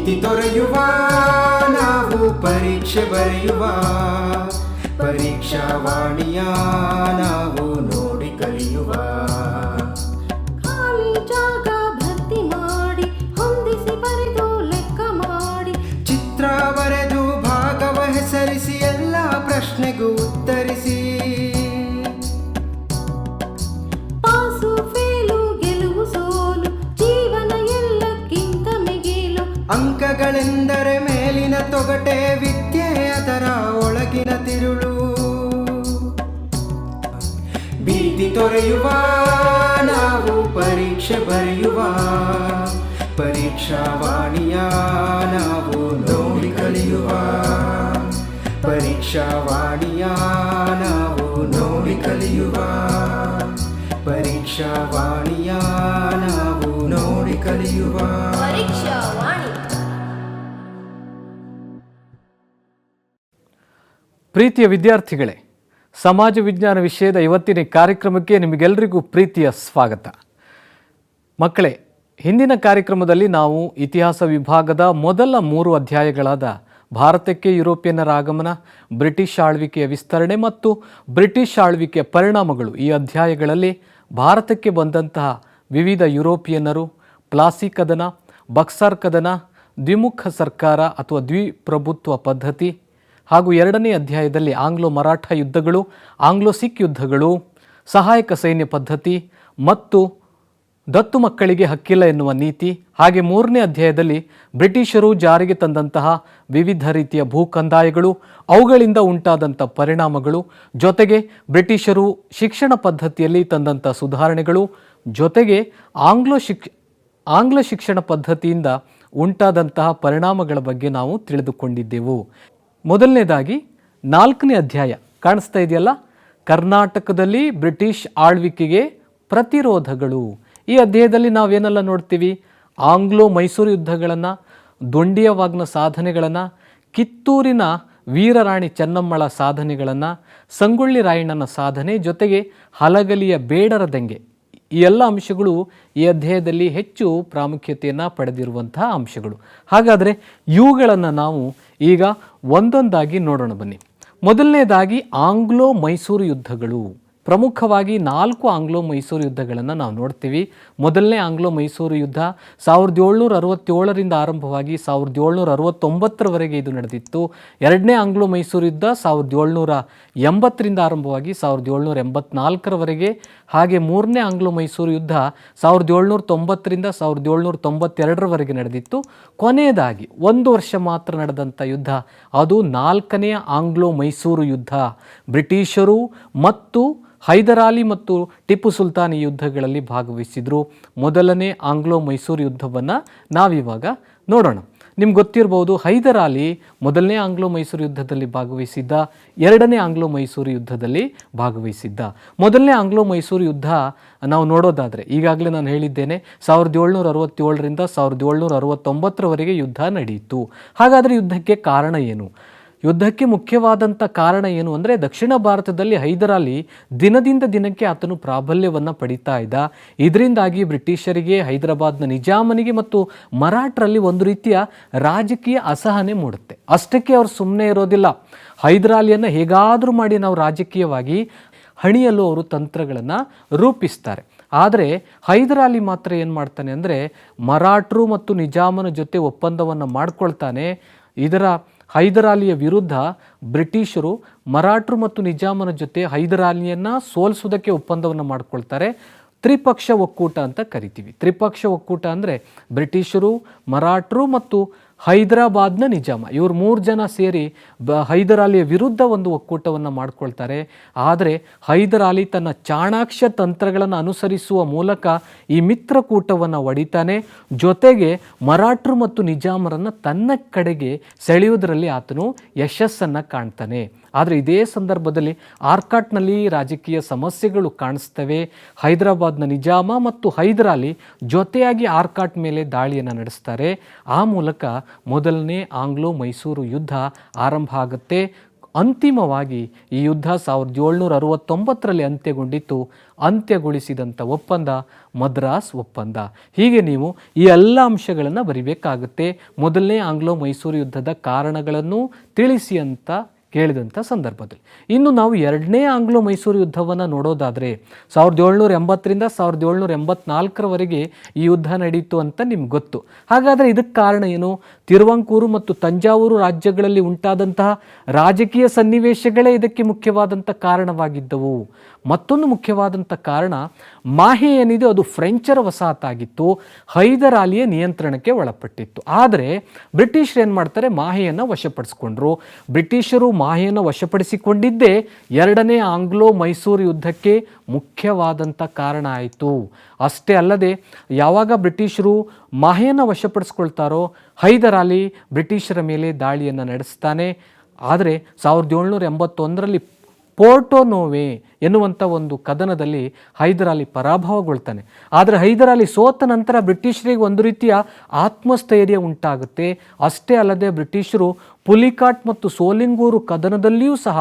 ಭೀತಿ ತೊರೆಯುವ ನಾವು ಪರೀಕ್ಷೆ ಬರೆಯುವ ಪರೀಕ್ಷಾವಾಣಿಯ ನಾವು ನೋಡಿ ಕಲಿಯುವ. ಖಾಲಿ ಜಾಗ ಭರ್ತಿ ಮಾಡಿ ಹೊಂದಿಸಿ ಬರೆದು ಲೆಕ್ಕ ಮಾಡಿ ಚಿತ್ರ ಬರೆದು ಭಾಗವ ಹೆಸರಿಸಿ ಎಲ್ಲ ಪ್ರಶ್ನೆಗೂ ಉತ್ತರಿಸಿ. ಪಾಸು ಫೇಲು ಗೆಲುವು ಸೋಲು ಜೀವನ ಎಲ್ಲಕ್ಕಿಂತ ಮಿಗಿಲು. ಅಂಕಗಳೆಂದರೆ ಮೇಲಿನ ತೊಗಟೆ, ವಿದ್ಯೆ ಅದರ ಒಳಗಿನ ತಿರುಳು. ಭೀತಿ ತೊರೆಯುವ ನಾವು ಪರೀಕ್ಷೆ ಬರೆಯುವ ಪರೀಕ್ಷಾವಾಣಿಯ ನಾವು ನೋಡಿ ಕಲಿಯುವ. ಪರೀಕ್ಷಾವಾಣಿಯ ನಾವು ನೋಡಿ ಕಲಿಯುವ. ಪರೀಕ್ಷಾವಾಣಿಯ ನಾವು ನೋಡಿ ಕಲಿಯುವ. ಪ್ರೀತಿಯ ವಿದ್ಯಾರ್ಥಿಗಳೇ, ಸಮಾಜ ವಿಜ್ಞಾನ ವಿಷಯದ ಇವತ್ತಿನ ಕಾರ್ಯಕ್ರಮಕ್ಕೆ ನಿಮಗೆಲ್ಲರಿಗೂ ಪ್ರೀತಿಯ ಸ್ವಾಗತ. ಮಕ್ಕಳೇ, ಹಿಂದಿನ ಕಾರ್ಯಕ್ರಮದಲ್ಲಿ ನಾವು ಇತಿಹಾಸ ವಿಭಾಗದ ಮೊದಲ 3 ಅಧ್ಯಾಯಗಳಾದ ಭಾರತಕ್ಕೆ ಯುರೋಪಿಯನ್ನರ ಆಗಮನ, ಬ್ರಿಟಿಷ್ ಆಳ್ವಿಕೆಯ ವಿಸ್ತರಣೆ ಮತ್ತು ಬ್ರಿಟಿಷ್ ಆಳ್ವಿಕೆಯ ಪರಿಣಾಮಗಳು ಈ ಅಧ್ಯಾಯಗಳಲ್ಲಿ ಭಾರತಕ್ಕೆ ಬಂದಂತಹ ವಿವಿಧ ಯುರೋಪಿಯನ್ನರು, ಪ್ಲಾಸಿ ಕದನ, ಬಕ್ಸಾರ್ ಕದನ, ದ್ವಿಮುಖ ಸರ್ಕಾರ ಅಥವಾ ದ್ವಿಪ್ರಭುತ್ವ ಪದ್ಧತಿ ಹಾಗೂ 2ನೇ ಅಧ್ಯಾಯದಲ್ಲಿ ಆಂಗ್ಲೋ ಮರಾಠ ಯುದ್ಧಗಳು, ಆಂಗ್ಲೋ ಸಿಖ್ ಯುದ್ಧಗಳು, ಸಹಾಯಕ ಸೈನ್ಯ ಪದ್ಧತಿ ಮತ್ತು ದತ್ತು ಮಕ್ಕಳಿಗೆ ಹಕ್ಕಿಲ್ಲ ಎನ್ನುವ ನೀತಿ, ಹಾಗೆ 3ನೇ ಅಧ್ಯಾಯದಲ್ಲಿ ಬ್ರಿಟಿಷರು ಜಾರಿಗೆ ತಂದಂತಹ ವಿವಿಧ ರೀತಿಯ ಭೂಕಂದಾಯಗಳು, ಅವುಗಳಿಂದ ಉಂಟಾದಂಥ ಪರಿಣಾಮಗಳು, ಜೊತೆಗೆ ಬ್ರಿಟಿಷರು ಶಿಕ್ಷಣ ಪದ್ಧತಿಯಲ್ಲಿ ತಂದಂಥ ಸುಧಾರಣೆಗಳು, ಜೊತೆಗೆ ಆಂಗ್ಲ ಶಿಕ್ಷಣ ಪದ್ಧತಿಯಿಂದ ಉಂಟಾದಂತಹ ಪರಿಣಾಮಗಳ ಬಗ್ಗೆ ನಾವು ತಿಳಿದುಕೊಂಡಿದ್ದೆವು. ಮೊದಲನೇದಾಗಿ 4ನೇ ಅಧ್ಯಾಯ ಕಾಣಿಸ್ತಾ ಇದೆಯಲ್ಲ, ಕರ್ನಾಟಕದಲ್ಲಿ ಬ್ರಿಟಿಷ್ ಆಳ್ವಿಕೆಗೆ ಪ್ರತಿರೋಧಗಳು. ಈ ಅಧ್ಯಾಯದಲ್ಲಿ ನಾವೇನೆಲ್ಲ ನೋಡ್ತೀವಿ? ಆಂಗ್ಲೋ ಮೈಸೂರು ಯುದ್ಧಗಳನ್ನು, ದೊಂಡಿಯವಾಗ್ನ ಸಾಧನೆಗಳನ್ನು, ಕಿತ್ತೂರಿನ ವೀರರಾಣಿ ಚೆನ್ನಮ್ಮಳ ಸಾಧನೆಗಳನ್ನು, ಸಂಗೊಳ್ಳಿ ರಾಯಣ್ಣನ ಸಾಧನೆ, ಜೊತೆಗೆ ಹಲಗಲಿಯ ಬೇಡರ ದಂಗೆ, ಈ ಎಲ್ಲ ಅಂಶಗಳು ಈ ಅಧ್ಯಾಯದಲ್ಲಿ ಹೆಚ್ಚು ಪ್ರಾಮುಖ್ಯತೆಯನ್ನು ಪಡೆದಿರುವಂತಹ ಅಂಶಗಳು. ಹಾಗಾದರೆ ಇವುಗಳನ್ನು ನಾವು ಈಗ ಒಂದೊಂದಾಗಿ ನೋಡೋಣ ಬನ್ನಿ. ಮೊದಲನೇದಾಗಿ ಆಂಗ್ಲೋ ಮೈಸೂರು ಯುದ್ಧಗಳು. ಪ್ರಮುಖವಾಗಿ 4 ಆಂಗ್ಲೋ ಮೈಸೂರು ಯುದ್ಧಗಳನ್ನು ನಾವು ನೋಡ್ತೀವಿ. ಮೊದಲನೇ ಆಂಗ್ಲೋ ಮೈಸೂರು ಯುದ್ಧ 1767ರಿಂದ ಆರಂಭವಾಗಿ 1769ರವರೆಗೆ ಇದು ನಡೆದಿತ್ತು. 2ನೇ ಆಂಗ್ಲೋ ಮೈಸೂರು ಯುದ್ಧ 1780ರಿಂದ ಆರಂಭವಾಗಿ 1784ರವರೆಗೆ, ಹಾಗೆ 3ನೇ ಆಂಗ್ಲೋ ಮೈಸೂರು ಯುದ್ಧ 1790ರಿಂದ 1792ರವರೆಗೆ ನಡೆದಿತ್ತು. ಕೊನೆಯದಾಗಿ 1 ವರ್ಷ ಮಾತ್ರ ನಡೆದಂಥ ಯುದ್ಧ ಅದು 4ನೇ ಆಂಗ್ಲೋ ಮೈಸೂರು ಯುದ್ಧ. ಬ್ರಿಟಿಷರು ಮತ್ತು ಹೈದರಾಲಿ ಮತ್ತು ಟಿಪ್ಪು ಸುಲ್ತಾನ್ ಈ ಯುದ್ಧಗಳಲ್ಲಿ ಭಾಗವಹಿಸಿದರು. ಮೊದಲನೇ ಆಂಗ್ಲೋ ಮೈಸೂರು ಯುದ್ಧವನ್ನು ನಾವಿವಾಗ ನೋಡೋಣ. ನಿಮ್ಗೆ ಗೊತ್ತಿರ್ಬೋದು, ಹೈದರಾಲಿ ಮೊದಲನೇ ಆಂಗ್ಲೋ ಮೈಸೂರು ಯುದ್ಧದಲ್ಲಿ ಭಾಗವಹಿಸಿದ್ದ, 2ನೇ ಆಂಗ್ಲೋ ಮೈಸೂರು ಯುದ್ಧದಲ್ಲಿ ಭಾಗವಹಿಸಿದ್ದ. ಮೊದಲನೇ ಆಂಗ್ಲೋ ಮೈಸೂರು ಯುದ್ಧ ನಾವು ನೋಡೋದಾದರೆ, ಈಗಾಗಲೇ ನಾನು ಹೇಳಿದ್ದೇನೆ, 1767ರಿಂದ 1769ರವರೆಗೆ ಯುದ್ಧ ನಡೆಯಿತು. ಹಾಗಾದರೆ ಯುದ್ಧಕ್ಕೆ ಕಾರಣ ಏನು? ಯುದ್ಧಕ್ಕೆ ಮುಖ್ಯವಾದಂಥ ಕಾರಣ ಏನು ಅಂದರೆ, ದಕ್ಷಿಣ ಭಾರತದಲ್ಲಿ ಹೈದರಾಲಿ ದಿನದಿಂದ ದಿನಕ್ಕೆ ಆತನು ಪ್ರಾಬಲ್ಯವನ್ನು ಪಡಿತಾ ಇದ್ದ. ಇದರಿಂದಾಗಿ ಬ್ರಿಟಿಷರಿಗೆ, ಹೈದರಾಬಾದ್ನ ನಿಜಾಮನಿಗೆ ಮತ್ತು ಮರಾಠರಲ್ಲಿ ಒಂದು ರೀತಿಯ ರಾಜಕೀಯ ಅಸಹನೆ ಮೂಡುತ್ತೆ. ಅಷ್ಟಕ್ಕೆ ಅವರು ಸುಮ್ಮನೆ ಇರೋದಿಲ್ಲ. ಹೈದರಾಲಿಯನ್ನು ಹೇಗಾದರೂ ಮಾಡಿ ನಾವು ರಾಜಕೀಯವಾಗಿ ಹಣಿಯಲು ಅವರು ತಂತ್ರಗಳನ್ನು ರೂಪಿಸ್ತಾರೆ. ಆದರೆ ಹೈದರಾಲಿ ಮಾತ್ರ ಏನು ಮಾಡ್ತಾನೆ ಅಂದರೆ, ಮರಾಠರು ಮತ್ತು ನಿಜಾಮನ ಜೊತೆ ಒಪ್ಪಂದವನ್ನು ಮಾಡ್ಕೊಳ್ತಾನೆ. ಇದರ ಹೈದರಾಲಿಯ ವಿರುದ್ಧ ಬ್ರಿಟಿಷರು ಮರಾಠರು ಮತ್ತು ನಿಜಾಮನ ಜೊತೆ ಹೈದರಾಲಿಯನ್ನು ಸೋಲಿಸೋದಕ್ಕೆ ಒಪ್ಪಂದವನ್ನು ಮಾಡ್ಕೊಳ್ತಾರೆ. ತ್ರಿಪಕ್ಷ ಒಕ್ಕೂಟ ಅಂತ ಕರಿತೀವಿ. ತ್ರಿಪಕ್ಷ ಒಕ್ಕೂಟ ಅಂದರೆ ಬ್ರಿಟಿಷರು, ಮರಾಠರು ಮತ್ತು ಹೈದರಾಬಾದ್ನ ನಿಜಾಮ, ಇವರು 3 ಜನ ಸೇರಿ ಹೈದರಾಲಿಯ ವಿರುದ್ಧ ಒಂದು ಒಕ್ಕೂಟವನ್ನು ಮಾಡ್ಕೊಳ್ತಾರೆ. ಆದರೆ ಹೈದರಾಲಿ ತನ್ನ ಚಾಣಾಕ್ಷ ತಂತ್ರಗಳನ್ನು ಅನುಸರಿಸುವ ಮೂಲಕ ಈ ಮಿತ್ರಕೂಟವನ್ನು ಒಡಿತಾನೆ. ಜೊತೆಗೆ ಮರಾಠರು ಮತ್ತು ನಿಜಾಮರನ್ನು ತನ್ನ ಕಡೆಗೆ ಸೆಳೆಯುವುದರಲ್ಲಿ ಆತನು ಯಶಸ್ಸನ್ನು ಕಾಣ್ತಾನೆ. ಆದರೆ ಇದೇ ಸಂದರ್ಭದಲ್ಲಿ ಆರ್ಕಾಟ್ನಲ್ಲಿ ರಾಜಕೀಯ ಸಮಸ್ಯೆಗಳು ಕಾಣಿಸ್ತವೆ. ಹೈದರಾಬಾದ್ನ ನಿಜಾಮ ಮತ್ತು ಹೈದರಾಲಿ ಜೊತೆಯಾಗಿ ಆರ್ಕಾಟ್ ಮೇಲೆ ದಾಳಿಯನ್ನು ನಡೆಸ್ತಾರೆ. ಆ ಮೂಲಕ ಮೊದಲನೇ ಆಂಗ್ಲೋ ಮೈಸೂರು ಯುದ್ಧ ಆರಂಭ ಆಗುತ್ತೆ. ಅಂತಿಮವಾಗಿ ಈ ಯುದ್ಧ 1769ರಲ್ಲಿ ಅಂತ್ಯಗೊಂಡಿತ್ತು. ಅಂತ್ಯಗೊಳಿಸಿದಂಥ ಒಪ್ಪಂದ ಮದ್ರಾಸ್ ಒಪ್ಪಂದ. ಹೀಗೆ ನೀವು ಈ ಎಲ್ಲ ಅಂಶಗಳನ್ನು ಬರಿಬೇಕಾಗುತ್ತೆ. ಮೊದಲನೇ ಆಂಗ್ಲೋ ಮೈಸೂರು ಯುದ್ಧದ ಕಾರಣಗಳನ್ನು ತಿಳಿಸಿ ಅಂತ ಕೇಳಿದಂಥ ಸಂದರ್ಭದಲ್ಲಿ. ಇನ್ನು ನಾವು ಎರಡನೇ ಆಂಗ್ಲೋ ಮೈಸೂರು ಯುದ್ಧವನ್ನು ನೋಡೋದಾದರೆ 1780ರಿಂದ 1784ರವರೆಗೆ ಈ ಯುದ್ಧ ನಡೀತು ಅಂತ ನಿಮ್ಗೆ ಗೊತ್ತು. ಹಾಗಾದರೆ ಇದಕ್ಕೆ ಕಾರಣ ಏನು? ತಿರುವಾಂಕೂರು ಮತ್ತು ತಂಜಾವೂರು ರಾಜ್ಯಗಳಲ್ಲಿ ಉಂಟಾದಂತಹ ರಾಜಕೀಯ ಸನ್ನಿವೇಶಗಳೇ ಇದಕ್ಕೆ ಮುಖ್ಯವಾದಂಥ ಕಾರಣವಾಗಿದ್ದವು. ಮತ್ತೊಂದು ಮುಖ್ಯವಾದಂಥ ಕಾರಣ, ಮಾಹೆ ಏನಿದೆ ಅದು ಫ್ರೆಂಚರ ವಸಾಹತಾಗಿತ್ತು, ಹೈದರ್ ಅಲಿಯ ನಿಯಂತ್ರಣಕ್ಕೆ ಒಳಪಟ್ಟಿತ್ತು. ಆದರೆ ಬ್ರಿಟಿಷರು ಏನು ಮಾಡ್ತಾರೆ, ಮಾಹೆಯನ್ನು ವಶಪಡಿಸಿಕೊಂಡ್ರು. ಬ್ರಿಟಿಷರು ಮಾಹೆಯನ್ನು ವಶಪಡಿಸಿಕೊಂಡಿದ್ದೇ ಎರಡನೇ ಆಂಗ್ಲೋ ಮೈಸೂರು ಯುದ್ಧಕ್ಕೆ ಮುಖ್ಯವಾದಂಥ ಕಾರಣ ಆಯಿತು. ಅಷ್ಟೇ ಅಲ್ಲದೆ ಯಾವಾಗ ಬ್ರಿಟಿಷರು ಮಾಹೆಯನ್ನು ವಶಪಡಿಸ್ಕೊಳ್ತಾರೋ ಹೈದರ್ ಅಲಿ ಬ್ರಿಟಿಷರ ಮೇಲೆ ದಾಳಿಯನ್ನು ನಡೆಸ್ತಾನೆ. ಆದರೆ 1781ರಲ್ಲಿ ಪೋರ್ಟೋ ನೋವೆ ಎನ್ನುವಂಥ ಒಂದು ಕದನದಲ್ಲಿ ಹೈದರ್ ಅಲಿ ಪರಾಭವಗೊಳ್ತಾನೆ. ಆದರೆ ಹೈದರ್ ಅಲಿ ಸೋತ ನಂತರ ಬ್ರಿಟಿಷರಿಗೆ ಒಂದು ರೀತಿಯ ಆತ್ಮಸ್ಥೈರ್ಯ ಉಂಟಾಗುತ್ತೆ. ಅಷ್ಟೇ ಅಲ್ಲದೆ ಬ್ರಿಟಿಷರು ಪುಲಿಕಾಟ್ ಮತ್ತು ಸೋಲಿಂಗೂರು ಕದನದಲ್ಲಿಯೂ ಸಹ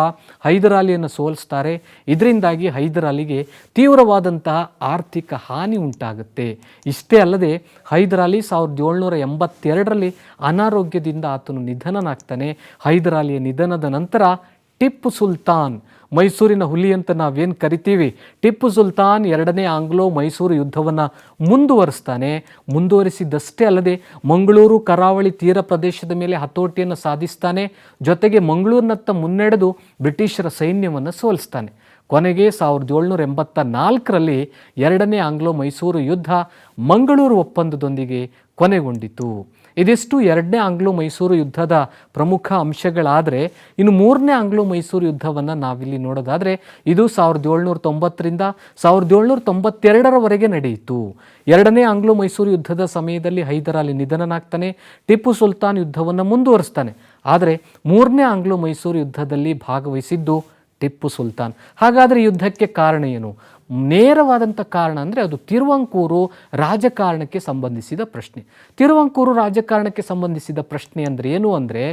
ಹೈದರ್ ಅಲಿಯನ್ನು ಸೋಲಿಸ್ತಾರೆ. ಇದರಿಂದಾಗಿ ಹೈದರ್ ಅಲಿಗೆ ತೀವ್ರವಾದಂತಹ ಆರ್ಥಿಕ ಹಾನಿ ಉಂಟಾಗುತ್ತೆ. ಇಷ್ಟೇ ಅಲ್ಲದೆ ಹೈದರ್ ಅಲಿ 1782ರಲ್ಲಿ ಅನಾರೋಗ್ಯದಿಂದ ಆತನು ನಿಧನನಾಗ್ತಾನೆ. ಹೈದರ್ ಅಲಿಯ ನಿಧನದ ನಂತರ ಟಿಪ್ಪು ಸುಲ್ತಾನ್, ಮೈಸೂರಿನ ಹುಲಿ ಅಂತ ನಾವೇನು ಕರಿತೀವಿ, ಟಿಪ್ಪು ಸುಲ್ತಾನ್ ಎರಡನೇ ಆಂಗ್ಲೋ ಮೈಸೂರು ಯುದ್ಧವನ್ನು ಮುಂದುವರಿಸ್ತಾನೆ. ಮುಂದುವರಿಸಿದ್ದಷ್ಟೇ ಅಲ್ಲದೆ ಮಂಗಳೂರು ಕರಾವಳಿ ತೀರ ಪ್ರದೇಶದ ಮೇಲೆ ಹತೋಟಿಯನ್ನು ಸಾಧಿಸ್ತಾನೆ. ಜೊತೆಗೆ ಮಂಗಳೂರಿನತ್ತ ಮುನ್ನಡೆದು ಬ್ರಿಟಿಷರ ಸೈನ್ಯವನ್ನು ಸೋಲಿಸ್ತಾನೆ. ಕೊನೆಗೆ 1784ರಲ್ಲಿ ಎರಡನೇ ಆಂಗ್ಲೋ ಮೈಸೂರು ಯುದ್ಧ ಮಂಗಳೂರು ಒಪ್ಪಂದದೊಂದಿಗೆ ಕೊನೆಗೊಂಡಿತು. ಇದಿಷ್ಟು ಎರಡನೇ ಆಂಗ್ಲೋ ಮೈಸೂರು ಯುದ್ಧದ ಪ್ರಮುಖ ಅಂಶಗಳಾದರೆ, ಇನ್ನು ಮೂರನೇ ಆಂಗ್ಲೋ ಮೈಸೂರು ಯುದ್ಧವನ್ನು ನಾವಿಲ್ಲಿ ನೋಡೋದಾದರೆ ಇದು 1790ರಿಂದ 1792ರವರೆಗೆ ನಡೆಯಿತು. ಎರಡನೇ ಆಂಗ್ಲೋ ಮೈಸೂರು ಯುದ್ಧದ ಸಮಯದಲ್ಲಿ ಹೈದರ್ ಅಲಿ ನಿಧನನಾಗ್ತಾನೆ. ಟಿಪ್ಪು ಸುಲ್ತಾನ್ ಯುದ್ಧವನ್ನು ಮುಂದುವರಿಸ್ತಾನೆ. ಆದರೆ ಮೂರನೇ ಆಂಗ್ಲೋ ಮೈಸೂರು ಯುದ್ಧದಲ್ಲಿ ಭಾಗವಹಿಸಿದ್ದು ಟಿಪ್ಪು ಸುಲ್ತಾನ್. ಹಾಗಾದರೆ ಯುದ್ಧಕ್ಕೆ ಕಾರಣ ಏನು? ನೇರವಾದಂಥ ಕಾರಣ ಅಂದರೆ ಅದು ತಿರುವಾಂಕೂರು ರಾಜಕಾರಣಕ್ಕೆ ಸಂಬಂಧಿಸಿದ ಪ್ರಶ್ನೆ. ತಿರುವಾಂಕೂರು ರಾಜಕಾರಣಕ್ಕೆ ಸಂಬಂಧಿಸಿದ ಪ್ರಶ್ನೆ ಅಂದರೆ ಏನು ಅಂದರೆ,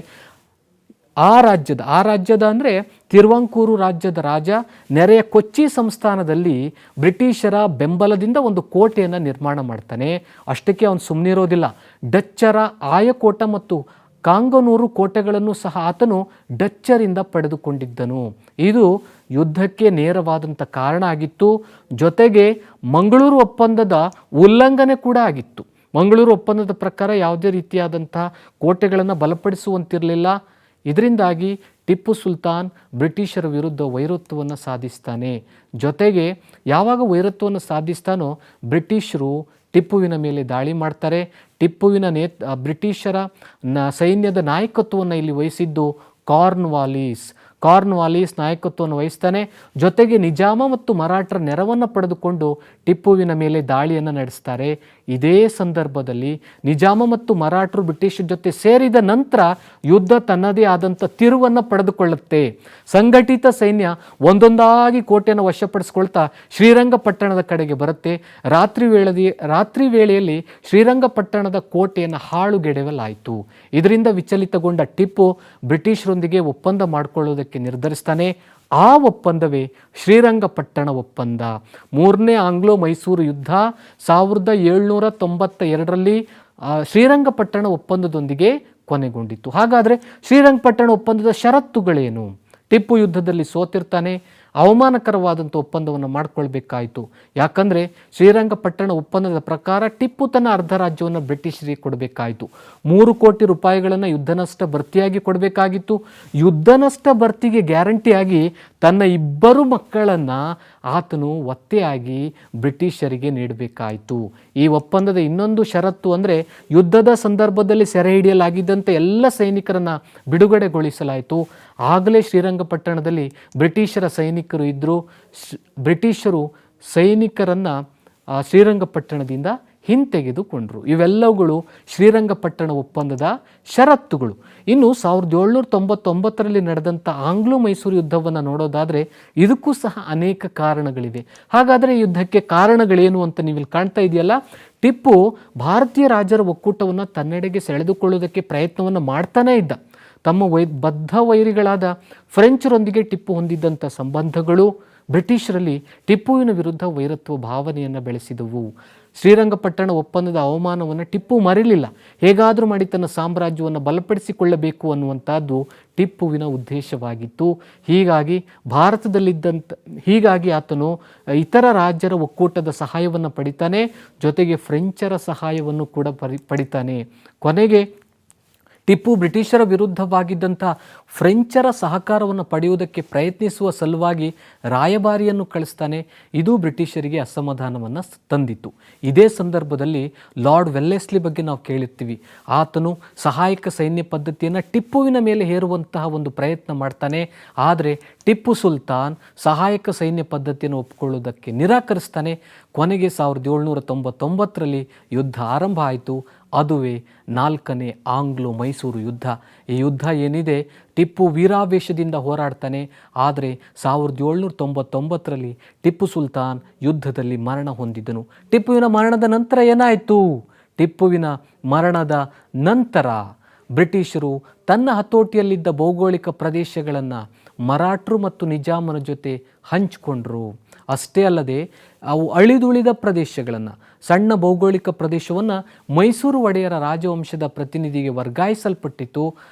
ಆ ರಾಜ್ಯದ ಅಂದರೆ ತಿರುವಾಂಕೂರು ರಾಜ್ಯದ ರಾಜ ನೆರೆಯ ಕೊಚ್ಚಿ ಸಂಸ್ಥಾನದಲ್ಲಿ ಬ್ರಿಟಿಷರ ಬೆಂಬಲದಿಂದ ಒಂದು ಕೋಟೆಯನ್ನು ನಿರ್ಮಾಣ ಮಾಡ್ತಾನೆ. ಅಷ್ಟಕ್ಕೆ ಅವನು ಸುಮ್ಮನಿರೋದಿಲ್ಲ. ಡಚ್ಚರ ಆಯಕೋಟ ಮತ್ತು ಕಾಂಗನೂರು ಕೋಟೆಗಳನ್ನು ಸಹ ಆತನು ಡಚ್ಚರಿಂದ ಪಡೆದುಕೊಂಡಿದ್ದನು. ಇದು ಯುದ್ಧಕ್ಕೆ ನೇರವಾದಂಥ ಕಾರಣ ಆಗಿತ್ತು. ಜೊತೆಗೆ ಮಂಗಳೂರು ಒಪ್ಪಂದದ ಉಲ್ಲಂಘನೆ ಕೂಡ ಆಗಿತ್ತು. ಮಂಗಳೂರು ಒಪ್ಪಂದದ ಪ್ರಕಾರ ಯಾವುದೇ ರೀತಿಯಾದಂತಹ ಕೋಟೆಗಳನ್ನು ಬಲಪಡಿಸುವಂತಿರಲಿಲ್ಲ. ಇದರಿಂದಾಗಿ ಟಿಪ್ಪು ಸುಲ್ತಾನ್ ಬ್ರಿಟಿಷರ ವಿರುದ್ಧ ವೈರತ್ವವನ್ನು ಸಾಧಿಸ್ತಾನೆ. ಜೊತೆಗೆ ಯಾವಾಗ ವೈರತ್ವವನ್ನು ಸಾಧಿಸ್ತಾನೋ ಬ್ರಿಟಿಷರು ಟಿಪ್ಪುವಿನ ಮೇಲೆ ದಾಳಿ ಮಾಡ್ತಾರೆ. ಟಿಪ್ಪುವಿನ ಬ್ರಿಟಿಷರ ಸೈನ್ಯದ ನಾಯಕತ್ವವನ್ನು ಇಲ್ಲಿ ವಹಿಸಿದ್ದು ಕಾರ್ನ್ವಾಲಿಸ್ ನಾಯಕತ್ವವನ್ನು ವಹಿಸ್ತಾನೆ. ಜೊತೆಗೆ ನಿಜಾಮ ಮತ್ತು ಮರಾಠರ ನೆರವನ್ನು ಪಡೆದುಕೊಂಡು ಟಿಪ್ಪುವಿನ ಮೇಲೆ ದಾಳಿಯನ್ನು ನಡೆಸ್ತಾರೆ. ಇದೇ ಸಂದರ್ಭದಲ್ಲಿ ನಿಜಾಮ ಮತ್ತು ಮರಾಠರು ಬ್ರಿಟಿಷರ ಜೊತೆ ಸೇರಿದ ನಂತರ ಯುದ್ಧ ತನ್ನದೇ ಆದಂಥ ತಿರುವನ್ನು ಪಡೆದುಕೊಳ್ಳುತ್ತೆ. ಸಂಘಟಿತ ಸೈನ್ಯ ಒಂದೊಂದಾಗಿ ಕೋಟೆಯನ್ನು ವಶಪಡಿಸ್ಕೊಳ್ತಾ ಶ್ರೀರಂಗಪಟ್ಟಣದ ಕಡೆಗೆ ಬರುತ್ತೆ. ರಾತ್ರಿ ವೇಳೆಯಲ್ಲಿ ಶ್ರೀರಂಗಪಟ್ಟಣದ ಕೋಟೆಯನ್ನು ಹಾಳುಗೆಡವಲಾಯಿತು. ಇದರಿಂದ ವಿಚಲಿತಗೊಂಡ ಟಿಪ್ಪು ಬ್ರಿಟಿಷರೊಂದಿಗೆ ಒಪ್ಪಂದ ಮಾಡಿಕೊಳ್ಳುವುದಕ್ಕೆ ನಿರ್ಧರಿಸ್ತಾನೆ. ಆ ಒಪ್ಪಂದವೇ ಶ್ರೀರಂಗಪಟ್ಟಣ ಒಪ್ಪಂದ. ಮೂರನೇ ಆಂಗ್ಲೋ ಮೈಸೂರು ಯುದ್ಧ 1792ರಲ್ಲಿ ಶ್ರೀರಂಗಪಟ್ಟಣ ಒಪ್ಪಂದದೊಂದಿಗೆ ಕೊನೆಗೊಂಡಿತು. ಹಾಗಾದರೆ ಶ್ರೀರಂಗಪಟ್ಟಣ ಒಪ್ಪಂದದ ಷರತ್ತುಗಳೇನು? ಟಿಪ್ಪು ಯುದ್ಧದಲ್ಲಿ ಸೋತಿರ್ತಾನೆ, ಅವಮಾನಕರವಾದಂಥ ಒಪ್ಪಂದವನ್ನು ಮಾಡಿಕೊಳ್ಬೇಕಾಯಿತು. ಯಾಕಂದರೆ ಶ್ರೀರಂಗಪಟ್ಟಣ ಒಪ್ಪಂದದ ಪ್ರಕಾರ ಟಿಪ್ಪು ತನ್ನ ಅರ್ಧ ರಾಜ್ಯವನ್ನು ಬ್ರಿಟಿಷರಿಗೆ ಕೊಡಬೇಕಾಯಿತು. 3 ಕೋಟಿ ರೂಪಾಯಿಗಳನ್ನು ಯುದ್ಧ ನಷ್ಟ ಭರ್ತಿಯಾಗಿ ಕೊಡಬೇಕಾಗಿತ್ತು. ಯುದ್ಧ ನಷ್ಟ ಭರ್ತಿಗೆ ಗ್ಯಾರಂಟಿಯಾಗಿ ತನ್ನ 2 ಮಕ್ಕಳನ್ನು ಆತನು ಒತ್ತೆಯಾಗಿ ಬ್ರಿಟಿಷರಿಗೆ ನೀಡಬೇಕಾಯಿತು. ಈ ಒಪ್ಪಂದದ ಇನ್ನೊಂದು ಷರತ್ತು ಅಂದರೆ ಯುದ್ಧದ ಸಂದರ್ಭದಲ್ಲಿ ಸೆರೆ ಹಿಡಿಯಲಾಗಿದ್ದಂಥ ಎಲ್ಲ ಸೈನಿಕರನ್ನು ಬಿಡುಗಡೆಗೊಳಿಸಲಾಯಿತು. ಆಗಲೇ ಶ್ರೀರಂಗಪಟ್ಟಣದಲ್ಲಿ ಬ್ರಿಟಿಷರ ಸೈನಿಕರು ಇದ್ದರು. ಬ್ರಿಟಿಷರು ಸೈನಿಕರನ್ನು ಶ್ರೀರಂಗಪಟ್ಟಣದಿಂದ ಹಿಂತೆಗೆದುಕೊಂಡರು. ಇವೆಲ್ಲವುಗಳು ಶ್ರೀರಂಗಪಟ್ಟಣ ಒಪ್ಪಂದದ ಷರತ್ತುಗಳು. ಇನ್ನು 1799ರಲ್ಲಿ ನಡೆದಂಥ ಆಂಗ್ಲೋ ಮೈಸೂರು ಯುದ್ಧವನ್ನು ನೋಡೋದಾದರೆ ಇದಕ್ಕೂ ಸಹ ಅನೇಕ ಕಾರಣಗಳಿವೆ. ಹಾಗಾದರೆ ಯುದ್ಧಕ್ಕೆ ಕಾರಣಗಳೇನು ಅಂತ ನೀವಿಲ್ಲಿ ಕಾಣ್ತಾ ಇದೆಯಲ್ಲ, ಟಿಪ್ಪು ಭಾರತೀಯ ರಾಜರ ಒಕ್ಕೂಟವನ್ನು ತನ್ನೆಡೆಗೆ ಸೆಳೆದುಕೊಳ್ಳುವುದಕ್ಕೆ ಪ್ರಯತ್ನವನ್ನು ಮಾಡ್ತಾನೇ ಇದ್ದ. ತಮ್ಮ ಬದ್ಧ ವೈರಿಗಳಾದ ಫ್ರೆಂಚರೊಂದಿಗೆ ಟಿಪ್ಪು ಹೊಂದಿದ್ದಂಥ ಸಂಬಂಧಗಳು ಬ್ರಿಟಿಷರಲ್ಲಿ ಟಿಪ್ಪುವಿನ ವಿರುದ್ಧ ವೈರತ್ವ ಭಾವನೆಯನ್ನು ಬೆಳೆಸಿದವು. ಶ್ರೀರಂಗಪಟ್ಟಣ ಒಪ್ಪಂದದ ಅವಮಾನವನ್ನು ಟಿಪ್ಪು ಮರೆಯಲಿಲ್ಲ. ಹೇಗಾದರೂ ಮಾಡಿ ತನ್ನ ಸಾಮ್ರಾಜ್ಯವನ್ನು ಬಲಪಡಿಸಿಕೊಳ್ಳಬೇಕು ಅನ್ನುವಂಥದ್ದು ಟಿಪ್ಪುವಿನ ಉದ್ದೇಶವಾಗಿತ್ತು. ಹೀಗಾಗಿ ಆತನು ಇತರ ರಾಜ್ಯರ ಒಕ್ಕೂಟದ ಸಹಾಯವನ್ನು ಪಡಿತಾನೆ, ಜೊತೆಗೆ ಫ್ರೆಂಚರ ಸಹಾಯವನ್ನು ಕೂಡ ಪಡಿತಾನೆ. ಕೊನೆಗೆ ಟಿಪ್ಪು ಬ್ರಿಟಿಷರ ವಿರುದ್ಧವಾಗಿದ್ದಂಥ ಫ್ರೆಂಚರ ಸಹಕಾರವನ್ನು ಪಡೆಯುವುದಕ್ಕೆ ಪ್ರಯತ್ನಿಸುವ ಸಲುವಾಗಿ ರಾಯಭಾರಿಯನ್ನು ಕಳಿಸ್ತಾನೆ. ಇದು ಬ್ರಿಟಿಷರಿಗೆ ಅಸಮಾಧಾನವನ್ನು ತಂದಿತ್ತು. ಇದೇ ಸಂದರ್ಭದಲ್ಲಿ ಲಾರ್ಡ್ ವೆಲ್ಲೆಸ್ಲಿ ಬಗ್ಗೆ ನಾವು ಕೇಳಿರ್ತೀವಿ. ಆತನು ಸಹಾಯಕ ಸೈನ್ಯ ಪದ್ಧತಿಯನ್ನು ಟಿಪ್ಪುವಿನ ಮೇಲೆ ಹೇರುವಂತಹ ಒಂದು ಪ್ರಯತ್ನ ಮಾಡ್ತಾನೆ. ಆದರೆ ಟಿಪ್ಪು ಸುಲ್ತಾನ್ ಸಹಾಯಕ ಸೈನ್ಯ ಪದ್ಧತಿಯನ್ನು ಒಪ್ಪಿಕೊಳ್ಳುವುದಕ್ಕೆ ನಿರಾಕರಿಸ್ತಾನೆ. ಕೊನೆಗೆ 1799ರಲ್ಲಿ ಯುದ್ಧ ಆರಂಭ ಆಯಿತು. ಅದುವೇ 4ನೇ ಆಂಗ್ಲೋ ಮೈಸೂರು ಯುದ್ಧ. ಈ ಯುದ್ಧ ಏನಿದೆ, ಟಿಪ್ಪು ವೀರಾವೇಶದಿಂದ ಹೋರಾಡ್ತಾನೆ. ಆದರೆ 1799ರಲ್ಲಿ ಟಿಪ್ಪು ಸುಲ್ತಾನ್ ಯುದ್ಧದಲ್ಲಿ ಮರಣ ಹೊಂದಿದ್ದನು. ಟಿಪ್ಪುವಿನ ಮರಣದ ನಂತರ ಏನಾಯಿತು? ಟಿಪ್ಪುವಿನ ಮರಣದ ನಂತರ ಬ್ರಿಟಿಷರು ತನ್ನ ಹತೋಟಿಯಲ್ಲಿದ್ದ ಭೌಗೋಳಿಕ ಪ್ರದೇಶಗಳನ್ನು ಮರಾಠರು ಮತ್ತು ನಿಜಾಮನ ಜೊತೆ ಹಂಚಿಕೊಂಡ್ರು. ಅಷ್ಟೇ ಅಲ್ಲದೆ ಅವು ಅಳಿದುಳಿದ ಪ್ರದೇಶಗಳನ್ನು, ಸಣ್ಣ ಭೌಗೋಳಿಕ ಪ್ರದೇಶವನ್ನು ಮೈಸೂರು ಒಡೆಯರ ರಾಜವಂಶದ ಪ್ರತಿನಿಧಿಗೆ ವರ್ಗಾಯಿಸಲ್ಪಟ್ಟಿತ್ತು.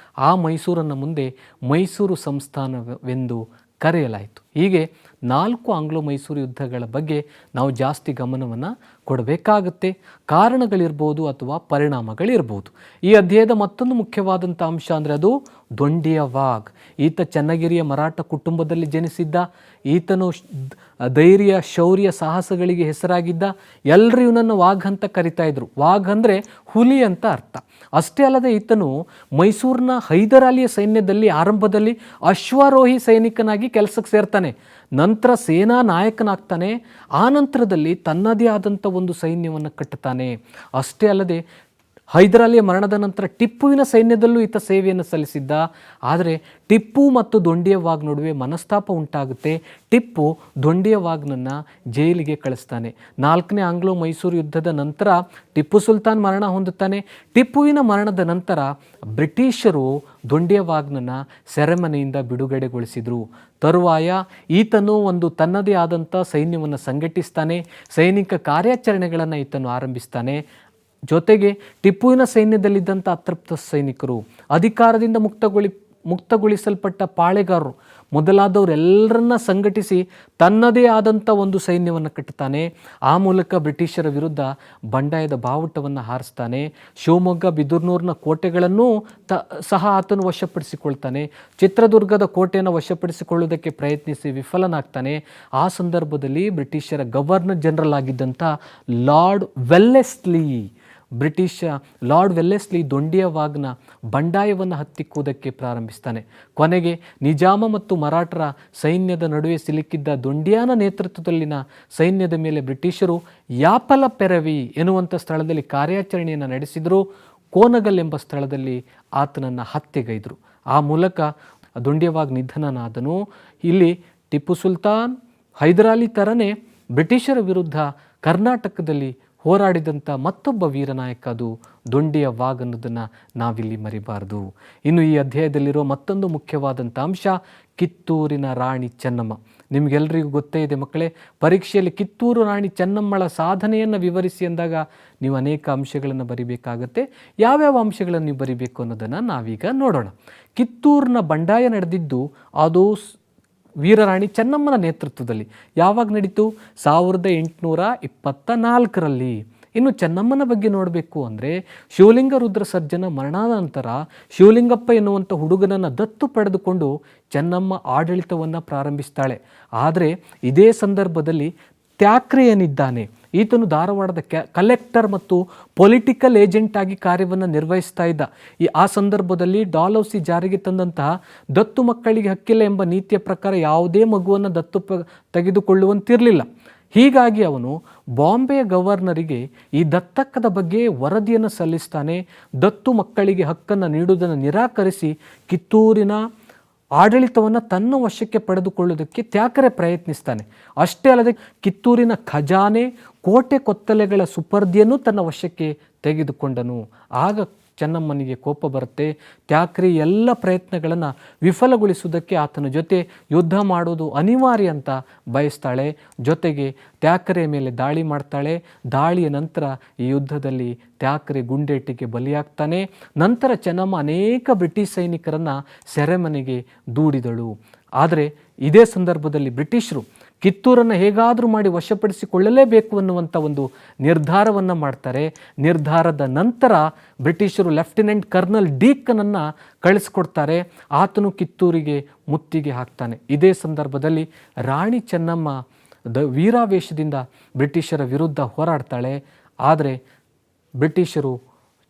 ಆ ಮೈಸೂರನ್ನು ಮುಂದೆ ಮೈಸೂರು ಸಂಸ್ಥಾನವೆಂದು ಕರೆಯಲಾಯಿತು. ಹೀಗೆ 4 ಆಂಗ್ಲೋ ಮೈಸೂರು ಯುದ್ಧಗಳ ಬಗ್ಗೆ ನಾವು ಜಾಸ್ತಿ ಗಮನವನ್ನು ಕೊಡಬೇಕಾಗುತ್ತೆ. ಕಾರಣಗಳಿರ್ಬೋದು ಅಥವಾ ಪರಿಣಾಮಗಳಿರ್ಬೋದು. ಈ ಅಧ್ಯಾಯದ ಮತ್ತೊಂದು ಮುಖ್ಯವಾದಂಥ ಅಂಶ ಅಂದರೆ ಅದು ದೊಂಡಿಯ ವಾಘ್. ಈತ ಚನ್ನಗಿರಿಯ ಮರಾಠ ಕುಟುಂಬದಲ್ಲಿ ಜನಿಸಿದ್ದ. ಈತನು ಧೈರ್ಯ, ಶೌರ್ಯ, ಸಾಹಸಗಳಿಗೆ ಹೆಸರಾಗಿದ್ದ. ಎಲ್ಲರೂ ಇವನನ್ನು ವಾಘ್ ಅಂತ ಕರಿತಾ ಇದ್ರು. ವಾಘ್ ಅಂದರೆ ಹುಲಿ ಅಂತ ಅರ್ಥ. ಅಷ್ಟೇ ಅಲ್ಲದೆ ಈತನು ಮೈಸೂರಿನ ಹೈದರಾಲಿಯ ಸೈನ್ಯದಲ್ಲಿ ಆರಂಭದಲ್ಲಿ ಅಶ್ವಾರೋಹಿ ಸೈನಿಕನಾಗಿ ಕೆಲಸಕ್ಕೆ ಸೇರ್ತಾನೆ. ನಂತರ ಸೇನಾ ನಾಯಕನಾಗ್ತಾನೆ. ಆ ನಂತರದಲ್ಲಿ ತನ್ನದೇ ಆದಂಥ ಒಂದು ಸೈನ್ಯವನ್ನು ಕಟ್ಟುತ್ತಾನೆ. ಅಷ್ಟೇ ಅಲ್ಲದೆ ಹೈದರಾಲಿಯ ಮರಣದ ನಂತರ ಟಿಪ್ಪುವಿನ ಸೈನ್ಯದಲ್ಲೂ ಈತ ಸೇವೆಯನ್ನು ಸಲ್ಲಿಸಿದ್ದ. ಆದರೆ ಟಿಪ್ಪು ಮತ್ತು ದೊಂಡಿಯ ವಾಘ್ ನಡುವೆ ಮನಸ್ತಾಪ ಉಂಟಾಗುತ್ತೆ. ಟಿಪ್ಪು ದೊಂಡಿಯ ವಾಘ್ನನ್ನು ಜೈಲಿಗೆ ಕಳಿಸ್ತಾನೆ. 4ನೇ ಆಂಗ್ಲೋ ಮೈಸೂರು ಯುದ್ಧದ ನಂತರ ಟಿಪ್ಪು ಸುಲ್ತಾನ್ ಮರಣ ಹೊಂದುತ್ತಾನೆ. ಟಿಪ್ಪುವಿನ ಮರಣದ ನಂತರ ಬ್ರಿಟಿಷರು ದೊಂಡಿಯ ವಾಘ್ನನ್ನು ಸೆರೆಮನೆಯಿಂದ ಬಿಡುಗಡೆಗೊಳಿಸಿದರು. ತರುವಾಯ ಈತನು ತನ್ನದೇ ಆದಂಥ ಸೈನ್ಯವನ್ನು ಸಂಘಟಿಸ್ತಾನೆ. ಸೈನಿಕ ಕಾರ್ಯಾಚರಣೆಗಳನ್ನು ಈತನು ಆರಂಭಿಸ್ತಾನೆ. ಜೊತೆಗೆ ಟಿಪ್ಪುವಿನ ಸೈನ್ಯದಲ್ಲಿದ್ದಂಥ ಅತೃಪ್ತ ಸೈನಿಕರು, ಅಧಿಕಾರದಿಂದ ಮುಕ್ತಗೊಳಿಸಲ್ಪಟ್ಟ ಪಾಳೆಗಾರರು ಮೊದಲಾದವರೆಲ್ಲರನ್ನ ಸಂಘಟಿಸಿ ತನ್ನದೇ ಆದಂಥ ಒಂದು ಸೈನ್ಯವನ್ನು ಕಟ್ಟುತ್ತಾನೆ. ಆ ಮೂಲಕ ಬ್ರಿಟಿಷರ ವಿರುದ್ಧ ಬಂಡಾಯದ ಬಾವುಟವನ್ನು ಹಾರಿಸ್ತಾನೆ. ಶಿವಮೊಗ್ಗ, ಬಿದರ್ನೂರಿನ ಕೋಟೆಗಳನ್ನು ಸಹ ಆತನು ವಶಪಡಿಸಿಕೊಳ್ತಾನೆ. ಚಿತ್ರದುರ್ಗದ ಕೋಟೆಯನ್ನು ವಶಪಡಿಸಿಕೊಳ್ಳುವುದಕ್ಕೆ ಪ್ರಯತ್ನಿಸಿ ವಿಫಲನಾಗ್ತಾನೆ. ಆ ಸಂದರ್ಭದಲ್ಲಿ ಬ್ರಿಟಿಷರ ಗವರ್ನರ್ ಜನರಲ್ ಆಗಿದ್ದಂಥ ಲಾರ್ಡ್ ವೆಲ್ಲೆಸ್ಲಿ ದೊಂಡಿಯ ವಾಘ್ನ ಬಂಡಾಯವನ್ನು ಹತ್ತಿಕ್ಕುವುದಕ್ಕೆ ಪ್ರಾರಂಭಿಸ್ತಾನೆ. ಕೊನೆಗೆ ನಿಜಾಮ ಮತ್ತು ಮರಾಠರ ಸೈನ್ಯದ ನಡುವೆ ಸಿಲುಕಿದ್ದ ದೊಂಡಿಯಾನ ನೇತೃತ್ವದಲ್ಲಿನ ಸೈನ್ಯದ ಮೇಲೆ ಬ್ರಿಟಿಷರು ಯಾಪಲ ಪೆರವಿ ಎನ್ನುವಂಥ ಸ್ಥಳದಲ್ಲಿ ಕಾರ್ಯಾಚರಣೆಯನ್ನು ನಡೆಸಿದರು. ಕೋನಗಲ್ ಎಂಬ ಸ್ಥಳದಲ್ಲಿ ಆತನನ್ನು ಹತ್ಯೆಗೈದರು. ಆ ಮೂಲಕ ದೊಂಡಿಯ ವಾಘ್ ನಿಧನನಾದನು. ಇಲ್ಲಿ ಟಿಪ್ಪು ಸುಲ್ತಾನ್ ಹೈದರಾಲಿ ಥರನೇ ಬ್ರಿಟಿಷರ ವಿರುದ್ಧ ಕರ್ನಾಟಕದಲ್ಲಿ ಹೋರಾಡಿದಂಥ ಮತ್ತೊಬ್ಬ ವೀರನಾಯಕ ಅದು ದೊಂಡಿಯ ವಾಘ್ ಅನ್ನೋದನ್ನು ನಾವಿಲ್ಲಿ ಮರಿಬಾರ್ದು. ಇನ್ನು ಈ ಅಧ್ಯಾಯದಲ್ಲಿರೋ ಮತ್ತೊಂದು ಮುಖ್ಯವಾದಂಥ ಅಂಶ ಕಿತ್ತೂರಿನ ರಾಣಿ ಚೆನ್ನಮ್ಮ. ನಿಮಗೆಲ್ಲರಿಗೂ ಗೊತ್ತೇ ಇದೆ ಮಕ್ಕಳೇ, ಪರೀಕ್ಷೆಯಲ್ಲಿ ಕಿತ್ತೂರು ರಾಣಿ ಚೆನ್ನಮ್ಮಳ ಸಾಧನೆಯನ್ನು ವಿವರಿಸಿ ಅಂದಾಗ ನೀವು ಅನೇಕ ಅಂಶಗಳನ್ನು ಬರಿಬೇಕಾಗತ್ತೆ. ಯಾವ್ಯಾವ ಅಂಶಗಳನ್ನು ನೀವು ಬರಿಬೇಕು ಅನ್ನೋದನ್ನು ನಾವೀಗ ನೋಡೋಣ. ಕಿತ್ತೂರಿನ ಬಂಡಾಯ ನಡೆದಿದ್ದು ಅದು ವೀರರಾಣಿ ಚೆನ್ನಮ್ಮನ ನೇತೃತ್ವದಲ್ಲಿ. ಯಾವಾಗ ನಡೀತು? 1824ರಲ್ಲಿ. ಇನ್ನು ಚೆನ್ನಮ್ಮನ ಬಗ್ಗೆ ನೋಡಬೇಕು ಅಂದರೆ ಶಿವಲಿಂಗ ರುದ್ರ ಸರ್ಜನ ಮರಣಾನಂತರ ಶಿವಲಿಂಗಪ್ಪ ಎನ್ನುವಂಥ ಹುಡುಗನನ್ನು ದತ್ತು ಪಡೆದುಕೊಂಡು ಚೆನ್ನಮ್ಮ ಆಡಳಿತವನ್ನು ಪ್ರಾರಂಭಿಸ್ತಾಳೆ. ಆದರೆ ಇದೇ ಸಂದರ್ಭದಲ್ಲಿ ತ್ಯಾಕ್ರೆಯನಿದ್ದಾನೆ. ಈತನು ಧಾರವಾಡದ ಕಲೆಕ್ಟರ್ ಮತ್ತು ಪೊಲಿಟಿಕಲ್ ಏಜೆಂಟ್ ಆಗಿ ಕಾರ್ಯವನ್ನು ನಿರ್ವಹಿಸ್ತಾ ಇದ್ದ. ಆ ಸಂದರ್ಭದಲ್ಲಿ ಡಾಲೌಸಿ ಜಾರಿಗೆ ತಂದಂತಹ ದತ್ತು ಮಕ್ಕಳಿಗೆ ಹಕ್ಕಿಲ್ಲ ಎಂಬ ನೀತಿಯ ಪ್ರಕಾರ ಯಾವುದೇ ಮಗುವನ್ನು ದತ್ತು ತೆಗೆದುಕೊಳ್ಳುವಂತಿರಲಿಲ್ಲ. ಹೀಗಾಗಿ ಅವನು ಬಾಂಬೆಯ ಗವರ್ನರಿಗೆ ಈ ದತ್ತಕ್ಕದ ಬಗ್ಗೆ ವರದಿಯನ್ನು ಸಲ್ಲಿಸ್ತಾನೆ. ದತ್ತು ಮಕ್ಕಳಿಗೆ ಹಕ್ಕನ್ನು ನೀಡುವುದನ್ನು ನಿರಾಕರಿಸಿ ಕಿತ್ತೂರಿನ ಆಡಳಿತವನ್ನು ತನ್ನ ವಶಕ್ಕೆ ಪಡೆದುಕೊಳ್ಳುವುದಕ್ಕೆ ತ್ಯಾಕರೆ ಪ್ರಯತ್ನಿಸ್ತಾನೆ. ಅಷ್ಟೇ ಅಲ್ಲದೆ ಕಿತ್ತೂರಿನ ಖಜಾನೆ, ಕೋಟೆ ಕೊತ್ತಲೆಗಳ ಸುಪರ್ದಿಯನ್ನು ತನ್ನ ವಶಕ್ಕೆ ತೆಗೆದುಕೊಂಡನು. ಆಗ ಚೆನ್ನಮ್ಮನಿಗೆ ಕೋಪ ಬರುತ್ತೆ. ತ್ಯಾಕ್ರಿ ಎಲ್ಲ ಪ್ರಯತ್ನಗಳನ್ನು ವಿಫಲಗೊಳಿಸುವುದಕ್ಕೆ ಆತನ ಜೊತೆ ಯುದ್ಧ ಮಾಡೋದು ಅನಿವಾರ್ಯ ಅಂತ ಬಯಸ್ತಾಳೆ. ಜೊತೆಗೆ ತ್ಯಾಕರೆ ಮೇಲೆ ದಾಳಿ ಮಾಡ್ತಾಳೆ. ದಾಳಿಯ ನಂತರ ಈ ಯುದ್ಧದಲ್ಲಿ ತ್ಯಾಕರೆ ಗುಂಡೇಟಿಗೆ ಬಲಿಯಾಗ್ತಾನೆ. ನಂತರ ಚೆನ್ನಮ್ಮ ಅನೇಕ ಬ್ರಿಟಿಷ್ ಸೈನಿಕರನ್ನು ಸೆರೆಮನೆಗೆ ದೂಡಿದಳು. ಆದರೆ ಇದೇ ಸಂದರ್ಭದಲ್ಲಿ ಬ್ರಿಟಿಷರು ಕಿತ್ತೂರನ್ನು ಹೇಗಾದರೂ ಮಾಡಿ ವಶಪಡಿಸಿಕೊಳ್ಳಲೇಬೇಕು ಅನ್ನುವಂಥ ಒಂದು ನಿರ್ಧಾರವನ್ನು ಮಾಡ್ತಾರೆ. ನಿರ್ಧಾರದ ನಂತರ ಬ್ರಿಟಿಷರು ಲೆಫ್ಟಿನೆಂಟ್ ಕರ್ನಲ್ ಡೀಕನನ್ನು ಕಳಿಸ್ಕೊಡ್ತಾರೆ. ಆತನು ಕಿತ್ತೂರಿಗೆ ಮುತ್ತಿಗೆ ಹಾಕ್ತಾನೆ. ಇದೇ ಸಂದರ್ಭದಲ್ಲಿ ರಾಣಿ ಚೆನ್ನಮ್ಮ ವೀರಾವೇಶದಿಂದ ಬ್ರಿಟಿಷರ ವಿರುದ್ಧ ಹೋರಾಡ್ತಾಳೆ. ಆದರೆ ಬ್ರಿಟಿಷರು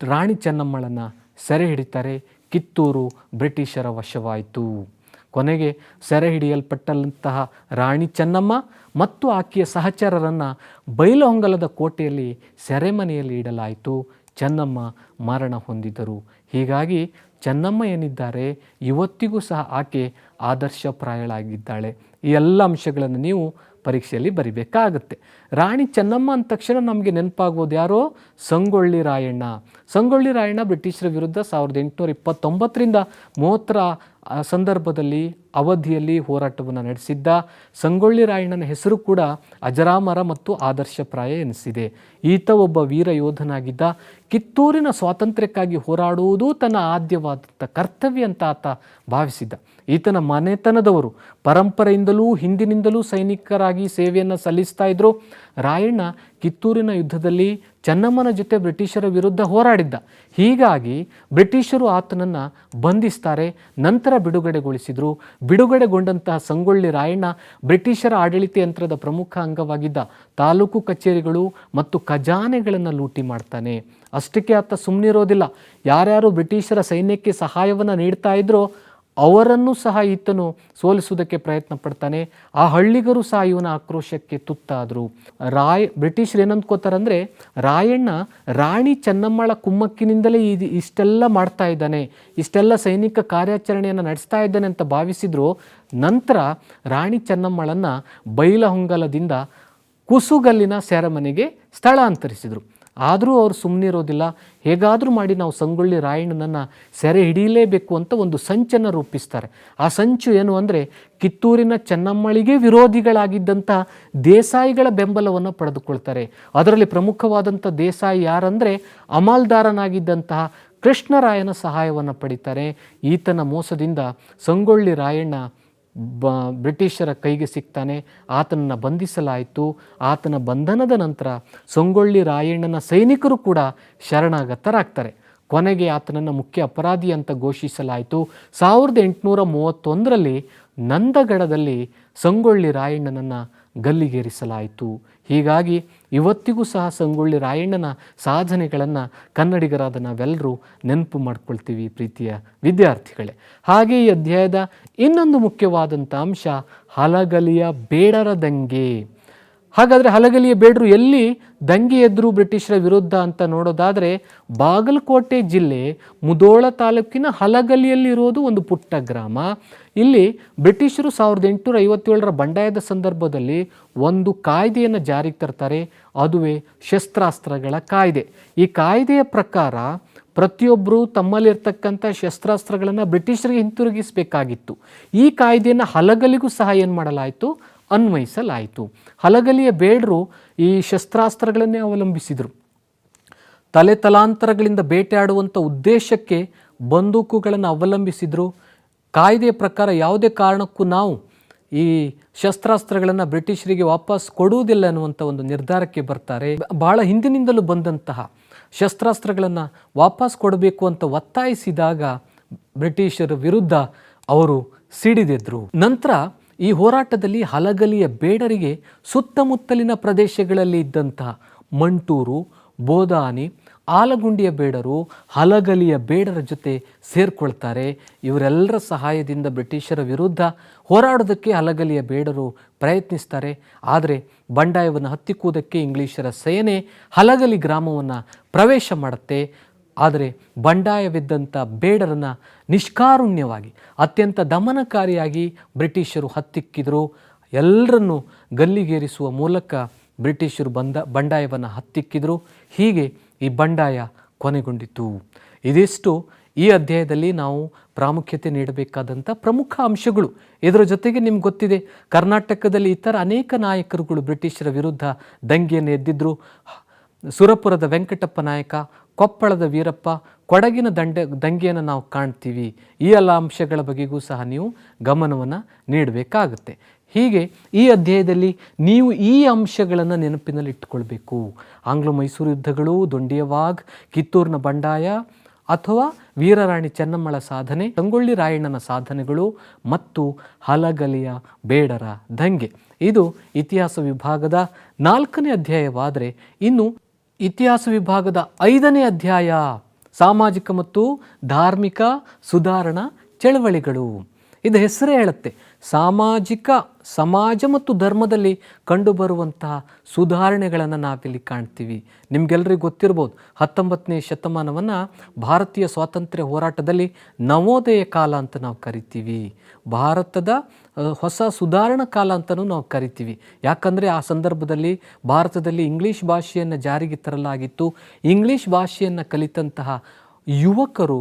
ರಾಣಿ ಚೆನ್ನಮ್ಮಳನ್ನು ಸೆರೆ ಹಿಡಿತಾರೆ. ಕಿತ್ತೂರು ಬ್ರಿಟಿಷರ ವಶವಾಯಿತು. ಕೊನೆಗೆ ಸೆರೆ ಹಿಡಿಯಲ್ಪಟ್ಟಂತಹ ರಾಣಿ ಚೆನ್ನಮ್ಮ ಮತ್ತು ಆಕೆಯ ಸಹಚರರನ್ನು ಬೈಲಹೊಂಗಲದ ಕೋಟೆಯಲ್ಲಿ ಸೆರೆಮನೆಯಲ್ಲಿ ಇಡಲಾಯಿತು. ಚೆನ್ನಮ್ಮ ಮರಣ ಹೊಂದಿದರು. ಹೀಗಾಗಿ ಚೆನ್ನಮ್ಮ ಏನಿದ್ದಾರೆ ಇವತ್ತಿಗೂ ಸಹ ಆಕೆ ಆದರ್ಶಪ್ರಾಯಳಾಗಿದ್ದಾಳೆ. ಈ ಎಲ್ಲ ಅಂಶಗಳನ್ನು ನೀವು ಪರೀಕ್ಷೆಯಲ್ಲಿ ಬರಿಬೇಕಾಗುತ್ತೆ. ರಾಣಿ ಚೆನ್ನಮ್ಮ ಅಂದ ತಕ್ಷಣ ನಮಗೆ ನೆನಪಾಗೋದು ಯಾರೋ? ಸಂಗೊಳ್ಳಿ ರಾಯಣ್ಣ. ಸಂಗೊಳ್ಳಿ ರಾಯಣ್ಣ ಬ್ರಿಟಿಷರ ವಿರುದ್ಧ 1829ರಿಂದ 30ರ ಸಂದರ್ಭದಲ್ಲಿ ಅವಧಿಯಲ್ಲಿ ಹೋರಾಟವನ್ನು ನಡೆಸಿದ್ದ. ಸಂಗೊಳ್ಳಿ ರಾಯಣ್ಣನ ಹೆಸರು ಕೂಡ ಅಜರಾಮರ ಮತ್ತು ಆದರ್ಶಪ್ರಾಯ ಎನಿಸಿದೆ. ಈತ ಒಬ್ಬ ವೀರ ಯೋಧನಾಗಿದ್ದ. ಕಿತ್ತೂರಿನ ಸ್ವಾತಂತ್ರ್ಯಕ್ಕಾಗಿ ಹೋರಾಡುವುದು ತನ್ನ ಆದ್ಯವಾದಂಥ ಕರ್ತವ್ಯ ಅಂತ ಆತ ಭಾವಿಸಿದ್ದ. ಈತನ ಮನೆತನದವರು ಪರಂಪರೆಯಿಂದಲೂ ಹಿಂದಿನಿಂದಲೂ ಸೈನಿಕರಾಗಿ ಸೇವೆಯನ್ನು ಸಲ್ಲಿಸ್ತಾ ಇದ್ರು. ರಾಯಣ್ಣ ಕಿತ್ತೂರಿನ ಯುದ್ಧದಲ್ಲಿ ಚೆನ್ನಮ್ಮನ ಜೊತೆ ಬ್ರಿಟಿಷರ ವಿರುದ್ಧ ಹೋರಾಡಿದ್ದ. ಹೀಗಾಗಿ ಬ್ರಿಟಿಷರು ಆತನನ್ನು ಬಂಧಿಸ್ತಾರೆ. ನಂತರ ಬಿಡುಗಡೆಗೊಳಿಸಿದರು. ಬಿಡುಗಡೆಗೊಂಡಂತಹ ಸಂಗೊಳ್ಳಿ ರಾಯಣ್ಣ ಬ್ರಿಟಿಷರ ಆಡಳಿತ ಯಂತ್ರದ ಪ್ರಮುಖ ಅಂಗವಾಗಿದ್ದ ತಾಲೂಕು ಕಚೇರಿಗಳು ಮತ್ತು ಖಜಾನೆಗಳನ್ನು ಲೂಟಿ ಮಾಡ್ತಾನೆ. ಅಷ್ಟಕ್ಕೆ ಆತ ಸುಮ್ಮನಿರೋದಿಲ್ಲ. ಯಾರ್ಯಾರು ಬ್ರಿಟಿಷರ ಸೈನ್ಯಕ್ಕೆ ಸಹಾಯವನ್ನು ನೀಡ್ತಾ ಇದ್ರೋ ಅವರನ್ನು ಸಹ ಈತನು ಸೋಲಿಸುವುದಕ್ಕೆ ಪ್ರಯತ್ನ ಪಡ್ತಾನೆ. ಆ ಹಳ್ಳಿಗರು ಸಹ ಇವನ ಆಕ್ರೋಶಕ್ಕೆ ತುತ್ತಾದರು. ಬ್ರಿಟಿಷರು ಏನಂದ್ಕೋತಾರಂದರೆ ರಾಯಣ್ಣ ರಾಣಿ ಚೆನ್ನಮ್ಮಳ ಕುಮ್ಮಕ್ಕಿನಿಂದಲೇ ಇಷ್ಟೆಲ್ಲ ಮಾಡ್ತಾ ಇದ್ದಾನೆ, ಇಷ್ಟೆಲ್ಲ ಸೈನಿಕ ಕಾರ್ಯಾಚರಣೆಯನ್ನು ನಡೆಸ್ತಾ ಇದ್ದಾನೆ ಅಂತ ಭಾವಿಸಿದ್ರು. ನಂತರ ರಾಣಿ ಚೆನ್ನಮ್ಮಳನ್ನು ಬೈಲಹೊಂಗಲದಿಂದ ಕುಸುಗಲ್ಲಿನ ಸೆರೆಮನೆಗೆ ಸ್ಥಳಾಂತರಿಸಿದರು. ಆದರೂ ಅವರು ಸುಮ್ಮನಿರೋದಿಲ್ಲ. ಹೇಗಾದರೂ ಮಾಡಿ ನಾವು ಸಂಗೊಳ್ಳಿ ರಾಯಣ್ಣನನ್ನು ಸೆರೆ ಹಿಡಿಯಲೇಬೇಕು ಅಂತ ಒಂದು ಸಂಚನ್ನು ರೂಪಿಸ್ತಾರೆ. ಆ ಸಂಚು ಏನು ಅಂದರೆ ಕಿತ್ತೂರಿನ ಚೆನ್ನಮ್ಮಳಿಗೆ ವಿರೋಧಿಗಳಾಗಿದ್ದಂಥ ದೇಸಾಯಿಗಳ ಬೆಂಬಲವನ್ನು ಪಡೆದುಕೊಳ್ತಾರೆ. ಅದರಲ್ಲಿ ಪ್ರಮುಖವಾದಂಥ ದೇಸಾಯಿ ಯಾರಂದರೆ ಅಮಲ್ದಾರನಾಗಿದ್ದಂತಹ ಕೃಷ್ಣರಾಯನ ಸಹಾಯವನ್ನು ಪಡಿತಾರೆ. ಈತನ ಮೋಸದಿಂದ ಸಂಗೊಳ್ಳಿ ರಾಯಣ್ಣ ಬ್ರಿಟಿಷರ ಕೈಗೆ ಸಿಗ್ತಾನೆ. ಆತನನ್ನು ಬಂಧಿಸಲಾಯಿತು. ಆತನ ಬಂಧನದ ನಂತರ ಸಂಗೊಳ್ಳಿ ರಾಯಣ್ಣನ ಸೈನಿಕರು ಕೂಡ ಶರಣಾಗತರಾಗ್ತಾರೆ. ಕೊನೆಗೆ ಆತನನ್ನು ಮುಖ್ಯ ಅಪರಾಧಿ ಅಂತ ಘೋಷಿಸಲಾಯಿತು. 1831ರಲ್ಲಿ ನಂದಗಡದಲ್ಲಿ ಸಂಗೊಳ್ಳಿ ರಾಯಣ್ಣನನ್ನು ಗಲ್ಲಿಗೇರಿಸಲಾಯಿತು. ಹೀಗಾಗಿ ಇವತ್ತಿಗೂ ಸಹ ಸಂಗೊಳ್ಳಿ ರಾಯಣ್ಣನ ಸಾಧನೆಗಳನ್ನು ಕನ್ನಡಿಗರಾದ ನಾವೆಲ್ಲರೂ ನೆನಪು ಮಾಡ್ಕೊಳ್ತೀವಿ ಪ್ರೀತಿಯ ವಿದ್ಯಾರ್ಥಿಗಳೇ. ಹಾಗೆ ಈ ಅಧ್ಯಾಯದ ಇನ್ನೊಂದು ಮುಖ್ಯವಾದಂಥ ಅಂಶ ಹಲಗಲಿಯ ಬೇಡರ ದಂಗೆ. ಹಾಗಾದರೆ ಹಲಗಲಿಯ ಬೇಡರು ಎಲ್ಲಿ ದಂಗೆ ಎದ್ರು ಬ್ರಿಟಿಷರ ವಿರುದ್ಧ ಅಂತ ನೋಡೋದಾದರೆ ಬಾಗಲಕೋಟೆ ಜಿಲ್ಲೆ ಮುಧೋಳ ತಾಲೂಕಿನ ಹಲಗಲಿಯಲ್ಲಿರೋದು ಒಂದು ಪುಟ್ಟ ಗ್ರಾಮ. ಇಲ್ಲಿ ಬ್ರಿಟಿಷರು 1857ರ ಬಂಡಾಯದ ಸಂದರ್ಭದಲ್ಲಿ ಒಂದು ಕಾಯ್ದೆಯನ್ನು ಜಾರಿಗೆ ತರ್ತಾರೆ. ಅದುವೇ ಶಸ್ತ್ರಾಸ್ತ್ರಗಳ ಕಾಯ್ದೆ. ಈ ಕಾಯ್ದೆಯ ಪ್ರಕಾರ ಪ್ರತಿಯೊಬ್ಬರು ತಮ್ಮಲ್ಲಿರ್ತಕ್ಕಂಥ ಶಸ್ತ್ರಾಸ್ತ್ರಗಳನ್ನು ಬ್ರಿಟಿಷರಿಗೆ ಹಿಂತಿರುಗಿಸಬೇಕಾಗಿತ್ತು. ಈ ಕಾಯ್ದೆಯನ್ನು ಹಲಗಲಿಗೂ ಸಹ ಏನು ಮಾಡಲಾಯಿತು? ಅನ್ವಯಿಸಲಾಯಿತು. ಹಲಗಲಿಯ ಬೇಡರು ಈ ಶಸ್ತ್ರಾಸ್ತ್ರಗಳನ್ನೇ ಅವಲಂಬಿಸಿದರು. ತಲಾಂತರಗಳಿಂದ ಬೇಟೆಯಾಡುವಂಥ ಉದ್ದೇಶಕ್ಕೆ ಬಂದೂಕುಗಳನ್ನು ಅವಲಂಬಿಸಿದರು. ಕಾಯ್ದೆಯ ಪ್ರಕಾರ ಯಾವುದೇ ಕಾರಣಕ್ಕೂ ನಾವು ಈ ಶಸ್ತ್ರಾಸ್ತ್ರಗಳನ್ನು ಬ್ರಿಟಿಷರಿಗೆ ವಾಪಸ್ ಕೊಡುವುದಿಲ್ಲ ಅನ್ನುವಂಥ ಒಂದು ನಿರ್ಧಾರಕ್ಕೆ ಬರ್ತಾರೆ. ಬಹಳ ಹಿಂದಿನಿಂದಲೂ ಬಂದಂತಹ ಶಸ್ತ್ರಾಸ್ತ್ರಗಳನ್ನು ವಾಪಸ್ ಕೊಡಬೇಕು ಅಂತ ಒತ್ತಾಯಿಸಿದಾಗ ಬ್ರಿಟಿಷರ ವಿರುದ್ಧ ಅವರು ಸಿಡಿದೆದ್ರು. ನಂತರ ಈ ಹೋರಾಟದಲ್ಲಿ ಹಲಗಲಿಯ ಬೇಡರಿಗೆ ಸುತ್ತಮುತ್ತಲಿನ ಪ್ರದೇಶಗಳಲ್ಲಿ ಇದ್ದಂತಹ ಮಂಟೂರು, ಬೋದಾನಿ, ಆಲಗುಂಡಿಯ ಬೇಡರು ಹಲಗಲಿಯ ಬೇಡರ ಜೊತೆ ಸೇರಿಕೊಳ್ತಾರೆ. ಇವರೆಲ್ಲರ ಸಹಾಯದಿಂದ ಬ್ರಿಟಿಷರ ವಿರುದ್ಧ ಹೋರಾಡೋದಕ್ಕೆ ಹಲಗಲಿಯ ಬೇಡರು ಪ್ರಯತ್ನಿಸ್ತಾರೆ. ಆದರೆ ಬಂಡಾಯವನ್ನು ಹತ್ತಿಕ್ಕುವುದಕ್ಕೆ ಇಂಗ್ಲಿಷರ ಸೇನೆ ಹಲಗಲಿ ಗ್ರಾಮವನ್ನು ಪ್ರವೇಶ ಮಾಡುತ್ತೆ. ಆದರೆ ಬಂಡಾಯವಿದ್ದಂಥ ಬೇಡರನ್ನು ನಿಷ್ಕಾರುಣ್ಯವಾಗಿ ಅತ್ಯಂತ ದಮನಕಾರಿಯಾಗಿ ಬ್ರಿಟಿಷರು ಹತ್ತಿಕ್ಕಿದರು. ಎಲ್ಲರನ್ನೂ ಗಲ್ಲಿಗೇರಿಸುವ ಮೂಲಕ ಬ್ರಿಟಿಷರು ಬಂಡಾಯವನ್ನು ಹತ್ತಿಕ್ಕಿದರು. ಹೀಗೆ ಈ ಬಂಡಾಯ ಕೊನೆಗೊಂಡಿತು. ಇದಿಷ್ಟು ಈ ಅಧ್ಯಾಯದಲ್ಲಿ ನಾವು ಪ್ರಾಮುಖ್ಯತೆ ನೀಡಬೇಕಾದಂಥ ಪ್ರಮುಖ ಅಂಶಗಳು. ಇದರ ಜೊತೆಗೆ ನಿಮ್ಗೆ ಗೊತ್ತಿದೆ, ಕರ್ನಾಟಕದಲ್ಲಿ ಇತರ ಅನೇಕ ನಾಯಕರುಗಳು ಬ್ರಿಟಿಷರ ವಿರುದ್ಧ ದಂಗೆಯನ್ನು ಎದ್ದಿದ್ರು. ಸುರಪುರದ ವೆಂಕಟಪ್ಪ ನಾಯಕ, ಕೊಪ್ಪಳದ ವೀರಪ್ಪ, ಕೊಡಗಿನ ದಂಗೆಯನ್ನು ನಾವು ಕಾಣ್ತೀವಿ. ಈ ಎಲ್ಲ ಅಂಶಗಳ ಬಗೆಗೂ ಸಹ ನೀವು ಗಮನವನ್ನು ನೀಡಬೇಕಾಗುತ್ತೆ. ಹೀಗೆ ಈ ಅಧ್ಯಾಯದಲ್ಲಿ ನೀವು ಈ ಅಂಶಗಳನ್ನು ನೆನಪಿನಲ್ಲಿ ಇಟ್ಟುಕೊಳ್ಬೇಕು. ಆಂಗ್ಲ ಮೈಸೂರು ಯುದ್ಧಗಳು, ದೊಂಡಿಯವಾಗ್, ಕಿತ್ತೂರಿನ ಬಂಡಾಯ ಅಥವಾ ವೀರರಾಣಿ ಚೆನ್ನಮ್ಮಳ ಸಾಧನೆ, ಸಂಗೊಳ್ಳಿ ರಾಯಣ್ಣನ ಸಾಧನೆಗಳು ಮತ್ತು ಹಲಗಲಿಯ ಬೇಡರ ದಂಗೆ. ಇದು ಇತಿಹಾಸ ವಿಭಾಗದ 4ನೇ ಅಧ್ಯಾಯವಾದರೆ, ಇನ್ನು ಇತಿಹಾಸ ವಿಭಾಗದ 5ನೇ ಅಧ್ಯಾಯ ಸಾಮಾಜಿಕ ಮತ್ತು ಧಾರ್ಮಿಕ ಸುಧಾರಣಾ ಚಳವಳಿಗಳು. ಇದು ಹೆಸರೇ ಹೇಳುತ್ತೆ, ಸಮಾಜ ಮತ್ತು ಧರ್ಮದಲ್ಲಿ ಕಂಡುಬರುವಂತಹ ಸುಧಾರಣೆಗಳನ್ನು ನಾವಿಲ್ಲಿ ಕಾಣ್ತೀವಿ. ನಿಮಗೆಲ್ಲರಿಗೂ ಗೊತ್ತಿರ್ಬೋದು, 19ನೇ ಶತಮಾನವನ್ನು ಭಾರತೀಯ ಸ್ವಾತಂತ್ರ್ಯ ಹೋರಾಟದಲ್ಲಿ ನವೋದಯ ಕಾಲ ಅಂತ ನಾವು ಕರಿತೀವಿ. ಭಾರತದ ಹೊಸ ಸುಧಾರಣಾ ಕಾಲ ಅಂತಲೂ ನಾವು ಕರಿತೀವಿ. ಯಾಕಂದರೆ ಆ ಸಂದರ್ಭದಲ್ಲಿ ಭಾರತದಲ್ಲಿ ಇಂಗ್ಲೀಷ್ ಭಾಷೆಯನ್ನು ಜಾರಿಗೆ ತರಲಾಗಿತ್ತು. ಇಂಗ್ಲೀಷ್ ಭಾಷೆಯನ್ನು ಕಲಿತಂತಹ ಯುವಕರು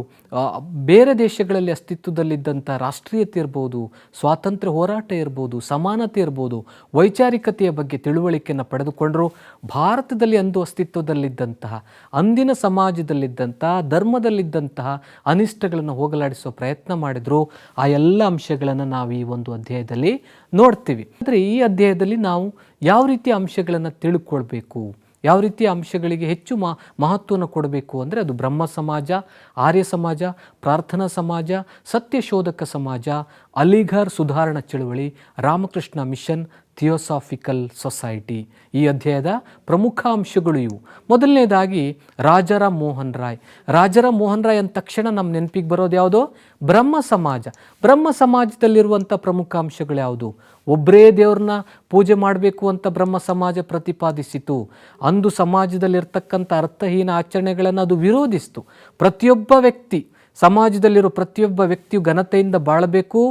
ಬೇರೆ ದೇಶಗಳಲ್ಲಿ ಅಸ್ತಿತ್ವದಲ್ಲಿದ್ದಂಥ ರಾಷ್ಟ್ರೀಯತೆ ಇರ್ಬೋದು, ಸ್ವಾತಂತ್ರ್ಯ ಹೋರಾಟ ಇರ್ಬೋದು, ಸಮಾನತೆ ಇರ್ಬೋದು, ವೈಚಾರಿಕತೆಯ ಬಗ್ಗೆ ತಿಳುವಳಿಕೆಯನ್ನು ಪಡೆದುಕೊಂಡರು. ಭಾರತದಲ್ಲಿ ಅಂದು ಅಸ್ತಿತ್ವದಲ್ಲಿದ್ದಂತಹ, ಅಂದಿನ ಸಮಾಜದಲ್ಲಿದ್ದಂತಹ, ಧರ್ಮದಲ್ಲಿದ್ದಂತಹ ಅನಿಷ್ಟಗಳನ್ನು ಹೋಗಲಾಡಿಸುವ ಪ್ರಯತ್ನ ಮಾಡಿದರು. ಆ ಎಲ್ಲ ಅಂಶಗಳನ್ನು ನಾವು ಈ ಒಂದು ಅಧ್ಯಾಯದಲ್ಲಿ ನೋಡ್ತೀವಿ. ಅಂದರೆ ಈ ಅಧ್ಯಾಯದಲ್ಲಿ ನಾವು ಯಾವ ರೀತಿಯ ಅಂಶಗಳನ್ನು ತಿಳ್ಕೊಳ್ಬೇಕು, ಯಾವ ರೀತಿಯ ಅಂಶಗಳಿಗೆ ಹೆಚ್ಚು ಮಹತ್ವವನ್ನು ಕೊಡಬೇಕು ಅಂದರೆ ಅದು ಬ್ರಹ್ಮ ಸಮಾಜ, ಆರ್ಯ ಸಮಾಜ, ಪ್ರಾರ್ಥನಾ ಸಮಾಜ, ಸತ್ಯಶೋಧಕ ಸಮಾಜ, ಅಲಿಘರ್ ಸುಧಾರಣಾ ಚಳವಳಿ, ರಾಮಕೃಷ್ಣ ಮಿಷನ್, ಥಿಯೋಸಾಫಿಕಲ್ ಸೊಸೈಟಿ. ಈ ಅಧ್ಯಾಯದ ಪ್ರಮುಖ ಅಂಶಗಳು ಇವು. ಮೊದಲನೇದಾಗಿ ರಾಜಾರಾಮ್ ಮೋಹನ್ ರಾಯ್. ರಾಜಾರಾಮ್ ಮೋಹನ್ ರಾಯ್ ಅಂದ ತಕ್ಷಣ ನಮ್ಮ ನೆನಪಿಗೆ ಬರೋದು ಯಾವುದೋ ಬ್ರಹ್ಮ ಸಮಾಜ. ಬ್ರಹ್ಮ ಸಮಾಜದಲ್ಲಿರುವಂಥ ಪ್ರಮುಖ ಅಂಶಗಳು ಯಾವುದು? ಒಬ್ಬರೇ ದೇವ್ರನ್ನ ಪೂಜೆ ಮಾಡಬೇಕು ಅಂತ ಬ್ರಹ್ಮ ಸಮಾಜ ಪ್ರತಿಪಾದಿಸಿತು. ಅಂದು ಸಮಾಜದಲ್ಲಿರ್ತಕ್ಕಂಥ ಅರ್ಥಹೀನ ಆಚರಣೆಗಳನ್ನು ಅದು ವಿರೋಧಿಸಿತು. ಪ್ರತಿಯೊಬ್ಬ ವ್ಯಕ್ತಿ, ಸಮಾಜದಲ್ಲಿರೋ ಪ್ರತಿಯೊಬ್ಬ ವ್ಯಕ್ತಿಯು ಘನತೆಯಿಂದ ಬಾಳಬೇಕು.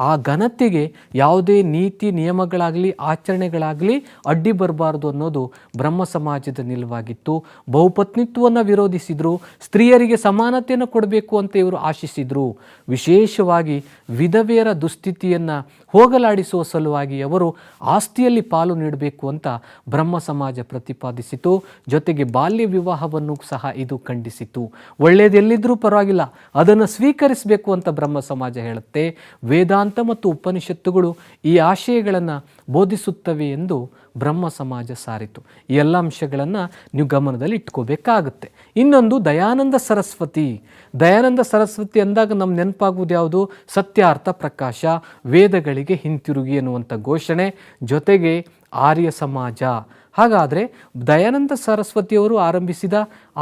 ಆ ಘನತೆಗೆ ಯಾವುದೇ ನೀತಿ ನಿಯಮಗಳಾಗಲಿ ಆಚರಣೆಗಳಾಗಲಿ ಅಡ್ಡಿ ಬರಬಾರ್ದು ಅನ್ನೋದು ಬ್ರಹ್ಮ ಸಮಾಜದ ನಿಲುವಾಗಿತ್ತು. ಬಹುಪತ್ನಿತ್ವವನ್ನು ವಿರೋಧಿಸಿದರು. ಸ್ತ್ರೀಯರಿಗೆ ಸಮಾನತೆಯನ್ನು ಕೊಡಬೇಕು ಅಂತ ಇವರು ಆಶಿಸಿದರು. ವಿಶೇಷವಾಗಿ ವಿಧವೆಯರ ದುಸ್ಥಿತಿಯನ್ನು ಹೋಗಲಾಡಿಸುವ ಸಲುವಾಗಿ ಅವರು ಆಸ್ತಿಯಲ್ಲಿ ಪಾಲು ನೀಡಬೇಕು ಅಂತ ಬ್ರಹ್ಮ ಸಮಾಜ ಪ್ರತಿಪಾದಿಸಿತು. ಜೊತೆಗೆ ಬಾಲ್ಯ ವಿವಾಹವನ್ನು ಸಹ ಇದು ಖಂಡಿಸಿತು. ಒಳ್ಳೆಯದೆಲ್ಲಿದ್ದರೂ ಪರವಾಗಿಲ್ಲ, ಅದನ್ನು ಸ್ವೀಕರಿಸಬೇಕು ಅಂತ ಬ್ರಹ್ಮ ಸಮಾಜ ಹೇಳುತ್ತೆ. ವೇದಾಂತ ಮತ್ತು ಉಪನಿಷತ್ತುಗಳು ಈ ಆಶಯಗಳನ್ನು ಬೋಧಿಸುತ್ತವೆ ಎಂದು ಬ್ರಹ್ಮ ಸಮಾಜ ಸಾರಿತು. ಈ ಎಲ್ಲ ಅಂಶಗಳನ್ನು ನೀವು ಗಮನದಲ್ಲಿ ಇಟ್ಕೋಬೇಕಾಗುತ್ತೆ. ಇನ್ನೊಂದು ದಯಾನಂದ ಸರಸ್ವತಿ. ದಯಾನಂದ ಸರಸ್ವತಿ ಅಂದಾಗ ನಮ್ಮ ನೆನಪಾಗುವುದು ಯಾವುದು? ಸತ್ಯಾರ್ಥ ಪ್ರಕಾಶ, ವೇದಗಳಿಗೆ ಹಿಂತಿರುಗಿ ಎನ್ನುವಂಥ ಘೋಷಣೆ, ಜೊತೆಗೆ ಆರ್ಯ ಸಮಾಜ. ಹಾಗಾದರೆ ದಯಾನಂದ ಸರಸ್ವತಿಯವರು ಆರಂಭಿಸಿದ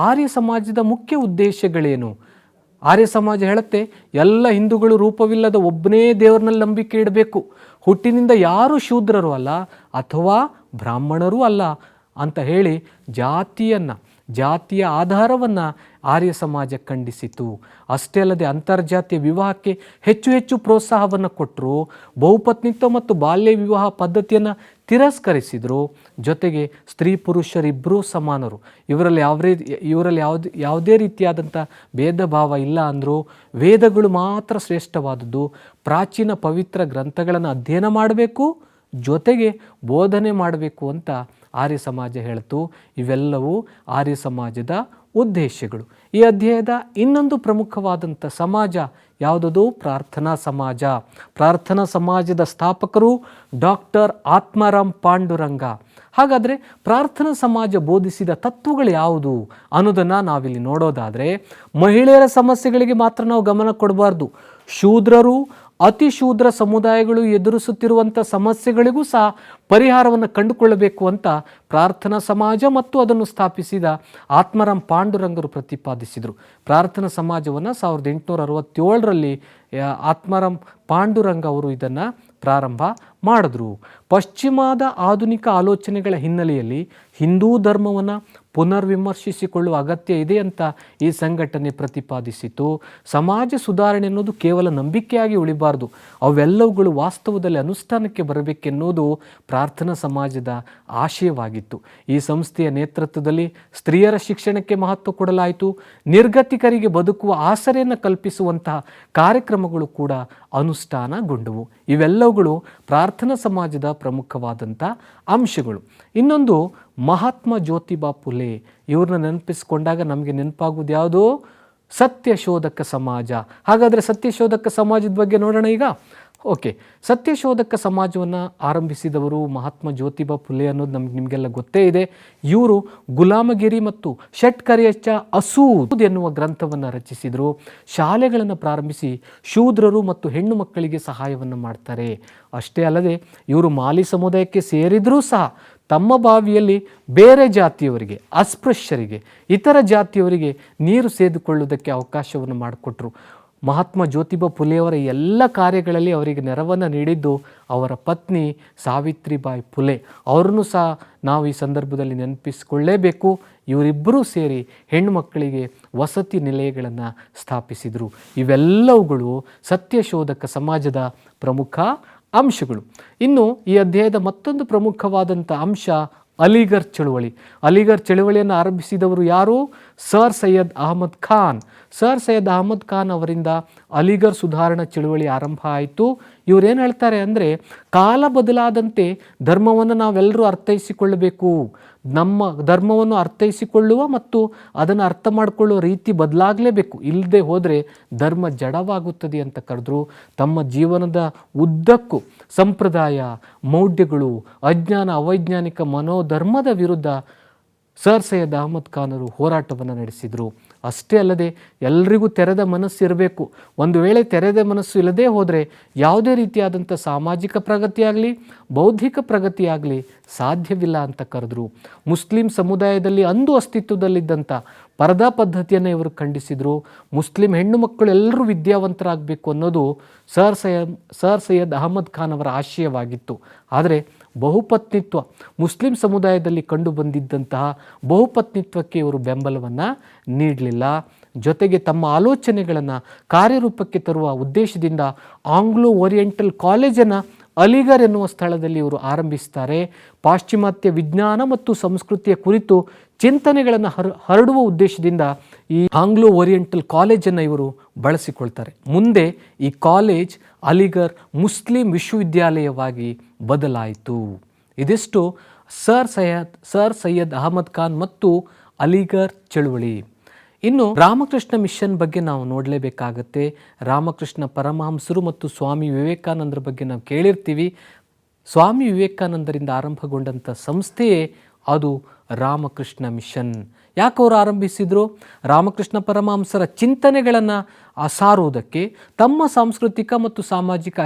ಆರ್ಯ ಸಮಾಜದ ಮುಖ್ಯ ಉದ್ದೇಶಗಳೇನು? ಆರ್ಯ ಸಮಾಜ ಹೇಳುತ್ತೆ, ಎಲ್ಲ ಹಿಂದೂಗಳು ರೂಪವಿಲ್ಲದ ಒಬ್ಬನೇ ದೇವರನಲ್ಲಿ ನಂಬಿಕೆ ಇಡಬೇಕು, ಹುಟ್ಟಿನಿಂದ ಯಾರೂ ಶೂದ್ರರು ಅಲ್ಲ ಅಥವಾ ಬ್ರಾಹ್ಮಣರೂ ಅಲ್ಲ ಅಂತ ಹೇಳಿ ಜಾತಿಯ ಆಧಾರವನ್ನು ಆರ್ಯ ಸಮಾಜ ಖಂಡಿಸಿತು. ಅಷ್ಟೇ ಅಲ್ಲದೆ ಅಂತರ್ಜಾತೀಯ ವಿವಾಹಕ್ಕೆ ಹೆಚ್ಚು ಪ್ರೋತ್ಸಾಹವನ್ನು ಕೊಟ್ಟರು. ಬಹುಪತ್ನಿತ್ವ ಮತ್ತು ಬಾಲ್ಯ ವಿವಾಹ ಪದ್ಧತಿಯನ್ನು ತಿರಸ್ಕರಿಸಿದರು. ಜೊತೆಗೆ ಸ್ತ್ರೀ ಪುರುಷರಿಬ್ಬರೂ ಸಮಾನರು, ಇವರಲ್ಲಿ ಯಾವುದೇ ರೀತಿಯಾದಂಥ ಭೇದ ಭಾವ ಇಲ್ಲ ಅಂದರು. ವೇದಗಳು ಮಾತ್ರ ಶ್ರೇಷ್ಠವಾದದ್ದು. ಪ್ರಾಚೀನ ಪವಿತ್ರ ಗ್ರಂಥಗಳನ್ನು ಅಧ್ಯಯನ ಮಾಡಬೇಕು, ಜೊತೆಗೆ ಬೋಧನೆ ಮಾಡಬೇಕು ಅಂತ ಆರ್ಯ ಸಮಾಜ ಹೇಳ್ತು. ಇವೆಲ್ಲವೂ ಆರ್ಯ ಸಮಾಜದ ಉದ್ದೇಶಗಳು. ಈ ಅಧ್ಯಾಯದ ಇನ್ನೊಂದು ಪ್ರಮುಖವಾದಂಥ ಸಮಾಜ ಯಾವುದದು? ಪ್ರಾರ್ಥನಾ ಸಮಾಜ. ಪ್ರಾರ್ಥನಾ ಸಮಾಜದ ಸ್ಥಾಪಕರು ಡಾಕ್ಟರ್ ಆತ್ಮಾರಾಮ್ ಪಾಂಡುರಂಗ. ಹಾಗಾದರೆ ಪ್ರಾರ್ಥನಾ ಸಮಾಜ ಬೋಧಿಸಿದ ತತ್ವಗಳು ಯಾವುದು ಅನ್ನೋದನ್ನು ನಾವಿಲ್ಲಿ ನೋಡೋದಾದರೆ, ಮಹಿಳೆಯರ ಸಮಸ್ಯೆಗಳಿಗೆ ಮಾತ್ರ ನಾವು ಗಮನ ಕೊಡಬಾರ್ದು. ಶೂದ್ರರು, ಅತಿ ಶೂದ್ರ ಸಮುದಾಯಗಳು ಎದುರಿಸುತ್ತಿರುವಂಥ ಸಮಸ್ಯೆಗಳಿಗೂ ಸಹ ಪರಿಹಾರವನ್ನು ಕಂಡುಕೊಳ್ಳಬೇಕು ಅಂತ ಪ್ರಾರ್ಥನಾ ಸಮಾಜ ಮತ್ತು ಅದನ್ನು ಸ್ಥಾಪಿಸಿದ ಆತ್ಮಾರಾಮ್ ಪಾಂಡುರಂಗರು ಪ್ರತಿಪಾದಿಸಿದರು. ಪ್ರಾರ್ಥನಾ ಸಮಾಜವನ್ನು 1867ರಲ್ಲಿ ಆತ್ಮಾರಾಮ್ ಪಾಂಡುರಂಗ ಅವರು ಇದನ್ನು ಪ್ರಾರಂಭ ಮಾಡಿದ್ರು. ಪಶ್ಚಿಮದ ಆಧುನಿಕ ಆಲೋಚನೆಗಳ ಹಿನ್ನೆಲೆಯಲ್ಲಿ ಹಿಂದೂ ಧರ್ಮವನ್ನು ಪುನರ್ವಿಮರ್ಶಿಸಿಕೊಳ್ಳುವ ಅಗತ್ಯ ಇದೆ ಅಂತ ಈ ಸಂಘಟನೆ ಪ್ರತಿಪಾದಿಸಿತು. ಸಮಾಜ ಸುಧಾರಣೆ ಅನ್ನೋದು ಕೇವಲ ನಂಬಿಕೆಯಾಗಿ ಉಳಿಬಾರ್ದು, ಅವೆಲ್ಲವುಗಳು ವಾಸ್ತವದಲ್ಲಿ ಅನುಷ್ಠಾನಕ್ಕೆ ಬರಬೇಕೆನ್ನುವುದು ಪ್ರಾರ್ಥನಾ ಸಮಾಜದ ಆಶಯವಾಗಿತ್ತು. ಈ ಸಂಸ್ಥೆಯ ನೇತೃತ್ವದಲ್ಲಿ ಸ್ತ್ರೀಯರ ಶಿಕ್ಷಣಕ್ಕೆ ಮಹತ್ವ ಕೊಡಲಾಯಿತು. ನಿರ್ಗತಿಕರಿಗೆ ಬದುಕುವ ಆಸರೆಯನ್ನು ಕಲ್ಪಿಸುವಂತಹ ಕಾರ್ಯಕ್ರಮಗಳು ಕೂಡ ಅನುಷ್ಠಾನಗೊಂಡವು. ಇವೆಲ್ಲವುಗಳು ಪ್ರಾರ್ಥನಾ ಸಮಾಜದ ಪ್ರಮುಖವಾದಂಥ ಅಂಶಗಳು. ಇನ್ನೊಂದು ಮಹಾತ್ಮ ಜ್ಯೋತಿಬಾ ಫುಲೆ. ಇವ್ರನ್ನ ನೆನಪಿಸ್ಕೊಂಡಾಗ ನಮಗೆ ನೆನಪಾಗುವುದು ಯಾವುದು? ಸತ್ಯಶೋಧಕ ಸಮಾಜ. ಹಾಗಾದರೆ ಸತ್ಯಶೋಧಕ ಸಮಾಜದ ಬಗ್ಗೆ ನೋಡೋಣ ಈಗ. ಓಕೆ, ಸತ್ಯಶೋಧಕ ಸಮಾಜವನ್ನು ಆರಂಭಿಸಿದವರು ಮಹಾತ್ಮ ಜ್ಯೋತಿಬಾ ಫುಲೆ ಅನ್ನೋದು ನಿಮಗೆಲ್ಲ ಗೊತ್ತೇ ಇದೆ. ಇವರು ಗುಲಾಮಗಿರಿ ಮತ್ತು ಷಟ್ಕರಿಯಚ್ಚ ಅಸೂದ್ ಎನ್ನುವ ಗ್ರಂಥವನ್ನು ರಚಿಸಿದರು. ಶಾಲೆಗಳನ್ನು ಪ್ರಾರಂಭಿಸಿ ಶೂದ್ರರು ಮತ್ತು ಹೆಣ್ಣು ಮಕ್ಕಳಿಗೆ ಸಹಾಯವನ್ನು ಮಾಡ್ತಾರೆ. ಅಷ್ಟೇ ಅಲ್ಲದೆ ಇವರು ಮಾಲಿ ಸಮುದಾಯಕ್ಕೆ ಸೇರಿದರೂ ಸಹ ತಮ್ಮ ಬಾವಿಯಲ್ಲಿ ಬೇರೆ ಜಾತಿಯವರಿಗೆ, ಅಸ್ಪೃಶ್ಯರಿಗೆ, ಇತರ ಜಾತಿಯವರಿಗೆ ನೀರು ಸೇದಿಕೊಳ್ಳುವುದಕ್ಕೆ ಅವಕಾಶವನ್ನು ಮಾಡಿಕೊಟ್ರು. ಮಹಾತ್ಮ ಜ್ಯೋತಿಬಾ ಫುಲೆಯವರ ಎಲ್ಲ ಕಾರ್ಯಗಳಲ್ಲಿ ಅವರಿಗೆ ನೆರವನ್ನು ನೀಡಿದ್ದು ಅವರ ಪತ್ನಿ ಸಾವಿತ್ರಿಬಾಯಿ ಫುಲೆ. ಅವರನ್ನು ಸಹ ನಾವು ಈ ಸಂದರ್ಭದಲ್ಲಿ ನೆನಪಿಸಿಕೊಳ್ಳೇಬೇಕು. ಇವರಿಬ್ಬರೂ ಸೇರಿ ಹೆಣ್ಣು ಮಕ್ಕಳಿಗೆ ವಸತಿ ನಿಲಯಗಳನ್ನು ಸ್ಥಾಪಿಸಿದರು. ಇವೆಲ್ಲವುಗಳು ಸತ್ಯಶೋಧಕ ಸಮಾಜದ ಪ್ರಮುಖ ಅಂಶಗಳು. ಇನ್ನು ಈ ಅಧ್ಯಾಯದ ಮತ್ತೊಂದು ಪ್ರಮುಖವಾದಂಥ ಅಂಶ ಅಲಿಗರ್ ಚಳುವಳಿ. ಅಲಿಗರ್ ಚಳುವಳಿಯನ್ನು ಆರಂಭಿಸಿದವರು ಯಾರು? ಸರ್ ಸೈಯದ್ ಅಹಮದ್ ಖಾನ್. ಸರ್ ಸೈಯದ್ ಅಹಮದ್ ಖಾನ್ ಅವರಿಂದ ಅಲಿಗರ್ ಸುಧಾರಣಾ ಚಳುವಳಿ ಆರಂಭ ಆಯಿತು. ಇವರೇನು ಹೇಳ್ತಾರೆ ಅಂದರೆ, ಕಾಲ ಬದಲಾದಂತೆ ಧರ್ಮವನ್ನು ನಾವೆಲ್ಲರೂ ಅರ್ಥೈಸಿಕೊಳ್ಳಬೇಕು. ನಮ್ಮ ಧರ್ಮವನ್ನು ಅರ್ಥೈಸಿಕೊಳ್ಳುವ ಮತ್ತು ಅದನ್ನು ಅರ್ಥ ಮಾಡಿಕೊಳ್ಳುವ ರೀತಿ ಬದಲಾಗಲೇಬೇಕು. ಇಲ್ಲದೆ ಹೋದರೆ ಧರ್ಮ ಜಡವಾಗುತ್ತದೆ ಅಂತ ಕರೆದ್ರು. ತಮ್ಮ ಜೀವನದ ಉದ್ದಕ್ಕೂ ಸಂಪ್ರದಾಯ, ಮೌಢ್ಯಗಳು, ಅಜ್ಞಾನ, ಅವೈಜ್ಞಾನಿಕ ಮನೋಧರ್ಮದ ವಿರುದ್ಧ ಸರ್ ಸೈಯದ್ ಅಹಮದ್ ಖಾನರು ಹೋರಾಟವನ್ನು ನಡೆಸಿದರು. ಅಷ್ಟೇ ಅಲ್ಲದೆ ಎಲ್ರಿಗೂ ತೆರೆದ ಮನಸ್ಸು ಇರಬೇಕು. ಒಂದು ವೇಳೆ ತೆರೆದ ಮನಸ್ಸು ಇಲ್ಲದೆ ಹೋದರೆ ಯಾವುದೇ ರೀತಿಯಾದಂಥ ಸಾಮಾಜಿಕ ಪ್ರಗತಿಯಾಗಲಿ ಬೌದ್ಧಿಕ ಪ್ರಗತಿಯಾಗಲಿ ಸಾಧ್ಯವಿಲ್ಲ ಅಂತ ಕರೆದ್ರು. ಮುಸ್ಲಿಂ ಸಮುದಾಯದಲ್ಲಿ ಅಂದು ಅಸ್ತಿತ್ವದಲ್ಲಿದ್ದಂಥ ಪರದಾ ಪದ್ಧತಿಯನ್ನು ಇವರು ಖಂಡಿಸಿದರು. ಮುಸ್ಲಿಂ ಹೆಣ್ಣು ಮಕ್ಕಳು ಎಲ್ಲರೂ ವಿದ್ಯಾವಂತರಾಗಬೇಕು ಅನ್ನೋದು ಸರ್ ಸೈಯದ್ ಅಹಮದ್ ಖಾನ್ ಅವರ ಆಶಯವಾಗಿತ್ತು. ಆದರೆ ಬಹುಪತ್ನಿತ್ವ, ಮುಸ್ಲಿಂ ಸಮುದಾಯದಲ್ಲಿ ಕಂಡು ಬಂದಿದ್ದಂತಹ ಬಹುಪತ್ನಿತ್ವಕ್ಕೆ ಇವರು ಬೆಂಬಲವನ್ನು ನೀಡಲಿಲ್ಲ. ಜೊತೆಗೆ ತಮ್ಮ ಆಲೋಚನೆಗಳನ್ನು ಕಾರ್ಯರೂಪಕ್ಕೆ ತರುವ ಉದ್ದೇಶದಿಂದ ಆಂಗ್ಲೋ ಓರಿಯೆಂಟಲ್ ಕಾಲೇಜನ್ನು ಅಲಿಗರ್ ಎನ್ನುವ ಸ್ಥಳದಲ್ಲಿ ಇವರು ಆರಂಭಿಸ್ತಾರೆ. ಪಾಶ್ಚಿಮಾತ್ಯ ವಿಜ್ಞಾನ ಮತ್ತು ಸಂಸ್ಕೃತಿಯ ಕುರಿತು ಚಿಂತನೆಗಳನ್ನು ಹರಡುವ ಉದ್ದೇಶದಿಂದ ಈ ಆಂಗ್ಲೋ ಓರಿಯೆಂಟಲ್ ಕಾಲೇಜನ್ನು ಇವರು ಬಳಸಿಕೊಳ್ತಾರೆ. ಮುಂದೆ ಈ ಕಾಲೇಜ್ ಅಲಿಗರ್ ಮುಸ್ಲಿಂ ವಿಶ್ವವಿದ್ಯಾಲಯವಾಗಿ ಬದಲಾಯಿತು. ಇದಿಷ್ಟು ಸರ್ ಸೈಯದ್ ಅಹಮದ್ ಖಾನ್ ಮತ್ತು ಅಲಿಗರ್ ಚಳುವಳಿ. ಇನ್ನು ರಾಮಕೃಷ್ಣ ಮಿಷನ್ ಬಗ್ಗೆ ನಾವು ನೋಡಲೇಬೇಕಾಗತ್ತೆ. ರಾಮಕೃಷ್ಣ ಪರಮಹಂಸರು ಮತ್ತು ಸ್ವಾಮಿ ವಿವೇಕಾನಂದರ ಬಗ್ಗೆ ನಾವು ಕೇಳಿರ್ತೀವಿ. ಸ್ವಾಮಿ ವಿವೇಕಾನಂದರಿಂದ ಆರಂಭಗೊಂಡಂಥ ಸಂಸ್ಥೆಯೇ ಅದು ರಾಮಕೃಷ್ಣ ಮಿಷನ್. ಯಾಕೆ ಅವರು ಆರಂಭಿಸಿದರು? ರಾಮಕೃಷ್ಣ ಪರಮಹಂಸರ ಚಿಂತನೆಗಳನ್ನು ಸಾರುವುದಕ್ಕೆ, ತಮ್ಮ ಸಾಂಸ್ಕೃತಿಕ ಮತ್ತು ಸಾಮಾಜಿಕ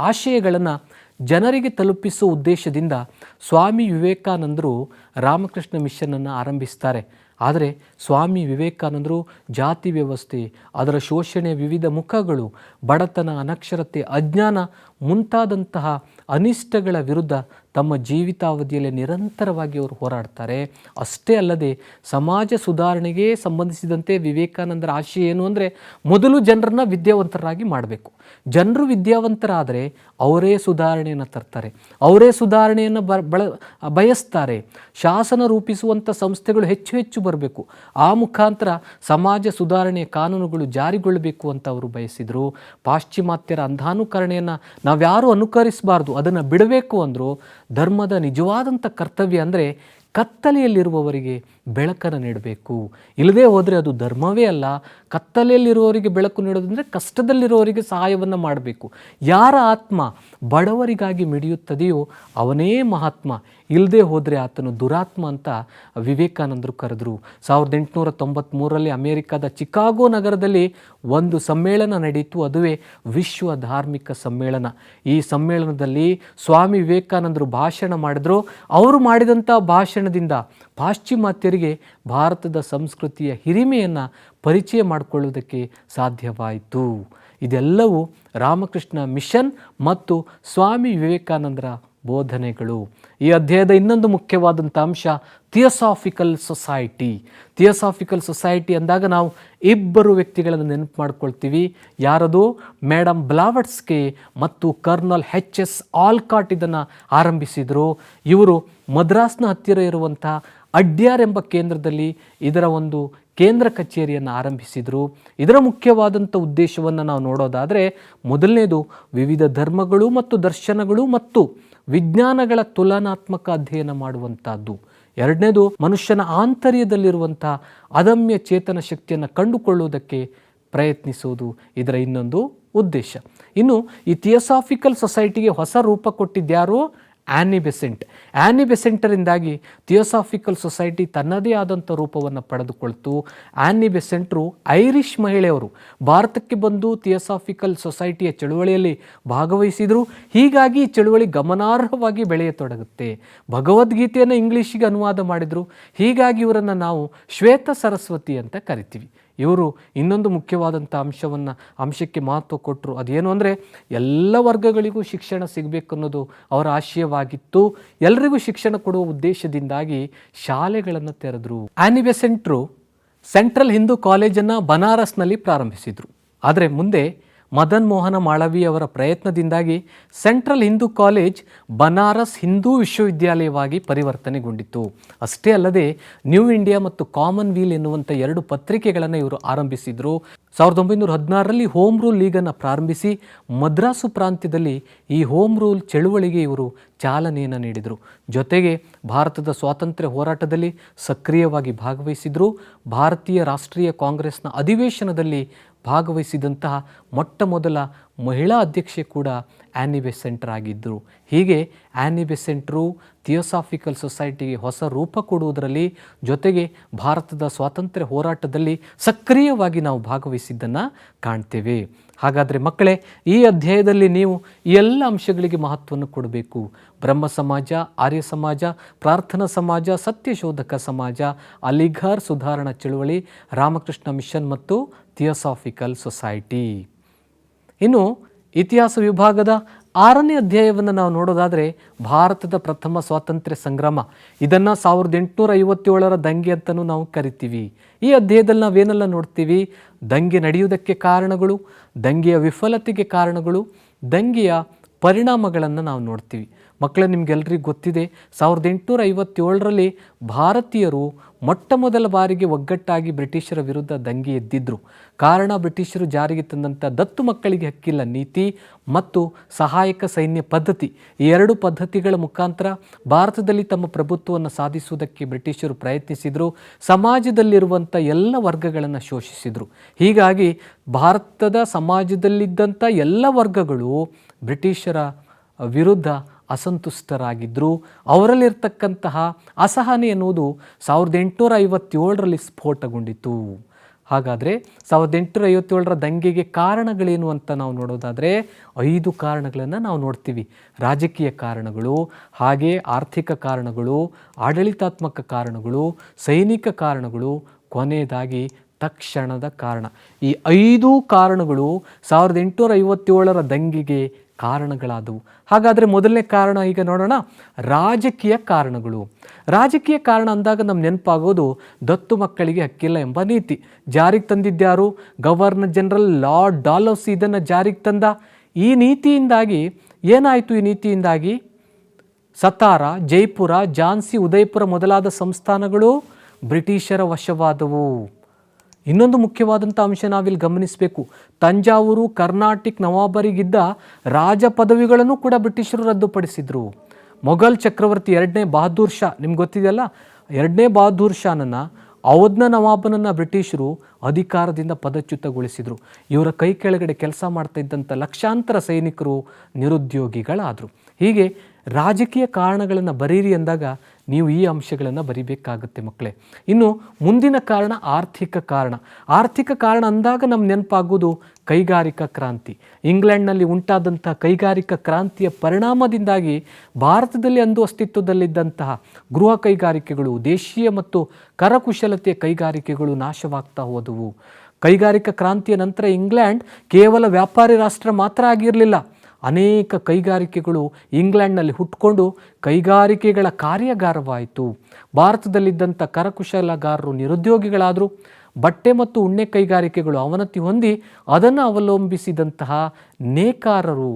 ಆಶಯಗಳನ್ನು ಜನರಿಗೆ ತಲುಪಿಸುವ ಉದ್ದೇಶದಿಂದ ಸ್ವಾಮಿ ವಿವೇಕಾನಂದರು ರಾಮಕೃಷ್ಣ ಮಿಷನನ್ನು ಆರಂಭಿಸ್ತಾರೆ. ಆದರೆ ಸ್ವಾಮಿ ವಿವೇಕಾನಂದರು ಜಾತಿ ವ್ಯವಸ್ಥೆ, ಅದರ ಶೋಷಣೆಯ ವಿವಿಧ ಮುಖಗಳು, ಬಡತನ, ಅನಕ್ಷರತೆ, ಅಜ್ಞಾನ ಮುಂತಾದಂತಹ ಅನಿಷ್ಟಗಳ ವಿರುದ್ಧ ತಮ್ಮ ಜೀವಿತಾವಧಿಯಲ್ಲಿ ನಿರಂತರವಾಗಿ ಅವರು ಹೋರಾಡ್ತಾರೆ. ಅಷ್ಟೇ ಅಲ್ಲದೆ ಸಮಾಜ ಸುಧಾರಣೆಗೆ ಸಂಬಂಧಿಸಿದಂತೆ ವಿವೇಕಾನಂದರ ಆಶಯ ಏನು ಅಂದರೆ, ಮೊದಲು ಜನರನ್ನ ವಿದ್ಯಾವಂತರಾಗಿ ಮಾಡಬೇಕು. ಜನರು ವಿದ್ಯಾವಂತರಾದರೆ ಅವರೇ ಸುಧಾರಣೆಯನ್ನು ತರ್ತಾರೆ, ಅವರೇ ಸುಧಾರಣೆಯನ್ನು ಬಯಸ್ತಾರೆ. ಶಾಸನ ರೂಪಿಸುವಂಥ ಸಂಸ್ಥೆಗಳು ಹೆಚ್ಚು ಹೆಚ್ಚು ಬರಬೇಕು. ಆ ಮುಖಾಂತರ ಸಮಾಜ ಸುಧಾರಣೆಯ ಕಾನೂನುಗಳು ಜಾರಿಗೊಳ್ಳಬೇಕು ಅಂತ ಅವರು ಬಯಸಿದರು. ಪಾಶ್ಚಿಮಾತ್ಯರ ಅಂಧಾನುಕರಣೆಯನ್ನು ನಾವ್ಯಾರೂ ಅನುಕರಿಸಬಾರ್ದು, ಅದನ್ನು ಬಿಡಬೇಕು ಅಂದರು. ಧರ್ಮದ ನಿಜವಾದಂಥ ಕರ್ತವ್ಯ ಅಂದರೆ ಕತ್ತಲೆಯಲ್ಲಿರುವವರಿಗೆ ಬೆಳಕನ್ನು ನೀಡಬೇಕು. ಇಲ್ಲದೇ ಹೋದರೆ ಅದು ಧರ್ಮವೇ ಅಲ್ಲ. ಕತ್ತಲೆಯಲ್ಲಿರುವವರಿಗೆ ಬೆಳಕು ನೀಡೋದಂದರೆ ಕಷ್ಟದಲ್ಲಿರುವವರಿಗೆ ಸಹಾಯವನ್ನು ಮಾಡಬೇಕು. ಯಾರ ಆತ್ಮ ಬಡವರಿಗಾಗಿ ಮಿಡಿಯುತ್ತದೆಯೋ ಅವನೇ ಮಹಾತ್ಮ. ಇಲ್ಲದೆ ಹೋದರೆ ಆತನು ದುರಾತ್ಮ ಅಂತ ವಿವೇಕಾನಂದರು ಕರೆದರು. 1893ರಲ್ಲಿ ಅಮೆರಿಕದ ಚಿಕಾಗೋ ನಗರದಲ್ಲಿ ಒಂದು ಸಮ್ಮೇಳನ ನಡೆಯಿತು. ಅದುವೇ ವಿಶ್ವ ಧಾರ್ಮಿಕ ಸಮ್ಮೇಳನ. ಈ ಸಮ್ಮೇಳನದಲ್ಲಿ ಸ್ವಾಮಿ ವಿವೇಕಾನಂದರು ಭಾಷಣ ಮಾಡಿದ್ರು. ಅವರು ಮಾಡಿದಂಥ ಭಾಷಣದಿಂದ ಪಾಶ್ಚಿಮಾತ್ಯರಿಗೆ ಭಾರತದ ಸಂಸ್ಕೃತಿಯ ಹಿರಿಮೆಯನ್ನು ಪರಿಚಯ ಮಾಡಿಕೊಳ್ಳುವುದಕ್ಕೆ ಸಾಧ್ಯವಾಯಿತು. ಇದೆಲ್ಲವೂ ರಾಮಕೃಷ್ಣ ಮಿಷನ್ ಮತ್ತು ಸ್ವಾಮಿ ವಿವೇಕಾನಂದರ ಬೋಧನೆಗಳು. ಈ ಅಧ್ಯಾಯದ ಇನ್ನೊಂದು ಮುಖ್ಯವಾದಂಥ ಅಂಶ ಥಿಯೋಸಾಫಿಕಲ್ ಸೊಸೈಟಿ. ಥಿಯೋಸಾಫಿಕಲ್ ಸೊಸೈಟಿ ಅಂದಾಗ ನಾವು ಇಬ್ಬರು ವ್ಯಕ್ತಿಗಳನ್ನು ನೆನಪು ಮಾಡ್ಕೊಳ್ತೀವಿ. ಯಾರದು? ಮೇಡಮ್ ಬ್ಲಾವಟ್ಸ್ಕೆ ಮತ್ತು ಕರ್ನಲ್ HS ಆಲ್ಕಾಟ್ ಇದನ್ನು ಆರಂಭಿಸಿದರು. ಇವರು ಮದ್ರಾಸ್ನ ಹತ್ತಿರ ಇರುವಂಥ ಅಡ್ಯಾರ್ ಎಂಬ ಕೇಂದ್ರದಲ್ಲಿ ಇದರ ಒಂದು ಕೇಂದ್ರ ಕಚೇರಿಯನ್ನು ಆರಂಭಿಸಿದರು. ಇದರ ಮುಖ್ಯವಾದಂಥ ಉದ್ದೇಶವನ್ನು ನಾವು ನೋಡೋದಾದರೆ, ಮೊದಲನೇದು ವಿವಿಧ ಧರ್ಮಗಳು ಮತ್ತು ದರ್ಶನಗಳು ಮತ್ತು ವಿಜ್ಞಾನಗಳ ತುಲನಾತ್ಮಕ ಅಧ್ಯಯನ ಮಾಡುವಂಥದ್ದು. ಎರಡನೇದು ಮನುಷ್ಯನ ಆಂತರ್ಯದಲ್ಲಿರುವಂಥ ಅದಮ್ಯ ಚೇತನ ಶಕ್ತಿಯನ್ನು ಕಂಡುಕೊಳ್ಳುವುದಕ್ಕೆ ಪ್ರಯತ್ನಿಸುವುದು ಇದರ ಇನ್ನೊಂದು ಉದ್ದೇಶ. ಇನ್ನು ಈ ಥಿಯೋಸಾಫಿಕಲ್ ಸೊಸೈಟಿಗೆ ಹೊಸ ರೂಪ ಕೊಟ್ಟಿದ್ಯಾರು? Annie Besant. ಆ್ಯನಿ ಬೆಸೆಂಟರಿಂದಾಗಿ ಥಿಯೋಸಾಫಿಕಲ್ ಸೊಸೈಟಿ ತನ್ನದೇ ಆದಂಥ ರೂಪವನ್ನು ಪಡೆದುಕೊಳ್ತು. ಆ್ಯನಿ ಬೆಸೆಂಟ್ರು ಐರಿಷ್ ಮಹಿಳೆಯವರು ಭಾರತಕ್ಕೆ ಬಂದು ಥಿಯೋಸಾಫಿಕಲ್ ಸೊಸೈಟಿಯ ಚಳುವಳಿಯಲ್ಲಿ ಭಾಗವಹಿಸಿದರು. ಹೀಗಾಗಿ ಈ ಚಳುವಳಿ ಗಮನಾರ್ಹವಾಗಿ ಬೆಳೆಯತೊಡಗುತ್ತೆ. ಭಗವದ್ಗೀತೆಯನ್ನು ಇಂಗ್ಲೀಷಿಗೆ ಅನುವಾದ ಮಾಡಿದರು. ಹೀಗಾಗಿ ಇವರನ್ನು ನಾವು ಶ್ವೇತ ಸರಸ್ವತಿ ಅಂತ ಕರಿತೀವಿ. ಇವರು ಇನ್ನೊಂದು ಮುಖ್ಯವಾದಂಥ ಅಂಶಕ್ಕೆ ಮಹತ್ವ ಕೊಟ್ಟರು. ಅದೇನು ಅಂದರೆ ಎಲ್ಲ ವರ್ಗಗಳಿಗೂ ಶಿಕ್ಷಣ ಸಿಗಬೇಕು ಅನ್ನೋದು ಅವರ ಆಶಯವಾಗಿತ್ತು. ಎಲ್ಲರಿಗೂ ಶಿಕ್ಷಣ ಕೊಡುವ ಉದ್ದೇಶದಿಂದಾಗಿ ಶಾಲೆಗಳನ್ನು ತೆರೆದರು. ಆ್ಯನಿ ಬೆಸೆಂಟ್ರು ಸೆಂಟ್ರಲ್ ಹಿಂದೂ ಕಾಲೇಜನ್ನು ಬನಾರಸ್ನಲ್ಲಿ ಪ್ರಾರಂಭಿಸಿದರು. ಆದರೆ ಮುಂದೆ ಮದನ್ ಮೋಹನ ಮಾಳವೀಯ ಅವರ ಪ್ರಯತ್ನದಿಂದಾಗಿ ಸೆಂಟ್ರಲ್ ಹಿಂದೂ ಕಾಲೇಜ್ ಬನಾರಸ್ ಹಿಂದೂ ವಿಶ್ವವಿದ್ಯಾಲಯವಾಗಿ ಪರಿವರ್ತನೆಗೊಂಡಿತು. ಅಷ್ಟೇ ಅಲ್ಲದೆ ನ್ಯೂ ಇಂಡಿಯಾ ಮತ್ತು ಕಾಮನ್ವೀಲ್ ಎನ್ನುವಂಥ 2 ಪತ್ರಿಕೆಗಳನ್ನು ಇವರು ಆರಂಭಿಸಿದರು. 1916ರಲ್ಲಿ ಹೋಮ್ ರೂಲ್ ಲೀಗನ್ನು ಪ್ರಾರಂಭಿಸಿ ಮದ್ರಾಸು ಪ್ರಾಂತ್ಯದಲ್ಲಿ ಈ ಹೋಮ್ ರೂಲ್ ಚಳುವಳಿಗೆ ಇವರು ಚಾಲನೆಯನ್ನು ನೀಡಿದರು. ಜೊತೆಗೆ ಭಾರತದ ಸ್ವಾತಂತ್ರ್ಯ ಹೋರಾಟದಲ್ಲಿ ಸಕ್ರಿಯವಾಗಿ ಭಾಗವಹಿಸಿದರು. ಭಾರತೀಯ ರಾಷ್ಟ್ರೀಯ ಕಾಂಗ್ರೆಸ್ನ ಅಧಿವೇಶನದಲ್ಲಿ ಭಾಗವಹಿಸಿದಂತಹ ಮೊಟ್ಟ ಮೊದಲ ಮಹಿಳಾ ಅಧ್ಯಕ್ಷೆ ಕೂಡ ಆ್ಯನಿ ಬೆಸೆಂಟ್ ಆಗಿದ್ದರು. ಹೀಗೆ ಆ್ಯನಿ ಬೆಸೆಂಟ್ರು ಥಿಯೋಸಾಫಿಕಲ್ ಸೊಸೈಟಿಗೆ ಹೊಸ ರೂಪ ಕೊಡುವುದರಲ್ಲಿ ಜೊತೆಗೆ ಭಾರತದ ಸ್ವಾತಂತ್ರ್ಯ ಹೋರಾಟದಲ್ಲಿ ಸಕ್ರಿಯವಾಗಿ ನಾವು ಭಾಗವಹಿಸಿದ್ದನ್ನು ಕಾಣ್ತೇವೆ. ಹಾಗಾದರೆ ಮಕ್ಕಳೇ, ಈ ಅಧ್ಯಾಯದಲ್ಲಿ ನೀವು ಈ ಎಲ್ಲ ಅಂಶಗಳಿಗೆ ಮಹತ್ವವನ್ನು ಕೊಡಬೇಕು. ಬ್ರಹ್ಮ ಸಮಾಜ, ಆರ್ಯ ಸಮಾಜ, ಪ್ರಾರ್ಥನಾ ಸಮಾಜ, ಸತ್ಯಶೋಧಕ ಸಮಾಜ, ಅಲಿಘರ್ ಸುಧಾರಣಾ ಚಳುವಳಿ, ರಾಮಕೃಷ್ಣ ಮಿಷನ್ ಮತ್ತು ಥಿಯೋಸಾಫಿಕಲ್ ಸೊಸೈಟಿ. ಇನ್ನು ಇತಿಹಾಸ ವಿಭಾಗದ 6ನೇ ಅಧ್ಯಾಯವನ್ನು ನಾವು ನೋಡೋದಾದರೆ ಭಾರತದ ಪ್ರಥಮ ಸ್ವಾತಂತ್ರ್ಯ ಸಂಗ್ರಾಮ. ಇದನ್ನು 1857ರ ದಂಗೆ ಅಂತಲೂ ನಾವು ಕರಿತೀವಿ. ಈ ಅಧ್ಯಾಯದಲ್ಲಿ ನಾವೇನೆಲ್ಲ ನೋಡ್ತೀವಿ? ದಂಗೆ ನಡೆಯುವುದಕ್ಕೆ ಕಾರಣಗಳು, ದಂಗೆಯ ವಿಫಲತೆಗೆ ಕಾರಣಗಳು, ದಂಗೆಯ ಪರಿಣಾಮಗಳನ್ನು ನಾವು ನೋಡ್ತೀವಿ. ಮಕ್ಕಳೇ, ನಿಮಗೆಲ್ಲರಿಗೂ ಗೊತ್ತಿದೆ 1857ರಲ್ಲಿ ಭಾರತೀಯರು ಮೊಟ್ಟ ಮೊದಲ ಬಾರಿಗೆ ಒಗ್ಗಟ್ಟಾಗಿ ಬ್ರಿಟಿಷರ ವಿರುದ್ಧ ದಂಗೆ ಎದ್ದಿದ್ರು. ಕಾರಣ ಬ್ರಿಟಿಷರು ಜಾರಿಗೆ ತಂದಂಥ ದತ್ತು ಮಕ್ಕಳಿಗೆ ಹಕ್ಕಿಲ್ಲ ನೀತಿ ಮತ್ತು ಸಹಾಯಕ ಸೈನ್ಯ ಪದ್ಧತಿ. ಈ 2 ಪದ್ಧತಿಗಳ ಮುಖಾಂತರ ಭಾರತದಲ್ಲಿ ತಮ್ಮ ಪ್ರಭುತ್ವವನ್ನು ಸಾಧಿಸುವುದಕ್ಕೆ ಬ್ರಿಟಿಷರು ಪ್ರಯತ್ನಿಸಿದರು. ಸಮಾಜದಲ್ಲಿರುವಂಥ ಎಲ್ಲ ವರ್ಗಗಳನ್ನು ಶೋಷಿಸಿದರು. ಹೀಗಾಗಿ ಭಾರತದ ಸಮಾಜದಲ್ಲಿದ್ದಂಥ ಎಲ್ಲ ವರ್ಗಗಳು ಬ್ರಿಟಿಷರ ವಿರುದ್ಧ ಅಸಂತುಷ್ಟರಾಗಿದ್ದರು. ಅವರಲ್ಲಿರ್ತಕ್ಕಂತಹ ಅಸಹನೆ ಎನ್ನುವುದು 1857ರಲ್ಲಿ ಸ್ಫೋಟಗೊಂಡಿತು. ಹಾಗಾದರೆ 1857ರ ದಂಗೆಗೆ ಕಾರಣಗಳೇನು ಅಂತ ನಾವು ನೋಡೋದಾದರೆ 5 ಕಾರಣಗಳನ್ನು ನಾವು ನೋಡ್ತೀವಿ. ರಾಜಕೀಯ ಕಾರಣಗಳು, ಹಾಗೆ ಆರ್ಥಿಕ ಕಾರಣಗಳು, ಆಡಳಿತಾತ್ಮಕ ಕಾರಣಗಳು, ಸೈನಿಕ ಕಾರಣಗಳು, ಕೊನೆಯದಾಗಿ ತಕ್ಷಣದ ಕಾರಣ. ಈ 5 ಕಾರಣಗಳು 1857ರ ದಂಗೆಗೆ ಕಾರಣಗಳಾದವು. ಹಾಗಾದರೆ ಮೊದಲನೇ ಕಾರಣ ಈಗ ನೋಡೋಣ, ರಾಜಕೀಯ ಕಾರಣಗಳು. ರಾಜಕೀಯ ಕಾರಣ ಅಂದಾಗ ನಮ್ಮ ನೆನಪಾಗೋದು ದತ್ತು ಮಕ್ಕಳಿಗೆ ಹಕ್ಕಿಲ್ಲ ಎಂಬ ನೀತಿ. ಜಾರಿಗೆ ತಂದಿದ್ಯಾರು? ಗವರ್ನರ್ ಜನರಲ್ ಲಾರ್ಡ್ ಡಾಲೌಸಿ ಇದನ್ನು ಜಾರಿಗೆ ತಂದ. ಈ ನೀತಿಯಿಂದಾಗಿ ಏನಾಯಿತು? ಈ ನೀತಿಯಿಂದಾಗಿ ಸತಾರ, ಜೈಪುರ, ಝಾನ್ಸಿ, ಉದಯಪುರ ಮೊದಲಾದ ಸಂಸ್ಥಾನಗಳು ಬ್ರಿಟಿಷರ ವಶವಾದವು. ಇನ್ನೊಂದು ಮುಖ್ಯವಾದಂಥ ಅಂಶ ನಾವಿಲ್ಲಿ ಗಮನಿಸಬೇಕು. ತಂಜಾವೂರು, ಕರ್ನಾಟಕ ನವಾಬರಿಗಿದ್ದ ರಾಜ ಪದವಿಗಳನ್ನು ಕೂಡ ಬ್ರಿಟಿಷರು ರದ್ದುಪಡಿಸಿದರು. ಮೊಘಲ್ ಚಕ್ರವರ್ತಿ 2ನೇ ಬಹದ್ದೂರ್ ಶಾ, ನಿಮ್ಗೆ ಗೊತ್ತಿದೆಯಲ್ಲ, 2ನೇ ಬಹದ್ದೂರ್ ಶಾನನ್ನು ಅವಧ್ನ ನವಾಬನನ್ನು ಬ್ರಿಟಿಷರು ಅಧಿಕಾರದಿಂದ ಪದಚ್ಯುತಗೊಳಿಸಿದರು. ಇವರ ಕೈ ಕೆಳಗಡೆ ಕೆಲಸ ಮಾಡ್ತಾ ಇದ್ದಂಥ ಲಕ್ಷಾಂತರ ಸೈನಿಕರು ನಿರುದ್ಯೋಗಿಗಳಾದರು. ಹೀಗೆ ರಾಜಕೀಯ ಕಾರಣಗಳನ್ನು ಬರೀರಿ ಅಂದಾಗ ನೀವು ಈ ಅಂಶಗಳನ್ನು ಬರಿಬೇಕಾಗುತ್ತೆ ಮಕ್ಕಳೇ. ಇನ್ನು ಮುಂದಿನ ಕಾರಣ ಆರ್ಥಿಕ ಕಾರಣ. ಆರ್ಥಿಕ ಕಾರಣ ಅಂದಾಗ ನಮ್ಮ ನೆನಪಾಗೋದು ಕೈಗಾರಿಕಾ ಕ್ರಾಂತಿ. ಇಂಗ್ಲೆಂಡ್ನಲ್ಲಿ ಉಂಟಾದಂತಹ ಕೈಗಾರಿಕಾ ಕ್ರಾಂತಿಯ ಪರಿಣಾಮದಿಂದಾಗಿ ಭಾರತದಲ್ಲಿ ಅಂದು ಅಸ್ತಿತ್ವದಲ್ಲಿದ್ದಂತಹ ಗೃಹ ಕೈಗಾರಿಕೆಗಳು, ದೇಶೀಯ ಮತ್ತು ಕರಕುಶಲತೆಯ ಕೈಗಾರಿಕೆಗಳು ನಾಶವಾಗ್ತಾ ಹೋದವು. ಕೈಗಾರಿಕಾ ಕ್ರಾಂತಿಯ ನಂತರ ಇಂಗ್ಲೆಂಡ್ ಕೇವಲ ವ್ಯಾಪಾರಿ ರಾಷ್ಟ್ರ ಮಾತ್ರ ಆಗಿರಲಿಲ್ಲ, ಅನೇಕ ಕೈಗಾರಿಕೆಗಳು ಇಂಗ್ಲೆಂಡ್ನಲ್ಲಿ ಹುಟ್ಕೊಂಡು ಕೈಗಾರಿಕೆಗಳ ಕಾರ್ಯಾಗಾರವಾಯಿತು. ಭಾರತದಲ್ಲಿದ್ದಂಥ ಕರಕುಶಲಗಾರರು ನಿರುದ್ಯೋಗಿಗಳಾದರು. ಬಟ್ಟೆ ಮತ್ತು ಉಣ್ಣೆ ಕೈಗಾರಿಕೆಗಳು ಅವನತಿ ಹೊಂದಿ ಅದನ್ನು ಅವಲಂಬಿಸಿದಂತಹ ನೇಕಾರರು,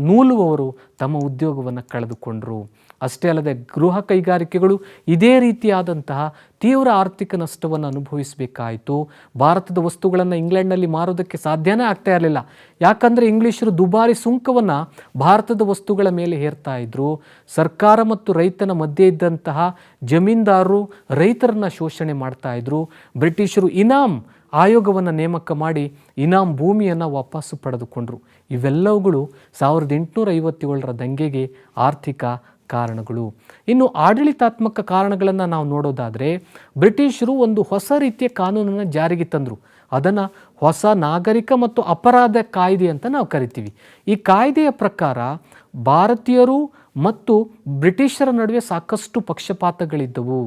ನೂಲುವವರು ತಮ್ಮ ಉದ್ಯೋಗವನ್ನು ಕಳೆದುಕೊಂಡರು. ಅಷ್ಟೇ ಅಲ್ಲದೆ ಗೃಹ ಕೈಗಾರಿಕೆಗಳು ಇದೇ ರೀತಿಯಾದಂತಹ ತೀವ್ರ ಆರ್ಥಿಕ ನಷ್ಟವನ್ನು ಅನುಭವಿಸಬೇಕಾಯಿತು. ಭಾರತದ ವಸ್ತುಗಳನ್ನು ಇಂಗ್ಲೆಂಡ್ನಲ್ಲಿ ಮಾರೋದಕ್ಕೆ ಸಾಧ್ಯನೇ ಆಗ್ತಾ ಇರಲಿಲ್ಲ. ಯಾಕಂದರೆ ಇಂಗ್ಲೀಷರು ದುಬಾರಿ ಸುಂಕವನ್ನು ಭಾರತದ ವಸ್ತುಗಳ ಮೇಲೆ ಹೇರ್ತಾ ಇದ್ರು. ಸರ್ಕಾರ ಮತ್ತು ರೈತನ ಮಧ್ಯೆ ಇದ್ದಂತಹ ಜಮೀನ್ದಾರರು ರೈತರನ್ನು ಶೋಷಣೆ ಮಾಡ್ತಾ ಇದ್ರು. ಬ್ರಿಟಿಷರು ಇನಾಮ್ ಆಯೋಗವನ್ನು ನೇಮಕ ಮಾಡಿ ಇನಾಮ್ ಭೂಮಿಯನ್ನು ವಾಪಸ್ಸು ಪಡೆದುಕೊಂಡರು. ಇವೆಲ್ಲವುಗಳು 1857ರ ದಂಗೆಗೆ ಆರ್ಥಿಕ ಕಾರಣಗಳು. ಇನ್ನು ಆಡಳಿತಾತ್ಮಕ ಕಾರಣಗಳನ್ನು ನಾವು ನೋಡೋದಾದರೆ, ಬ್ರಿಟಿಷರು ಒಂದು ಹೊಸ ರೀತಿಯ ಕಾನೂನನ್ನು ಜಾರಿಗೆ ತಂದರು. ಅದನ್ನು ಹೊಸ ನಾಗರಿಕ ಮತ್ತು ಅಪರಾಧ ಕಾಯ್ದೆ ಅಂತ ನಾವು ಕರಿತೀವಿ. ಈ ಕಾಯ್ದೆಯ ಪ್ರಕಾರ ಭಾರತೀಯರು ಮತ್ತು ಬ್ರಿಟಿಷರ ನಡುವೆ ಸಾಕಷ್ಟು ಪಕ್ಷಪಾತಗಳಿದ್ದವು.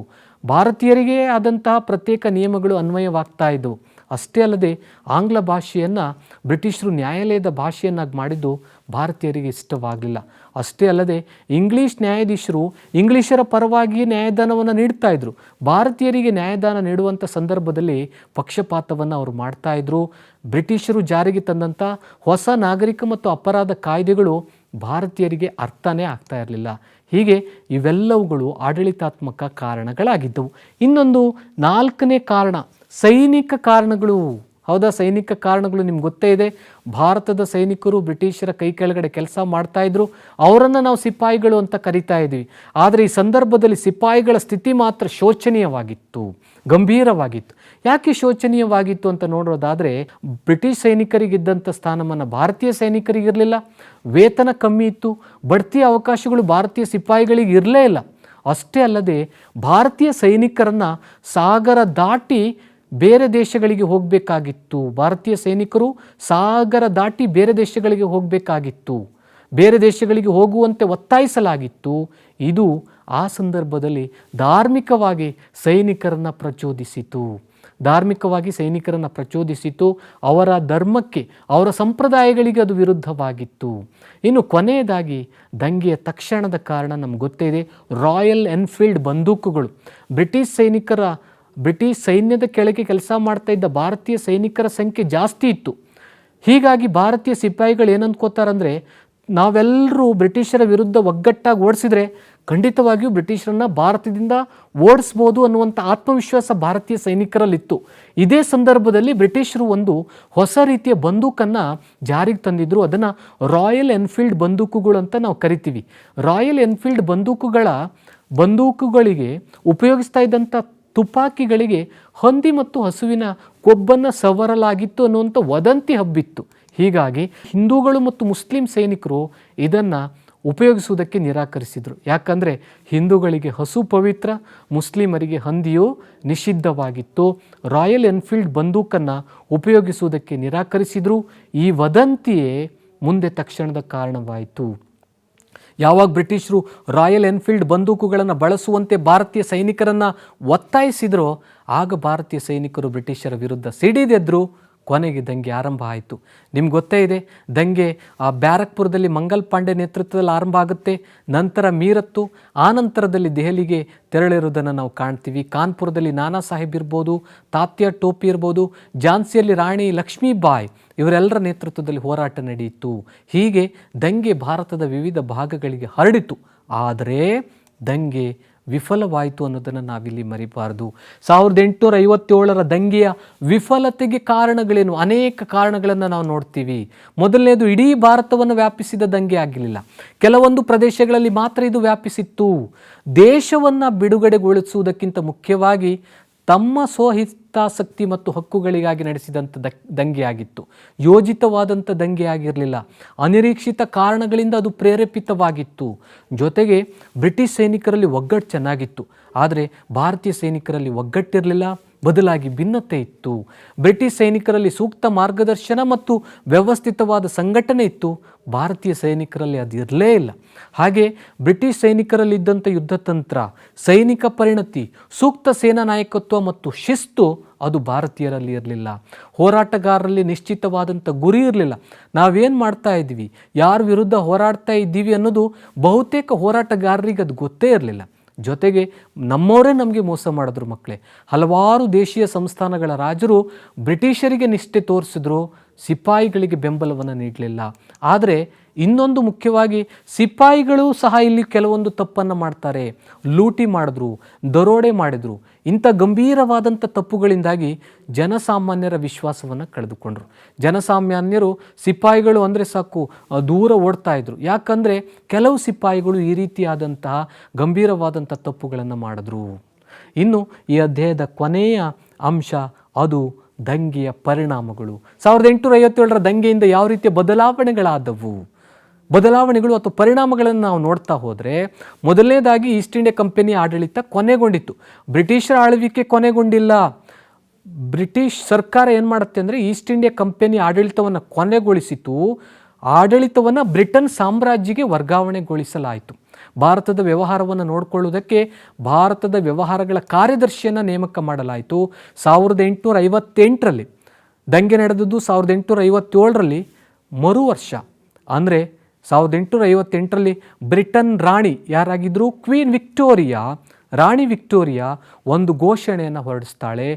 ಭಾರತೀಯರಿಗೆ ಆದಂತಹ ಪ್ರತ್ಯೇಕ ನಿಯಮಗಳು ಅನ್ವಯವಾಗ್ತಾ ಇದ್ದವು. ಅಷ್ಟೇ ಅಲ್ಲದೆ ಆಂಗ್ಲ ಭಾಷೆಯನ್ನು ಬ್ರಿಟಿಷರು ನ್ಯಾಯಾಲಯದ ಭಾಷೆಯನ್ನಾಗಿ ಮಾಡಿದ್ದು ಭಾರತೀಯರಿಗೆ ಇಷ್ಟವಾಗಲಿಲ್ಲ. ಅಷ್ಟೇ ಅಲ್ಲದೆ ಇಂಗ್ಲೀಷ್ ನ್ಯಾಯಾಧೀಶರು ಇಂಗ್ಲೀಷರ ಪರವಾಗಿ ನ್ಯಾಯದಾನವನ್ನು ನೀಡ್ತಾ ಇದ್ರು. ಭಾರತೀಯರಿಗೆ ನ್ಯಾಯದಾನ ನೀಡುವಂಥ ಸಂದರ್ಭದಲ್ಲಿ ಪಕ್ಷಪಾತವನ್ನು ಅವರು ಮಾಡ್ತಾ ಇದ್ರು. ಬ್ರಿಟಿಷರು ಜಾರಿಗೆ ತಂದಂಥ ಹೊಸ ನಾಗರಿಕ ಮತ್ತು ಅಪರಾಧ ಕಾಯ್ದೆಗಳು ಭಾರತೀಯರಿಗೆ ಅರ್ಥನೇ ಆಗ್ತಾ ಇರಲಿಲ್ಲ. ಹೀಗೆ ಇವೆಲ್ಲವುಗಳು ಆಡಳಿತಾತ್ಮಕ ಕಾರಣಗಳಾಗಿದ್ದವು. ಇನ್ನೊಂದು 4ನೇ ಕಾರಣ ಸೈನಿಕ ಕಾರಣಗಳು. ಹೌದಾ, ಸೈನಿಕ ಕಾರಣಗಳು ನಿಮ್ಗೆ ಗೊತ್ತೇ ಇದೆ. ಭಾರತದ ಸೈನಿಕರು ಬ್ರಿಟಿಷರ ಕೈ ಕೆಳಗಡೆ ಕೆಲಸ ಮಾಡ್ತಾ ಇದ್ರು. ಅವರನ್ನು ನಾವು ಸಿಪಾಯಿಗಳು ಅಂತ ಕರಿತಾ ಇದ್ವಿ. ಆದರೆ ಈ ಸಂದರ್ಭದಲ್ಲಿ ಸಿಪಾಯಿಗಳ ಸ್ಥಿತಿ ಮಾತ್ರ ಶೋಚನೀಯವಾಗಿತ್ತು, ಗಂಭೀರವಾಗಿತ್ತು. ಯಾಕೆ ಶೋಚನೀಯವಾಗಿತ್ತು ಅಂತ ನೋಡೋದಾದರೆ, ಬ್ರಿಟಿಷ್ ಸೈನಿಕರಿಗಿದ್ದಂಥ ಸ್ಥಾನಮಾನ ಭಾರತೀಯ ಸೈನಿಕರಿಗಿರಲಿಲ್ಲ. ವೇತನ ಕಮ್ಮಿ ಇತ್ತು. ಬಡ್ತಿ ಅವಕಾಶಗಳು ಭಾರತೀಯ ಸಿಪಾಯಿಗಳಿಗೆ ಇರಲೇ ಇಲ್ಲ. ಅಷ್ಟೇ ಅಲ್ಲದೆ ಭಾರತೀಯ ಸೈನಿಕರನ್ನು ಸಾಗರ ದಾಟಿ ಬೇರೆ ದೇಶಗಳಿಗೆ ಹೋಗಬೇಕಾಗಿತ್ತು. ಭಾರತೀಯ ಸೈನಿಕರು ಸಾಗರ ದಾಟಿ ಬೇರೆ ದೇಶಗಳಿಗೆ ಹೋಗಬೇಕಾಗಿತ್ತು. ಬೇರೆ ದೇಶಗಳಿಗೆ ಹೋಗುವಂತೆ ಒತ್ತಾಯಿಸಲಾಗಿತ್ತು. ಇದು ಆ ಸಂದರ್ಭದಲ್ಲಿ ಧಾರ್ಮಿಕವಾಗಿ ಸೈನಿಕರನ್ನು ಪ್ರಚೋದಿಸಿತು. ಅವರ ಧರ್ಮಕ್ಕೆ, ಅವರ ಸಂಪ್ರದಾಯಗಳಿಗೆ ಅದು ವಿರುದ್ಧವಾಗಿತ್ತು. ಇನ್ನು ಕೊನೆಯದಾಗಿ ದಂಗೆಯ ತಕ್ಷಣದ ಕಾರಣ ನಮ್ಗೆ ಗೊತ್ತೇ ಇದೆ. Royal Enfield ಬಂದೂಕುಗಳು. ಬ್ರಿಟಿಷ್ ಸೈನ್ಯದ ಕೆಳಗೆ ಕೆಲಸ ಮಾಡ್ತಾ ಇದ್ದ ಭಾರತೀಯ ಸೈನಿಕರ ಸಂಖ್ಯೆ ಜಾಸ್ತಿ ಇತ್ತು. ಹೀಗಾಗಿ ಭಾರತೀಯ ಸಿಪಾಯಿಗಳು ಏನಂದ್ಕೋತಾರಂದರೆ, ನಾವೆಲ್ಲರೂ ಬ್ರಿಟಿಷರ ವಿರುದ್ಧ ಒಗ್ಗಟ್ಟಾಗಿ ಓಡಿಸಿದ್ರೆ ಖಂಡಿತವಾಗಿಯೂ ಬ್ರಿಟಿಷರನ್ನ ಭಾರತದಿಂದ ಓಡಿಸ್ಬೋದು ಅನ್ನುವಂಥ ಆತ್ಮವಿಶ್ವಾಸ ಭಾರತೀಯ ಸೈನಿಕರಲ್ಲಿತ್ತು. ಇದೇ ಸಂದರ್ಭದಲ್ಲಿ ಬ್ರಿಟಿಷರು ಒಂದು ಹೊಸ ರೀತಿಯ ಬಂದೂಕನ್ನು ಜಾರಿಗೆ ತಂದಿದ್ರು. ಅದನ್ನು ರಾಯಲ್ ಎನ್ಫೀಲ್ಡ್ ಬಂದೂಕುಗಳು ಅಂತ ನಾವು ಕರಿತೀವಿ. ರಾಯಲ್ ಎನ್ಫೀಲ್ಡ್ ಬಂದೂಕುಗಳಿಗೆ ಉಪಯೋಗಿಸ್ತಾ ಇದ್ದಂಥ ತುಪಾಕಿಗಳಿಗೆ ಹಂದಿ ಮತ್ತು ಹಸುವಿನ ಕೊಬ್ಬನ್ನು ಸವರಲಾಗಿತ್ತು ಅನ್ನುವಂಥ ವದಂತಿ ಹಬ್ಬಿತ್ತು. ಹೀಗಾಗಿ ಹಿಂದೂಗಳು ಮತ್ತು ಮುಸ್ಲಿಂ ಸೈನಿಕರು ಇದನ್ನು ಉಪಯೋಗಿಸುವುದಕ್ಕೆ ನಿರಾಕರಿಸಿದರು. ಯಾಕಂದರೆ ಹಿಂದೂಗಳಿಗೆ ಹಸು ಪವಿತ್ರ, ಮುಸ್ಲಿಮರಿಗೆ ಹಂದಿಯು ನಿಷಿದ್ಧವಾಗಿತ್ತು. ರಾಯಲ್ ಎನ್ಫೀಲ್ಡ್ ಬಂದೂಕನ್ನು ಉಪಯೋಗಿಸುವುದಕ್ಕೆ ನಿರಾಕರಿಸಿದರು. ಈ ವದಂತಿಯೇ ಮುಂದೆ ತಕ್ಷಣದ ಕಾರಣವಾಯಿತು. ಯಾವಾಗ ಬ್ರಿಟಿಷರು ರಾಯಲ್ ಎನ್ಫೀಲ್ಡ್ ಬಂದೂಕುಗಳನ್ನು ಬಳಸುವಂತೆ ಭಾರತೀಯ ಸೈನಿಕರನ್ನು ಒತ್ತಾಯಿಸಿದರೋ ಆಗ ಭಾರತೀಯ ಸೈನಿಕರು ಬ್ರಿಟಿಷರ ವಿರುದ್ಧ ಸಿಡಿದೆದ್ರು. ಕೊನೆಗೆ ದಂಗೆ ಆರಂಭ ಆಯಿತು. ನಿಮ್ಗೆ ಗೊತ್ತೇ ಇದೆ, ದಂಗೆ ಬ್ಯಾರಕ್ಪುರದಲ್ಲಿ ಮಂಗಲ್ ಪಾಂಡೆ ನೇತೃತ್ವದಲ್ಲಿ ಆರಂಭ ಆಗುತ್ತೆ. ನಂತರ ಮೀರತ್ತು, ಆನಂತರದಲ್ಲಿ ದೆಹಲಿಗೆ ತೆರಳಿರುವುದನ್ನು ನಾವು ಕಾಣ್ತೀವಿ. ಕಾನ್ಪುರದಲ್ಲಿ ನಾನಾ ಸಾಹೇಬ್ ಇರ್ಬೋದು, ತಾತ್ಯಾ ಟೋಪಿ ಇರ್ಬೋದು, ಝಾನ್ಸಿಯಲ್ಲಿ ರಾಣಿ ಲಕ್ಷ್ಮೀಬಾಯಿ ಇವರೆಲ್ಲರ ನೇತೃತ್ವದಲ್ಲಿ ಹೋರಾಟ ನಡೆಯಿತು. ಹೀಗೆ ದಂಗೆ ಭಾರತದ ವಿವಿಧ ಭಾಗಗಳಿಗೆ ಹರಡಿತು. ಆದರೆ ದಂಗೆ ವಿಫಲವಾಯಿತು ಅನ್ನೋದನ್ನು ನಾವಿಲ್ಲಿ ಮರಿಬಾರದು. 1857ರ ದಂಗೆಯ ವಿಫಲತೆಗೆ ಕಾರಣಗಳೇನು? ಅನೇಕ ಕಾರಣಗಳನ್ನು ನಾವು ನೋಡ್ತೀವಿ. ಮೊದಲನೇದು, ಇಡೀ ಭಾರತವನ್ನು ವ್ಯಾಪಿಸಿದ ದಂಗೆ ಆಗಿರಲಿಲ್ಲ. ಕೆಲವೊಂದು ಪ್ರದೇಶಗಳಲ್ಲಿ ಮಾತ್ರ ಇದು ವ್ಯಾಪಿಸಿತ್ತು. ದೇಶವನ್ನು ಬಿಡುಗಡೆಗೊಳಿಸುವುದಕ್ಕಿಂತ ಮುಖ್ಯವಾಗಿ ತಮ್ಮ ಸ್ವಹಿತಾಸಕ್ತಿ ಮತ್ತು ಹಕ್ಕುಗಳಿಗಾಗಿ ನಡೆಸಿದಂಥ ದಂಗೆಯಾಗಿತ್ತು. ಯೋಜಿತವಾದಂಥ ದಂಗೆ ಆಗಿರಲಿಲ್ಲ. ಅನಿರೀಕ್ಷಿತ ಕಾರಣಗಳಿಂದ ಅದು ಪ್ರೇರೇಪಿತವಾಗಿತ್ತು. ಜೊತೆಗೆ ಬ್ರಿಟಿಷ್ ಸೈನಿಕರಲ್ಲಿ ಒಗ್ಗಟ್ಟು ಚೆನ್ನಾಗಿತ್ತು, ಆದರೆ ಭಾರತೀಯ ಸೈನಿಕರಲ್ಲಿ ಒಗ್ಗಟ್ಟಿರಲಿಲ್ಲ, ಬದಲಾಗಿ ಭಿನ್ನತೆ ಇತ್ತು. ಬ್ರಿಟಿಷ್ ಸೈನಿಕರಲ್ಲಿ ಸೂಕ್ತ ಮಾರ್ಗದರ್ಶನ ಮತ್ತು ವ್ಯವಸ್ಥಿತವಾದ ಸಂಘಟನೆ ಇತ್ತು. ಭಾರತೀಯ ಸೈನಿಕರಲ್ಲಿ ಅದು ಇರಲೇ ಇಲ್ಲ. ಹಾಗೆ ಬ್ರಿಟಿಷ್ ಸೈನಿಕರಲ್ಲಿದ್ದಂಥ ಯುದ್ಧತಂತ್ರ, ಸೈನಿಕ ಪರಿಣತಿ, ಸೂಕ್ತ ಸೇನಾ ನಾಯಕತ್ವ ಮತ್ತು ಶಿಸ್ತು ಅದು ಭಾರತೀಯರಲ್ಲಿ ಇರಲಿಲ್ಲ. ಹೋರಾಟಗಾರರಲ್ಲಿ ನಿಶ್ಚಿತವಾದಂಥ ಗುರಿ ಇರಲಿಲ್ಲ. ನಾವೇನು ಮಾಡ್ತಾ ಇದ್ದೀವಿ, ಯಾರ ವಿರುದ್ಧ ಹೋರಾಡ್ತಾ ಇದ್ದೀವಿ ಅನ್ನೋದು ಬಹುತೇಕ ಹೋರಾಟಗಾರರಿಗೆ ಅದು ಗೊತ್ತೇ ಇರಲಿಲ್ಲ. ಜೊತೆಗೆ ನಮ್ಮವರೇ ನಮಗೆ ಮೋಸ ಮಾಡಿದ್ರು ಮಕ್ಕಳೇ. ಹಲವಾರು ದೇಶೀಯ ಸಂಸ್ಥಾನಗಳ ರಾಜರು ಬ್ರಿಟಿಷರಿಗೆ ನಿಷ್ಠೆ ತೋರಿಸಿದ್ರು, ಸಿಪಾಯಿಗಳಿಗೆ ಬೆಂಬಲವನ್ನು ನೀಡಲಿಲ್ಲ. ಆದರೆ ಇನ್ನೊಂದು ಮುಖ್ಯವಾಗಿ ಸಿಪಾಯಿಗಳು ಸಹ ಇಲ್ಲಿ ಕೆಲವೊಂದು ತಪ್ಪನ್ನು ಮಾಡ್ತಾರೆ. ಲೂಟಿ ಮಾಡಿದ್ರು, ದರೋಡೆ ಮಾಡಿದರು. ಇಂಥ ಗಂಭೀರವಾದಂಥ ತಪ್ಪುಗಳಿಂದಾಗಿ ಜನಸಾಮಾನ್ಯರ ವಿಶ್ವಾಸವನ್ನು ಕಳೆದುಕೊಂಡ್ರು. ಜನಸಾಮಾನ್ಯರು ಸಿಪಾಯಿಗಳು ಅಂದರೆ ಸಾಕು ದೂರ ಓಡ್ತಾ ಇದ್ರು. ಯಾಕಂದರೆ ಕೆಲವು ಸಿಪಾಯಿಗಳು ಈ ರೀತಿಯಾದಂತಹ ಗಂಭೀರವಾದಂಥ ತಪ್ಪುಗಳನ್ನು ಮಾಡಿದ್ರು. ಇನ್ನು ಈ ಅಧ್ಯಾಯದ ಕೊನೆಯ ಅಂಶ ಅದು ದಂಗೆಯ ಪರಿಣಾಮಗಳು. 1857ರ ದಂಗೆಯಿಂದ ಯಾವ ರೀತಿಯ ಬದಲಾವಣೆಗಳು ಅಥವಾ ಪರಿಣಾಮಗಳನ್ನು ನಾವು ನೋಡ್ತಾ ಹೋದರೆ, ಮೊದಲನೇದಾಗಿ ಈಸ್ಟ್ ಇಂಡಿಯಾ ಕಂಪನಿ ಆಡಳಿತ ಕೊನೆಗೊಂಡಿತ್ತು. ಬ್ರಿಟಿಷರ ಆಳ್ವಿಕೆ ಕೊನೆಗೊಂಡಿಲ್ಲ. ಬ್ರಿಟಿಷ್ ಸರ್ಕಾರ ಏನು ಮಾಡುತ್ತೆ ಅಂದರೆ ಈಸ್ಟ್ ಇಂಡಿಯಾ ಕಂಪನಿ ಆಡಳಿತವನ್ನು ಕೊನೆಗೊಳಿಸಿತು. ಆಡಳಿತವನ್ನು ಬ್ರಿಟನ್ ಸಾಮ್ರಾಜ್ಯಕ್ಕೆ ವರ್ಗಾವಣೆಗೊಳಿಸಲಾಯಿತು. ಭಾರತದ ವ್ಯವಹಾರವನ್ನು ನೋಡಿಕೊಳ್ಳುವುದಕ್ಕೆ ಭಾರತದ ವ್ಯವಹಾರಗಳ ಕಾರ್ಯದರ್ಶಿಯನ್ನು ನೇಮಕ ಮಾಡಲಾಯಿತು. 1858ರಲ್ಲಿ ದಂಗೆ ನಡೆದದ್ದು. 1857ರಲ್ಲಿ ಮರು ವರ್ಷ ಅಂದರೆ 1858ರಲ್ಲಿ ಬ್ರಿಟನ್ ರಾಣಿ ಯಾರಾಗಿದ್ದರು, ಕ್ವೀನ್ ವಿಕ್ಟೋರಿಯಾ, ರಾಣಿ ವಿಕ್ಟೋರಿಯಾ ಒಂದು ಘೋಷಣೆಯನ್ನು ಹೊರಡಿಸ್ತಾಳೆ.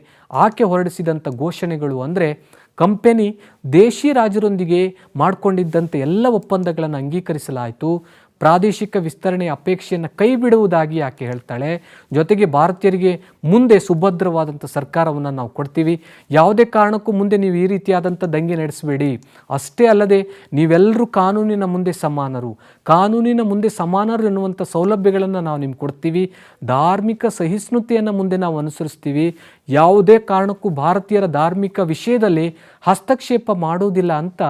ಆಕೆ ಹೊರಡಿಸಿದಂಥ ಘೋಷಣೆಗಳು ಅಂದರೆ ಕಂಪನಿ ದೇಶಿ ರಾಜರೊಂದಿಗೆ ಮಾಡಿಕೊಂಡಿದ್ದಂಥ ಎಲ್ಲ ಒಪ್ಪಂದಗಳನ್ನು ಅಂಗೀಕರಿಸಲಾಯಿತು. ಪ್ರಾದೇಶಿಕ ವಿಸ್ತರಣೆಯ ಅಪೇಕ್ಷೆಯನ್ನು ಕೈ ಬಿಡುವುದಾಗಿ ಆಕೆ ಹೇಳ್ತಾಳೆ. ಜೊತೆಗೆ ಭಾರತೀಯರಿಗೆ ಮುಂದೆ ಸುಭದ್ರವಾದಂಥ ಸರ್ಕಾರವನ್ನು ನಾವು ಕೊಡ್ತೀವಿ, ಯಾವುದೇ ಕಾರಣಕ್ಕೂ ಮುಂದೆ ನೀವು ಈ ರೀತಿಯಾದಂಥ ದಂಗೆ ನಡೆಸಬೇಡಿ. ಅಷ್ಟೇ ಅಲ್ಲದೆ ನೀವೆಲ್ಲರೂ ಕಾನೂನಿನ ಮುಂದೆ ಸಮಾನರು ಎನ್ನುವಂಥ ಸೌಲಭ್ಯಗಳನ್ನು ನಾವು ನಿಮ್ಗೆ ಕೊಡ್ತೀವಿ. ಧಾರ್ಮಿಕ ಸಹಿಷ್ಣುತೆಯನ್ನು ಮುಂದೆ ನಾವು ಅನುಸರಿಸ್ತೀವಿ. ಯಾವುದೇ ಕಾರಣಕ್ಕೂ ಭಾರತೀಯರ ಧಾರ್ಮಿಕ ವಿಷಯದಲ್ಲಿ ಹಸ್ತಕ್ಷೇಪ ಮಾಡುವುದಿಲ್ಲ ಅಂತ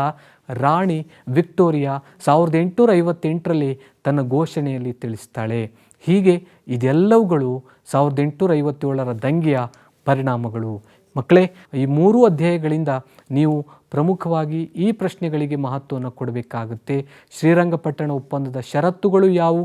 ರಾಣಿ ವಿಕ್ಟೋರಿಯಾ 1858ರಲ್ಲಿ ತನ್ನ ಘೋಷಣೆಯಲ್ಲಿ ತಿಳಿಸ್ತಾಳೆ. ಹೀಗೆ ಇದೆಲ್ಲವುಗಳು 1857ರ ದಂಗೆಯ ಪರಿಣಾಮಗಳು. ಮಕ್ಕಳೇ, ಈ 3 ಅಧ್ಯಾಯಗಳಿಂದ ನೀವು ಪ್ರಮುಖವಾಗಿ ಈ ಪ್ರಶ್ನೆಗಳಿಗೆ ಮಹತ್ವವನ್ನು ಕೊಡಬೇಕಾಗುತ್ತೆ. ಶ್ರೀರಂಗಪಟ್ಟಣ ಒಪ್ಪಂದದ ಷರತ್ತುಗಳು ಯಾವುವು?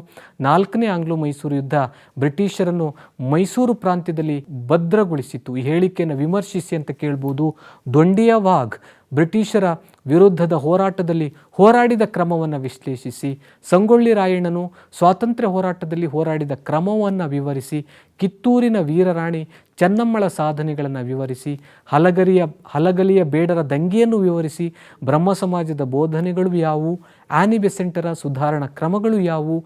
4ನೇ ಆಂಗ್ಲೋ ಮೈಸೂರು ಯುದ್ಧ ಬ್ರಿಟಿಷರನ್ನು ಮೈಸೂರು ಪ್ರಾಂತ್ಯದಲ್ಲಿ ಭದ್ರಗೊಳಿಸಿತು. ಈ ಹೇಳಿಕೆಯನ್ನು ವಿಮರ್ಶಿಸಿ ಅಂತ ಕೇಳ್ಬೋದು. ದೊಂಡಿಯ ವಾಘ್ ಬ್ರಿಟಿಷರ ವಿರುದ್ಧದ ಹೋರಾಟದಲ್ಲಿ ಹೋರಾಡಿದ ಕ್ರಮವನ್ನು ವಿಶ್ಲೇಷಿಸಿ. ಸಂಗೊಳ್ಳಿ ರಾಯಣ್ಣನು ಸ್ವಾತಂತ್ರ್ಯ ಹೋರಾಟದಲ್ಲಿ ಹೋರಾಡಿದ ಕ್ರಮವನ್ನು ವಿವರಿಸಿ. ಕಿತ್ತೂರಿನ ವೀರರಾಣಿ ಚೆನ್ನಮ್ಮಳ ಸಾಧನೆಗಳನ್ನು ವಿವರಿಸಿ. ಹಲಗಲಿಯ ಬೇಡರ ದಂಗೆಯನ್ನು ವಿವರಿಸಿ. ಬ್ರಹ್ಮ ಸಮಾಜದ ಬೋಧನೆಗಳು ಯಾವುವು? ಆನಿ ಬೆಸೆಂಟರ ಸುಧಾರಣಾ ಕ್ರಮಗಳು ಯಾವುವು?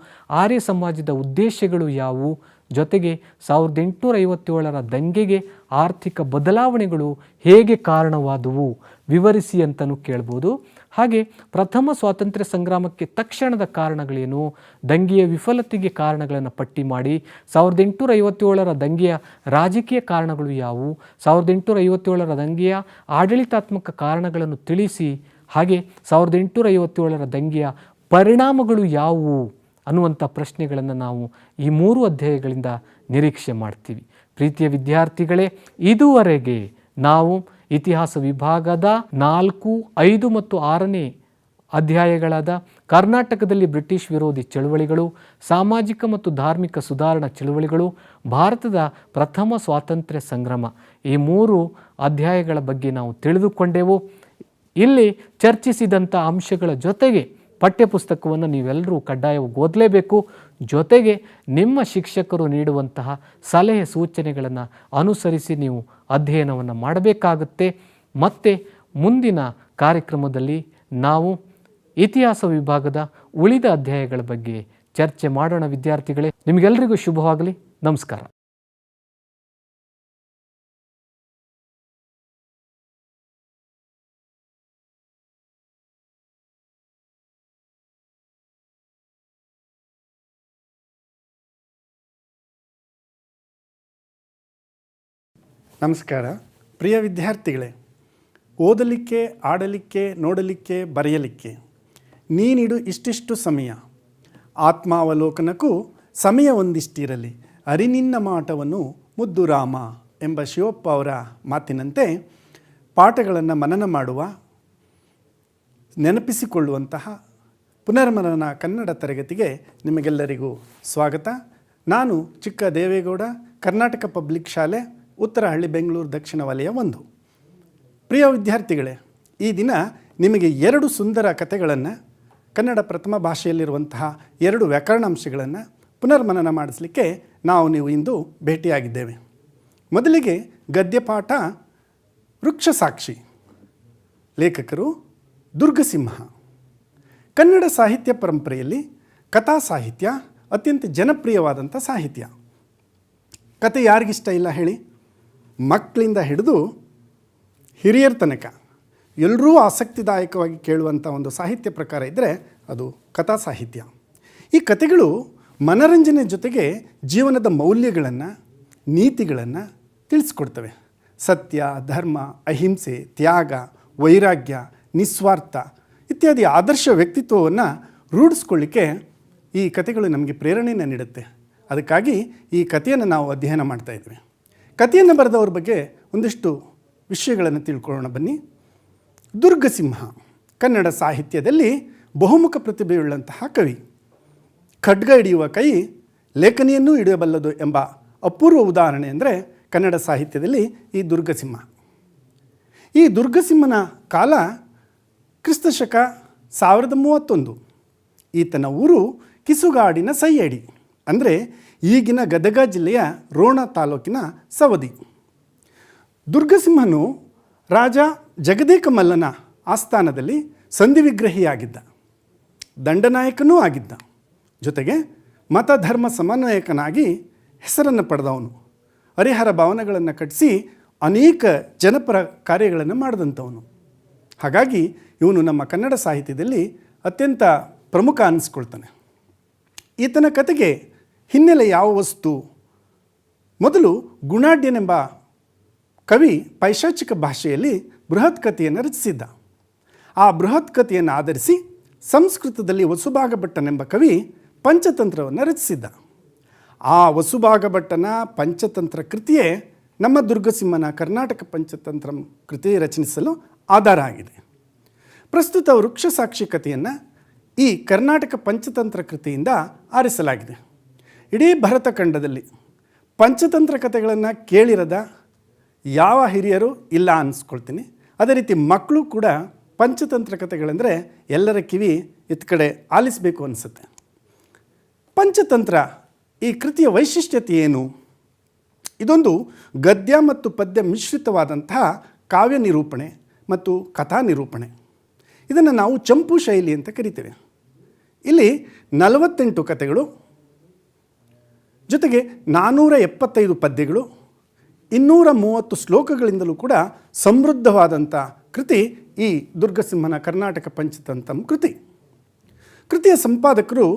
ಆರ್ಯ ಸಮಾಜದ ಉದ್ದೇಶಗಳು ಯಾವುವು? ಜೊತೆಗೆ 1857ರ ದಂಗೆಗೆ ಆರ್ಥಿಕ ಬದಲಾವಣೆಗಳು ಹೇಗೆ ಕಾರಣವಾದವು ವಿವರಿಸಿ ಅಂತಲೂ ಕೇಳ್ಬೋದು. ಹಾಗೆ ಪ್ರಥಮ ಸ್ವಾತಂತ್ರ್ಯ ಸಂಗ್ರಾಮಕ್ಕೆ ತಕ್ಷಣದ ಕಾರಣಗಳೇನು, ದಂಗೆಯ ವಿಫಲತೆಗೆ ಕಾರಣಗಳನ್ನು ಪಟ್ಟಿ ಮಾಡಿ. 1857ರ ದಂಗೆಯ ರಾಜಕೀಯ ಕಾರಣಗಳು ಯಾವುವು, 1857ರ ದಂಗೆಯ ಆಡಳಿತಾತ್ಮಕ ಕಾರಣಗಳನ್ನು ತಿಳಿಸಿ. ಹಾಗೆ 1857ರ ದಂಗೆಯ ಪರಿಣಾಮಗಳು ಯಾವುವು ಅನ್ನುವಂಥ ಪ್ರಶ್ನೆಗಳನ್ನು ನಾವು ಈ 3 ಅಧ್ಯಾಯಗಳಿಂದ ನಿರೀಕ್ಷೆ ಮಾಡ್ತೀವಿ. ಪ್ರೀತಿಯ ವಿದ್ಯಾರ್ಥಿಗಳೇ, ಇದುವರೆಗೆ ನಾವು ಇತಿಹಾಸ ವಿಭಾಗದ 4, 5 ಮತ್ತು 6ನೇ ಅಧ್ಯಾಯಗಳಾದ ಕರ್ನಾಟಕದಲ್ಲಿ ಬ್ರಿಟಿಷ್ ವಿರೋಧಿ ಚಳುವಳಿಗಳು, ಸಾಮಾಜಿಕ ಮತ್ತು ಧಾರ್ಮಿಕ ಸುಧಾರಣಾ ಚಳುವಳಿಗಳು, ಭಾರತದ ಪ್ರಥಮ ಸ್ವಾತಂತ್ರ್ಯ ಸಂಗ್ರಾಮ, ಈ 3 ಅಧ್ಯಾಯಗಳ ಬಗ್ಗೆ ನಾವು ತಿಳಿದುಕೊಂಡೆವು. ಇಲ್ಲಿ ಚರ್ಚಿಸಿದಂಥ ಅಂಶಗಳ ಜೊತೆಗೆ ಪಠ್ಯಪುಸ್ತಕವನ್ನು ನೀವೆಲ್ಲರೂ ಕಡ್ಡಾಯವಾಗಿ ಓದಲೇಬೇಕು. ಜೊತೆಗೆ ನಿಮ್ಮ ಶಿಕ್ಷಕರು ನೀಡುವಂತಹ ಸಲಹೆ ಸೂಚನೆಗಳನ್ನು ಅನುಸರಿಸಿ ನೀವು ಅಧ್ಯಯನವನ್ನು ಮಾಡಬೇಕಾಗುತ್ತೆ. ಮತ್ತು ಮುಂದಿನ ಕಾರ್ಯಕ್ರಮದಲ್ಲಿ ನಾವು ಇತಿಹಾಸ ವಿಭಾಗದ ಉಳಿದ ಅಧ್ಯಾಯಗಳ ಬಗ್ಗೆ ಚರ್ಚೆ ಮಾಡೋಣ. ವಿದ್ಯಾರ್ಥಿಗಳೇ, ನಿಮಗೆಲ್ಲರಿಗೂ ಶುಭವಾಗಲಿ. ನಮಸ್ಕಾರ. ನಮಸ್ಕಾರ. ಪ್ರಿಯ ವಿದ್ಯಾರ್ಥಿಗಳೇ, ಓದಲಿಕ್ಕೆ, ಆಡಲಿಕ್ಕೆ, ನೋಡಲಿಕ್ಕೆ, ಬರೆಯಲಿಕ್ಕೆ ನೀನಿಡು ಇಷ್ಟಿಷ್ಟು ಸಮಯ, ಆತ್ಮಾವಲೋಕನಕ್ಕೂ ಸಮಯ ಒಂದಿಷ್ಟಿರಲಿ, ಅರಿನಿನ್ನ ಮಾಟವನ್ನು ಮುದ್ದು ರಾಮ ಎಂಬ ಶಿವಪ್ಪ ಅವರ ಮಾತಿನಂತೆ ಪಾಠಗಳನ್ನು ಮನನ ಮಾಡುವ, ನೆನಪಿಸಿಕೊಳ್ಳುವಂತಹ ಪುನರ್ಮನನ ಕನ್ನಡ ತರಗತಿಗೆ ನಿಮಗೆಲ್ಲರಿಗೂ ಸ್ವಾಗತ. ನಾನು ಚಿಕ್ಕ ದೇವೇಗೌಡ, ಕರ್ನಾಟಕ ಪಬ್ಲಿಕ್ ಶಾಲೆ, ಉತ್ತರಹಳ್ಳಿ, ಬೆಂಗಳೂರು ದಕ್ಷಿಣ ವಲಯ 1. ಪ್ರಿಯ ವಿದ್ಯಾರ್ಥಿಗಳೇ, ಈ ದಿನ ನಿಮಗೆ 2 ಸುಂದರ ಕಥೆಗಳನ್ನು, ಕನ್ನಡ ಪ್ರಥಮ ಭಾಷೆಯಲ್ಲಿರುವಂತಹ 2 ವ್ಯಾಕರಣಾಂಶಗಳನ್ನು ಪುನರ್ಮನನ ಮಾಡಿಸಲಿಕ್ಕೆ ನೀವು ಇಂದು ಭೇಟಿಯಾಗಿದ್ದೇವೆ. ಮೊದಲಿಗೆ ಗದ್ಯಪಾಠ ವೃಕ್ಷಸಾಕ್ಷಿ. ಲೇಖಕರು ದುರ್ಗಸಿಂಹ. ಕನ್ನಡ ಸಾಹಿತ್ಯ ಪರಂಪರೆಯಲ್ಲಿ ಕಥಾ ಸಾಹಿತ್ಯ ಅತ್ಯಂತ ಜನಪ್ರಿಯವಾದಂಥ ಸಾಹಿತ್ಯ. ಕತೆ ಯಾರಿಗಿಷ್ಟ ಇಲ್ಲ ಹೇಳಿ? ಮಕ್ಕಳಿಂದ ಹಿಡಿದು ಹಿರಿಯರ ತನಕ ಎಲ್ಲರೂ ಆಸಕ್ತಿದಾಯಕವಾಗಿ ಕೇಳುವಂಥ ಒಂದು ಸಾಹಿತ್ಯ ಪ್ರಕಾರ ಇದ್ದರೆ ಅದು ಕಥಾ ಸಾಹಿತ್ಯ. ಈ ಕಥೆಗಳು ಮನರಂಜನೆ ಜೊತೆಗೆ ಜೀವನದ ಮೌಲ್ಯಗಳನ್ನು, ನೀತಿಗಳನ್ನು ತಿಳಿಸ್ಕೊಡ್ತವೆ. ಸತ್ಯ, ಧರ್ಮ, ಅಹಿಂಸೆ, ತ್ಯಾಗ, ವೈರಾಗ್ಯ, ನಿಸ್ವಾರ್ಥ ಇತ್ಯಾದಿ ಆದರ್ಶ ವ್ಯಕ್ತಿತ್ವವನ್ನು ರೂಢಿಸ್ಕೊಳ್ಳಿಕ್ಕೆ ಈ ಕಥೆಗಳು ನಮಗೆ ಪ್ರೇರಣೆಯನ್ನು ನೀಡುತ್ತೆ. ಅದಕ್ಕಾಗಿ ಈ ಕಥೆಯನ್ನು ನಾವು ಅಧ್ಯಯನ ಮಾಡ್ತಾಯಿದ್ವಿ. ಕಥೆಯನ್ನು ಬರೆದವ್ರ ಬಗ್ಗೆ ಒಂದಿಷ್ಟು ವಿಷಯಗಳನ್ನು ತಿಳ್ಕೊಳ್ಳೋಣ ಬನ್ನಿ. ದುರ್ಗಸಿಂಹ ಕನ್ನಡ ಸಾಹಿತ್ಯದಲ್ಲಿ ಬಹುಮುಖ ಪ್ರತಿಭೆಯುಳ್ಳಂತಹ ಕವಿ. ಖಡ್ಗ ಹಿಡಿಯುವ ಕೈ ಲೇಖನಿಯನ್ನೂ ಹಿಡಿಯಬಲ್ಲದು ಎಂಬ ಅಪೂರ್ವ ಉದಾಹರಣೆ ಅಂದರೆ ಕನ್ನಡ ಸಾಹಿತ್ಯದಲ್ಲಿ ಈ ದುರ್ಗಸಿಂಹ. ಈ ದುರ್ಗಸಿಂಹನ ಕಾಲ ಕ್ರಿಸ್ತಶಕ 1031. ಈತನ ಊರು ಕಿಸುಗಾಡಿನ ಸೈಯಡಿ, ಅಂದರೆ ಈಗಿನ ಗದಗ ಜಿಲ್ಲೆಯ ರೋಣ ತಾಲೂಕಿನ ಸವದಿ. ದುರ್ಗಸಿಂಹನು ರಾಜ ಜಗದೇಕ ಮಲ್ಲನ ಆಸ್ಥಾನದಲ್ಲಿ ಸಂಧಿವಿಗ್ರಹಿಯಾಗಿದ್ದ, ದಂಡನಾಯಕನೂ ಆಗಿದ್ದ. ಜೊತೆಗೆ ಮತಧರ್ಮ ಸಮನ್ವಯಕನಾಗಿ ಹೆಸರನ್ನು ಪಡೆದವನು. ಹರಿಹರ ಭವನಗಳನ್ನು ಕಟ್ಟಿಸಿ ಅನೇಕ ಜನಪರ ಕಾರ್ಯಗಳನ್ನು ಮಾಡಿದಂಥವನು. ಹಾಗಾಗಿ ಇವನು ನಮ್ಮ ಕನ್ನಡ ಸಾಹಿತ್ಯದಲ್ಲಿ ಅತ್ಯಂತ ಪ್ರಮುಖ ಅನ್ನಿಸ್ಕೊಳ್ತಾನೆ. ಈತನ ಕತೆಗೆ ಹಿನ್ನೆಲೆ ಯಾವ ವಸ್ತು? ಮೊದಲು ಗುಣಾಢ್ಯನೆಂಬ ಕವಿ ಪೈಶಾಚಿಕ ಭಾಷೆಯಲ್ಲಿ ಬೃಹತ್ ಕಥೆಯನ್ನು ರಚಿಸಿದ್ದ. ಆ ಬೃಹತ್ ಕಥೆಯನ್ನು ಆಧರಿಸಿ ಸಂಸ್ಕೃತದಲ್ಲಿ ವಸುಭಾಗಭಟ್ಟನೆಂಬ ಕವಿ ಪಂಚತಂತ್ರವನ್ನು ರಚಿಸಿದ್ದ. ಆ ವಸುಭಾಗಭಟ್ಟನ ಪಂಚತಂತ್ರ ಕೃತಿಯೇ ನಮ್ಮ ದುರ್ಗಸಿಂಹನ ಕರ್ನಾಟಕ ಪಂಚತಂತ್ರ ಕೃತಿ ರಚಿಸಲು ಆಧಾರ ಆಗಿದೆ. ಪ್ರಸ್ತುತ ವೃಕ್ಷಸಾಕ್ಷಿ ಕಥೆಯನ್ನು ಈ ಕರ್ನಾಟಕ ಪಂಚತಂತ್ರ ಕೃತಿಯಿಂದ ಆರಿಸಲಾಗಿದೆ. ಇಡೀ ಭರತಖಂಡದಲ್ಲಿ ಪಂಚತಂತ್ರ ಕಥೆಗಳನ್ನು ಕೇಳಿರದ ಯಾವ ಹಿರಿಯರು ಇಲ್ಲ ಅನ್ನಿಸ್ಕೊಳ್ತೀನಿ. ಅದೇ ರೀತಿ ಮಕ್ಕಳು ಕೂಡ ಪಂಚತಂತ್ರ ಕಥೆಗಳೆಂದರೆ ಎಲ್ಲರ ಕಿವಿ ಇತ್ತ ಕಡೆ ಆಲಿಸಬೇಕು ಅನಿಸುತ್ತೆ. ಪಂಚತಂತ್ರ ಈ ಕೃತಿಯ ವೈಶಿಷ್ಟ್ಯತೆ ಏನು? ಇದೊಂದು ಗದ್ಯ ಮತ್ತು ಪದ್ಯ ಮಿಶ್ರಿತವಾದಂತಹ ಕಾವ್ಯ ನಿರೂಪಣೆ ಮತ್ತು ಕಥಾ ನಿರೂಪಣೆ. ಇದನ್ನು ನಾವು ಚಂಪು ಶೈಲಿ ಅಂತ ಕರಿತೇವೆ. ಇಲ್ಲಿ 48 ಕಥೆಗಳು, ಜೊತೆಗೆ 475 ಪದ್ಯಗಳು, 230 ಶ್ಲೋಕಗಳಿಂದಲೂ ಕೂಡ ಸಮೃದ್ಧವಾದಂಥ ಕೃತಿ ಈ ದುರ್ಗಸಿಂಹನ ಕರ್ನಾಟಕ ಪಂಚತಂತ್ರ ಕೃತಿ. ಕೃತಿಯ ಸಂಪಾದಕರು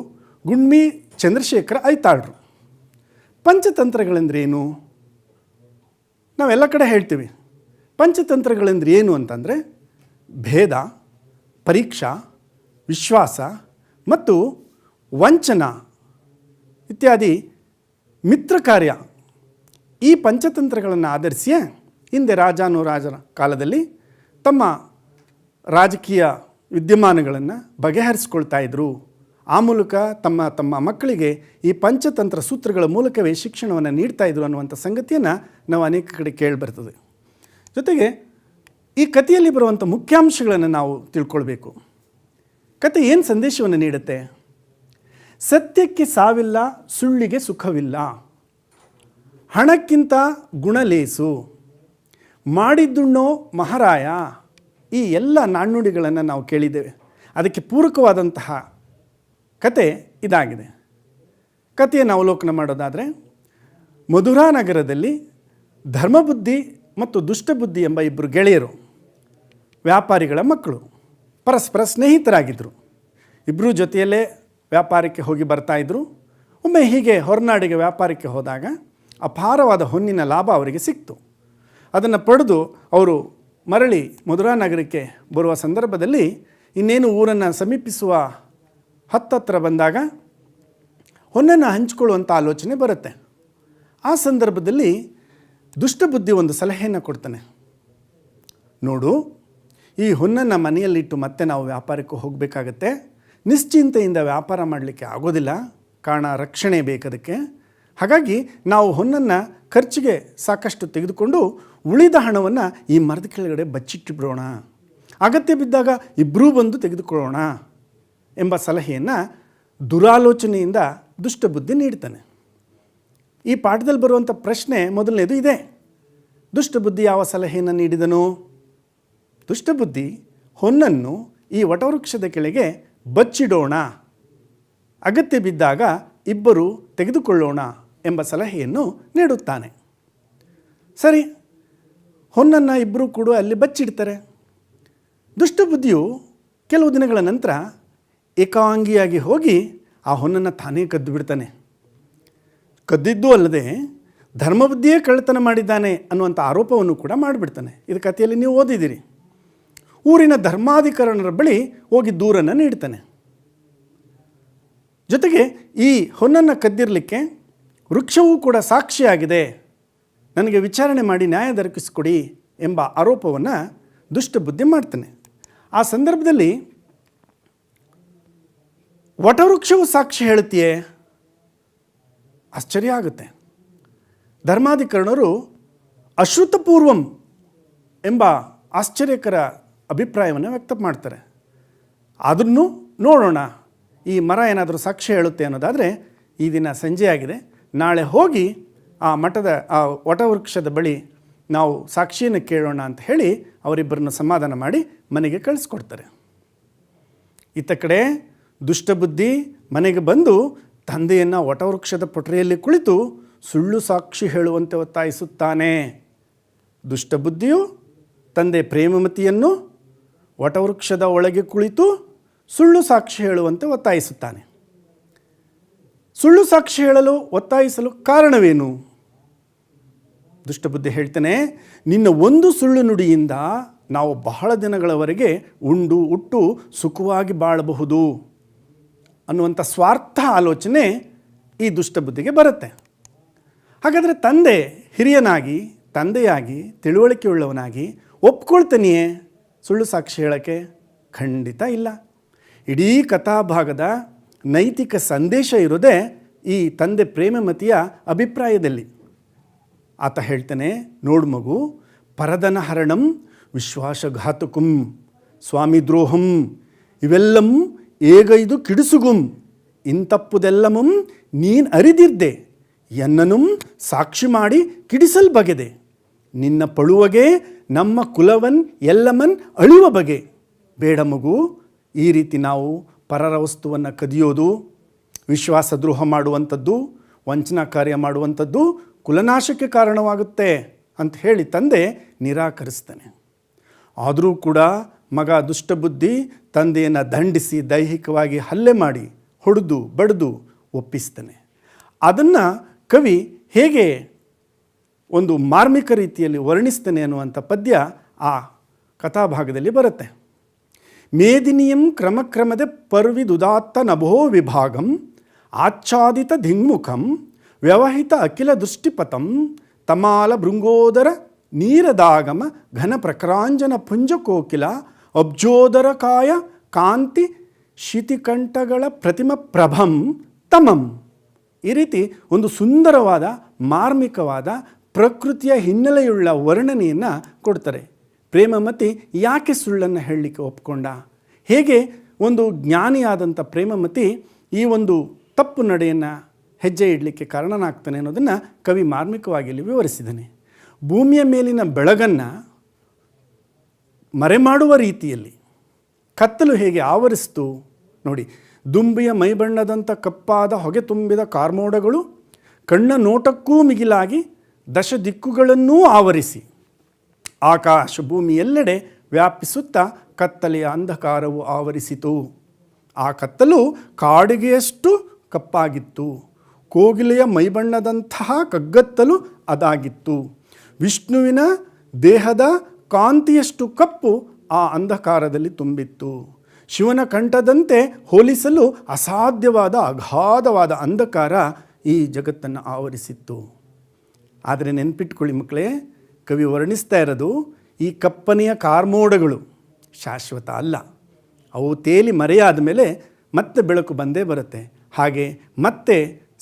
ಗುಣ್ಮಿ ಚಂದ್ರಶೇಖರ ಐತಾಳ್ರು. ಪಂಚತಂತ್ರಗಳೆಂದ್ರೇನು? ನಾವೆಲ್ಲ ಕಡೆ ಹೇಳ್ತೀವಿ. ಪಂಚತಂತ್ರಗಳೆಂದ್ರೆ ಏನು ಅಂತಂದರೆ ಭೇದ, ಪರೀಕ್ಷಾ, ವಿಶ್ವಾಸ ಮತ್ತು ವಂಚನ ಇತ್ಯಾದಿ ಮಿತ್ರ ಕಾರ್ಯ. ಈ ಪಂಚತಂತ್ರಗಳನ್ನು ಆಧರಿಸಿಯೇ ಹಿಂದೆ ರಾಜಾನುರಾಜರ ಕಾಲದಲ್ಲಿ ತಮ್ಮ ರಾಜಕೀಯ ವಿದ್ಯಮಾನಗಳನ್ನು ಬಗೆಹರಿಸ್ಕೊಳ್ತಾ ಇದ್ದರು. ಆ ಮೂಲಕ ತಮ್ಮ ಮಕ್ಕಳಿಗೆ ಈ ಪಂಚತಂತ್ರ ಸೂತ್ರಗಳ ಮೂಲಕವೇ ಶಿಕ್ಷಣವನ್ನು ನೀಡ್ತಾ ಇದ್ರು ಅನ್ನುವಂಥ ಸಂಗತಿಯನ್ನು ನಾವು ಅನೇಕ ಕಡೆ ಕೇಳಿಬರ್ತದೆ. ಜೊತೆಗೆ ಈ ಕಥೆಯಲ್ಲಿ ಬರುವಂಥ ಮುಖ್ಯಾಂಶಗಳನ್ನು ನಾವು ತಿಳ್ಕೊಳ್ಬೇಕು. ಕತೆ ಏನು ಸಂದೇಶವನ್ನು ನೀಡುತ್ತೆ? ಸತ್ಯಕ್ಕೆ ಸಾವಿಲ್ಲ, ಸುಳ್ಳಿಗೆ ಸುಖವಿಲ್ಲ, ಹಣಕ್ಕಿಂತ ಗುಣಲೇಸು, ಮಾಡಿದ್ದುಣ್ಣೋ ಮಹಾರಾಯ. ಈ ಎಲ್ಲ ನಾಣ್ಣುಡಿಗಳನ್ನು ನಾವು ಕೇಳಿದ್ದೇವೆ. ಅದಕ್ಕೆ ಪೂರಕವಾದಂತಹ ಕತೆ ಇದಾಗಿದೆ. ಕಥೆಯನ್ನು ಅವಲೋಕನ ಮಾಡೋದಾದರೆ, ಮಧುರಾ ನಗರದಲ್ಲಿ ಧರ್ಮಬುದ್ಧಿ ಮತ್ತು ದುಷ್ಟಬುದ್ಧಿ ಎಂಬ 2 ಗೆಳೆಯರು, ವ್ಯಾಪಾರಿಗಳ ಮಕ್ಕಳು, ಪರಸ್ಪರ ಸ್ನೇಹಿತರಾಗಿದ್ದರು. ಇಬ್ಬರೂ ಜೊತೆಯಲ್ಲೇ ವ್ಯಾಪಾರಕ್ಕೆ ಹೋಗಿ ಬರ್ತಾಯಿದ್ರು. ಒಮ್ಮೆ ಹೀಗೆ ಹೊರನಾಡಿಗೆ ವ್ಯಾಪಾರಕ್ಕೆ ಹೋದಾಗ ಅಪಾರವಾದ ಹೊನ್ನಿನ ಲಾಭ ಅವರಿಗೆ ಸಿಕ್ತು. ಅದನ್ನು ಪಡೆದು ಅವರು ಮರಳಿ ಮಧುರಾ ನಗರಕ್ಕೆ ಬರುವ ಸಂದರ್ಭದಲ್ಲಿ ಇನ್ನೇನು ಊರನ್ನು ಸಮೀಪಿಸುವ ಹತ್ತತ್ರ ಬಂದಾಗ ಹೊನ್ನನ್ನು ಹಂಚಿಕೊಳ್ಳುವಂಥ ಆಲೋಚನೆ ಬರುತ್ತೆ. ಆ ಸಂದರ್ಭದಲ್ಲಿ ದುಷ್ಟಬುದ್ಧಿ ಒಂದು ಸಲಹೆಯನ್ನು ಕೊಡ್ತಾನೆ. ನೋಡು, ಈ ಹೊನ್ನನ್ನು ಮನೆಯಲ್ಲಿಟ್ಟು ಮತ್ತೆ ನಾವು ವ್ಯಾಪಾರಕ್ಕೆ ಹೋಗಬೇಕಾಗತ್ತೆ. ನಿಶ್ಚಿಂತೆಯಿಂದ ವ್ಯಾಪಾರ ಮಾಡಲಿಕ್ಕೆ ಆಗೋದಿಲ್ಲ, ಕಾರಣ ರಕ್ಷಣೆ ಬೇಕದಕ್ಕೆ. ಹಾಗಾಗಿ ನಾವು ಹೊನ್ನನ್ನು ಖರ್ಚಿಗೆ ಸಾಕಷ್ಟು ತೆಗೆದುಕೊಂಡು ಉಳಿದ ಹಣವನ್ನು ಈ ಮರದ ಕೆಳಗಡೆ ಬಚ್ಚಿಟ್ಟು ಬಿಡೋಣ, ಅಗತ್ಯ ಬಿದ್ದಾಗ ಇಬ್ಬರೂ ಬಂದು ತೆಗೆದುಕೊಳ್ಳೋಣ ಎಂಬ ಸಲಹೆಯನ್ನು ದುರಾಲೋಚನೆಯಿಂದ ದುಷ್ಟಬುದ್ಧಿ ನೀಡ್ತಾನೆ. ಈ ಪಾಠದಲ್ಲಿ ಬರುವಂಥ ಪ್ರಶ್ನೆ ಮೊದಲನೇದು ಇದೆ. ದುಷ್ಟಬುದ್ಧಿ ಯಾವ ಸಲಹೆಯನ್ನು ನೀಡಿದನು? ದುಷ್ಟಬುದ್ಧಿ ಹೊನ್ನನ್ನು ಈ ವಟವೃಕ್ಷದ ಕೆಳಗೆ ಬಚ್ಚಿಡೋಣ, ಅಗತ್ಯ ಬಿದ್ದಾಗ ಇಬ್ಬರು ತೆಗೆದುಕೊಳ್ಳೋಣ ಎಂಬ ಸಲಹೆಯನ್ನು ನೀಡುತ್ತಾನೆ. ಸರಿ, ಹೊನ್ನನ್ನು ಇಬ್ಬರು ಕೂಡ ಅಲ್ಲಿ ಬಚ್ಚಿಡ್ತಾರೆ. ದುಷ್ಟಬುದ್ಧಿಯು ಕೆಲವು ದಿನಗಳ ನಂತರ ಏಕಾಂಗಿಯಾಗಿ ಹೋಗಿ ಆ ಹೊನ್ನನ್ನು ತಾನೇ ಕದ್ದು ಬಿಡ್ತಾನೆ. ಕದ್ದಿದ್ದೂ ಅಲ್ಲದೆ ಧರ್ಮಬುದ್ಧಿಯೇ ಕಳ್ಳತನ ಮಾಡಿದ್ದಾನೆ ಅನ್ನುವಂಥ ಆರೋಪವನ್ನು ಕೂಡ ಮಾಡಿಬಿಡ್ತಾನೆ. ಇದು ಕಥೆಯಲ್ಲಿ ನೀವು ಓದಿದ್ದೀರಿ. ಊರಿನ ಧರ್ಮಾಧಿಕಾರರ ಬಳಿ ಹೋಗಿ ದೂರನ್ನು ನೀಡ್ತಾನೆ. ಜೊತೆಗೆ ಈ ಹೊನ್ನನ್ನು ಕದ್ದಿರಲಿಕ್ಕೆ ವೃಕ್ಷವೂ ಕೂಡ ಸಾಕ್ಷಿಯಾಗಿದೆ, ನನಗೆ ವಿಚಾರಣೆ ಮಾಡಿ ನ್ಯಾಯ ದೊರಕಿಸಿಕೊಡಿ ಎಂಬ ಆರೋಪವನ್ನು ದುಷ್ಟಬುದ್ಧಿ ಮಾಡ್ತಾನೆ. ಆ ಸಂದರ್ಭದಲ್ಲಿ ವಟವೃಕ್ಷವು ಸಾಕ್ಷಿ ಹೇಳುತ್ತೆಯೇ? ಆಶ್ಚರ್ಯ ಆಗುತ್ತೆ. ಧರ್ಮಾಧಿಕರಣರು ಅಶ್ರುತಪೂರ್ವಂ ಎಂಬ ಆಶ್ಚರ್ಯಕರ ಅಭಿಪ್ರಾಯವನ್ನು ವ್ಯಕ್ತ ಮಾಡ್ತಾರೆ. ಅದನ್ನು ನೋಡೋಣ, ಈ ಮರ ಏನಾದರೂ ಸಾಕ್ಷಿ ಹೇಳುತ್ತೆ ಅನ್ನೋದಾದರೆ ಈ ದಿನ ಸಂಜೆ ಆಗಿದೆ, ನಾಳೆ ಹೋಗಿ ಆ ಮಠದ ಆ ವಟವೃಕ್ಷದ ಬಳಿ ನಾವು ಸಾಕ್ಷಿಯನ್ನು ಕೇಳೋಣ ಅಂತ ಹೇಳಿ ಅವರಿಬ್ಬರನ್ನು ಸಮಾಧಾನ ಮಾಡಿ ಮನೆಗೆ ಕಳಿಸ್ಕೊಡ್ತಾರೆ. ಇತ್ತ ಕಡೆ ದುಷ್ಟಬುದ್ಧಿ ಮನೆಗೆ ಬಂದು ತಂದೆಯನ್ನು ವಟವೃಕ್ಷದ ಪೊಟರೆಯಲ್ಲಿ ಕುಳಿತು ಸುಳ್ಳು ಸಾಕ್ಷಿ ಹೇಳುವಂತೆ ಒತ್ತಾಯಿಸುತ್ತಾನೆ. ದುಷ್ಟಬುದ್ಧಿಯು ತಂದೆ ಪ್ರೇಮಮತಿಯನ್ನು ವಟವೃಕ್ಷದ ಒಳಗೆ ಕುಳಿತು ಸುಳ್ಳು ಸಾಕ್ಷಿ ಹೇಳುವಂತೆ ಒತ್ತಾಯಿಸುತ್ತಾನೆ. ಸುಳ್ಳು ಸಾಕ್ಷಿ ಹೇಳಲು ಒತ್ತಾಯಿಸಲು ಕಾರಣವೇನು? ದುಷ್ಟಬುದ್ಧಿ ಹೇಳ್ತಾನೆ, ನಿನ್ನ ಒಂದು ಸುಳ್ಳು ನುಡಿಯಿಂದ ನಾವು ಬಹಳ ದಿನಗಳವರೆಗೆ ಉಂಡು ಉಟ್ಟು ಸುಖವಾಗಿ ಬಾಳಬಹುದು ಅನ್ನುವಂಥ ಸ್ವಾರ್ಥ ಆಲೋಚನೆ ಈ ದುಷ್ಟಬುದ್ಧಿಗೆ ಬರುತ್ತೆ. ಹಾಗಾದರೆ ತಂದೆ ಹಿರಿಯನಾಗಿ, ತಂದೆಯಾಗಿ, ತಿಳುವಳಿಕೆಯುಳ್ಳವನಾಗಿ ಒಪ್ಕೊಳ್ತಾನೆಯೇ ಸುಳ್ಳು ಸಾಕ್ಷಿ ಹೇಳೋಕ್ಕೆ? ಖಂಡಿತ ಇಲ್ಲ. ಇಡೀ ಕಥಾಭಾಗದ ನೈತಿಕ ಸಂದೇಶ ಇರೋದೇ ಈ ತಂದೆ ಪ್ರೇಮಮತಿಯ ಅಭಿಪ್ರಾಯದಲ್ಲಿ. ಆತ ಹೇಳ್ತಾನೆ, ನೋಡು ಮಗು, ಪರದನ ಹರಣಂ ವಿಶ್ವಾಸಘಾತುಕಂ ಸ್ವಾಮಿ ದ್ರೋಹಂ ಇವೆಲ್ಲಂ ಏಗೈದು ಕಿಡಿಸುಗುಂ ಇಂತಪ್ಪುದೆಲ್ಲಮಂ ನೀನು ಅರಿದಿರ್ದೆ ಎನ್ನನುಂ ಸಾಕ್ಷಿ ಮಾಡಿ ಕಿಡಿಸಲ್ ಬಗೆದೆ ನಿನ್ನ ಪಳುವಗೆ ನಮ್ಮ ಕುಲವನ್ ಎಲ್ಲಮನ್ ಅಳಿವ ಬಗೆ. ಬೇಡ ಮಗು, ಈ ರೀತಿ ನಾವು ಪರರ ವಸ್ತುವನ್ನು ಕದಿಯೋದು, ವಿಶ್ವಾಸ ದ್ರೋಹ ಮಾಡುವಂಥದ್ದು, ವಂಚನಾ ಕಾರ್ಯ ಮಾಡುವಂಥದ್ದು ಕುಲನಾಶಕ್ಕೆ ಕಾರಣವಾಗುತ್ತೆ ಅಂತ ಹೇಳಿ ತಂದೆ ನಿರಾಕರಿಸ್ತಾನೆ. ಆದರೂ ಕೂಡ ಮಗ ದುಷ್ಟಬುದ್ಧಿ ತಂದೆಯನ್ನು ದಂಡಿಸಿ ದೈಹಿಕವಾಗಿ ಹಲ್ಲೆ ಮಾಡಿ ಹೊಡೆದು ಬಡಿದು ಒಪ್ಪಿಸ್ತಾನೆ. ಅದನ್ನು ಕವಿ ಹೇಗೆ ಒಂದು ಮಾರ್ಮಿಕ ರೀತಿಯಲ್ಲಿ ವರ್ಣಿಸ್ತಾನೆ ಅನ್ನುವಂಥ ಪದ್ಯ ಆ ಕಥಾಭಾಗದಲ್ಲಿ ಬರುತ್ತೆ. ಮೇದಿನಿಯಂ ಕ್ರಮಕ್ರಮದೆ ಪರ್ವಿದುದಾತ್ತ ನಭೋ ವಿಭಾಗಂ ಆಚ್ಛಾದಿತ ಧಿಂಗ್ಮುಖಂ ವ್ಯವಹಿತ ಅಖಿಲ ದೃಷ್ಟಿಪಥಂ ತಮಾಲ ಭೃಂಗೋದರ ನೀರದಾಗಮ ಘನ ಪ್ರಕ್ರಾಂಜನ ಪುಂಜ ಕೋಕಿಲ ಅಬ್ಜೋದರ ಕಾಯ ಕಾಂತಿ ಶಿತಿಕಂಠಗಳ ಪ್ರತಿಮ ಪ್ರಭಂ ತಮಂ. ಈ ರೀತಿ ಒಂದು ಸುಂದರವಾದ ಮಾರ್ಮಿಕವಾದ ಪ್ರಕೃತಿಯ ಹಿನ್ನೆಲೆಯುಳ್ಳ ವರ್ಣನೆಯನ್ನು ಕೊಡ್ತಾರೆ. ಪ್ರೇಮಮತಿ ಯಾಕೆ ಸುಳ್ಳನ್ನು ಹೇಳಲಿಕ್ಕೆ ಒಪ್ಕೊಂಡ, ಹೇಗೆ ಒಂದು ಜ್ಞಾನಿಯಾದಂಥ ಪ್ರೇಮಮತಿ ಈ ಒಂದು ತಪ್ಪು ನಡೆಯನ್ನು ಹೆಜ್ಜೆ ಇಡಲಿಕ್ಕೆ ಕಾರಣನಾಗ್ತಾನೆ ಅನ್ನೋದನ್ನು ಕವಿ ಮಾರ್ಮಿಕವಾಗಿ ಇಲ್ಲಿ ವಿವರಿಸಿದ್ದಾನೆ. ಭೂಮಿಯ ಮೇಲಿನ ಬೆಳಗನ್ನು ಮರೆಮಾಡುವ ರೀತಿಯಲ್ಲಿ ಕತ್ತಲು ಹೇಗೆ ಆವರಿಸ್ತು ನೋಡಿ. ದುಂಬಿಯ ಮೈಬಣ್ಣದಂಥ ಕಪ್ಪಾದ ಹೊಗೆ ತುಂಬಿದ ಕಾರ್ಮೋಡಗಳು ಕಣ್ಣ ನೋಟಕ್ಕೂ ಮಿಗಿಲಾಗಿ ದಶ ದಿಕ್ಕುಗಳನ್ನೂ ಆವರಿಸಿ ಆಕಾಶ ಭೂಮಿಯೆಲ್ಲೆಡೆ ವ್ಯಾಪಿಸುತ್ತಾ ಕತ್ತಲೆಯ ಅಂಧಕಾರವು ಆವರಿಸಿತು. ಆ ಕತ್ತಲು ಕಾಡಿಗೆಯಷ್ಟು ಕಪ್ಪಾಗಿತ್ತು. ಕೋಗಿಲೆಯ ಮೈಬಣ್ಣದಂತಹ ಕಗ್ಗತ್ತಲು ಅದಾಗಿತ್ತು. ವಿಷ್ಣುವಿನ ದೇಹದ ಕಾಂತಿಯಷ್ಟು ಕಪ್ಪು ಆ ಅಂಧಕಾರದಲ್ಲಿ ತುಂಬಿತ್ತು. ಶಿವನ ಕಂಠದಂತೆ ಹೋಲಿಸಲು ಅಸಾಧ್ಯವಾದ ಅಗಾಧವಾದ ಅಂಧಕಾರ ಈ ಜಗತ್ತನ್ನು ಆವರಿಸಿತ್ತು. ಆದರೆ ನೆನ್ಪಿಟ್ಕೊಳ್ಳಿ ಮಕ್ಕಳೇ, ಕವಿ ವರ್ಣಿಸ್ತಾ ಇರೋದು ಈ ಕಪ್ಪನೆಯ ಕಾರ್ಮೋಡಗಳು ಶಾಶ್ವತ ಅಲ್ಲ. ಅವು ತೇಲಿ ಮರೆಯಾದ ಮೇಲೆ ಮತ್ತೆ ಬೆಳಕು ಬಂದೇ ಬರುತ್ತೆ. ಹಾಗೆ ಮತ್ತೆ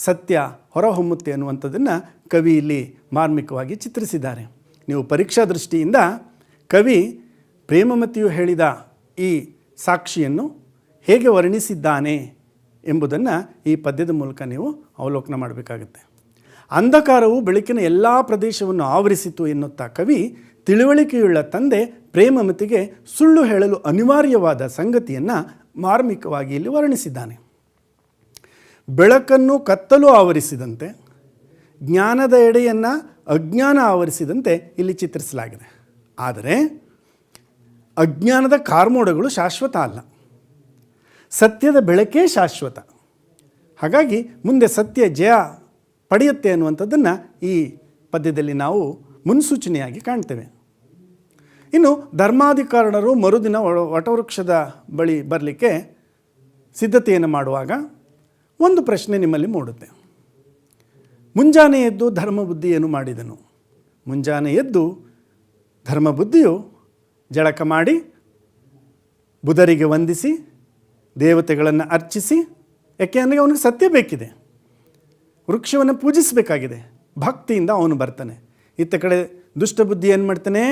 ಸತ್ಯ ಹೊರಹೊಮ್ಮುತ್ತೆ ಅನ್ನುವಂಥದ್ದನ್ನು ಕವಿ ಇಲ್ಲಿ ಮಾರ್ಮಿಕವಾಗಿ ಚಿತ್ರಿಸಿದ್ದಾರೆ. ನೀವು ಪರೀಕ್ಷಾ ದೃಷ್ಟಿಯಿಂದ ಕವಿ ಪ್ರೇಮಮತಿಯು ಹೇಳಿದ ಈ ಸಾಕ್ಷಿಯನ್ನು ಹೇಗೆ ವರ್ಣಿಸಿದ್ದಾನೆ ಎಂಬುದನ್ನು ಈ ಪದ್ಯದ ಮೂಲಕ ನೀವು ಅವಲೋಕನ ಮಾಡಬೇಕಾಗುತ್ತೆ. ಅಂಧಕಾರವು ಬೆಳಕಿನ ಎಲ್ಲ ಪ್ರದೇಶವನ್ನು ಆವರಿಸಿತು ಎನ್ನುತ್ತಾ ಕವಿ ತಿಳುವಳಿಕೆಯುಳ್ಳ ತಂದೆ ಪ್ರೇಮಮತಿಗೆ ಸುಳ್ಳು ಹೇಳಲು ಅನಿವಾರ್ಯವಾದ ಸಂಗತಿಯನ್ನು ಮಾರ್ಮಿಕವಾಗಿ ಇಲ್ಲಿ ವರ್ಣಿಸಿದ್ದಾನೆ. ಬೆಳಕನ್ನು ಕತ್ತಲು ಆವರಿಸಿದಂತೆ, ಜ್ಞಾನದ ಎಡೆಯನ್ನು ಅಜ್ಞಾನ ಆವರಿಸಿದಂತೆ ಇಲ್ಲಿ ಚಿತ್ರಿಸಲಾಗಿದೆ. ಆದರೆ ಅಜ್ಞಾನದ ಕಾರ್ಮೋಡಗಳು ಶಾಶ್ವತ ಅಲ್ಲ, ಸತ್ಯದ ಬೆಳಕೇ ಶಾಶ್ವತ. ಹಾಗಾಗಿ ಮುಂದೆ ಸತ್ಯ ಜಯ ಪಡೆಯುತ್ತೆ ಅನ್ನುವಂಥದ್ದನ್ನು ಈ ಪದ್ಯದಲ್ಲಿ ನಾವು ಮುನ್ಸೂಚನೆಯಾಗಿ ಕಾಣ್ತೇವೆ. ಇನ್ನು ಧರ್ಮಾಧಿಕಾರಣರು ಮರುದಿನ ವಟವೃಕ್ಷದ ಬಳಿ ಬರಲಿಕ್ಕೆ ಸಿದ್ಧತೆಯನ್ನು ಮಾಡುವಾಗ ಒಂದು ಪ್ರಶ್ನೆ ನಿಮ್ಮಲ್ಲಿ ಮೂಡುತ್ತೆ. ಮುಂಜಾನೆ ಎದ್ದು ಧರ್ಮಬುದ್ಧಿ ಏನು ಮಾಡಿದನು? ಮುಂಜಾನೆ ಎದ್ದು ಧರ್ಮಬುದ್ಧಿಯು ಜಳಕ ಮಾಡಿ, ಬುಧರಿಗೆ ವಂದಿಸಿ, ದೇವತೆಗಳನ್ನು ಅರ್ಚಿಸಿ, ಯಾಕೆ ಅಂದರೆ ಅವನಿಗೆ ಸತ್ಯ ಬೇಕಿದೆ, ವೃಕ್ಷವನ್ನು ಪೂಜಿಸಬೇಕಾಗಿದೆ, ಭಕ್ತಿಯಿಂದ ಅವನು ಬರ್ತಾನೆ. ಇತ್ತ ಕಡೆ ದುಷ್ಟಬುದ್ಧಿ ಏನು ಮಾಡ್ತಾನೆ?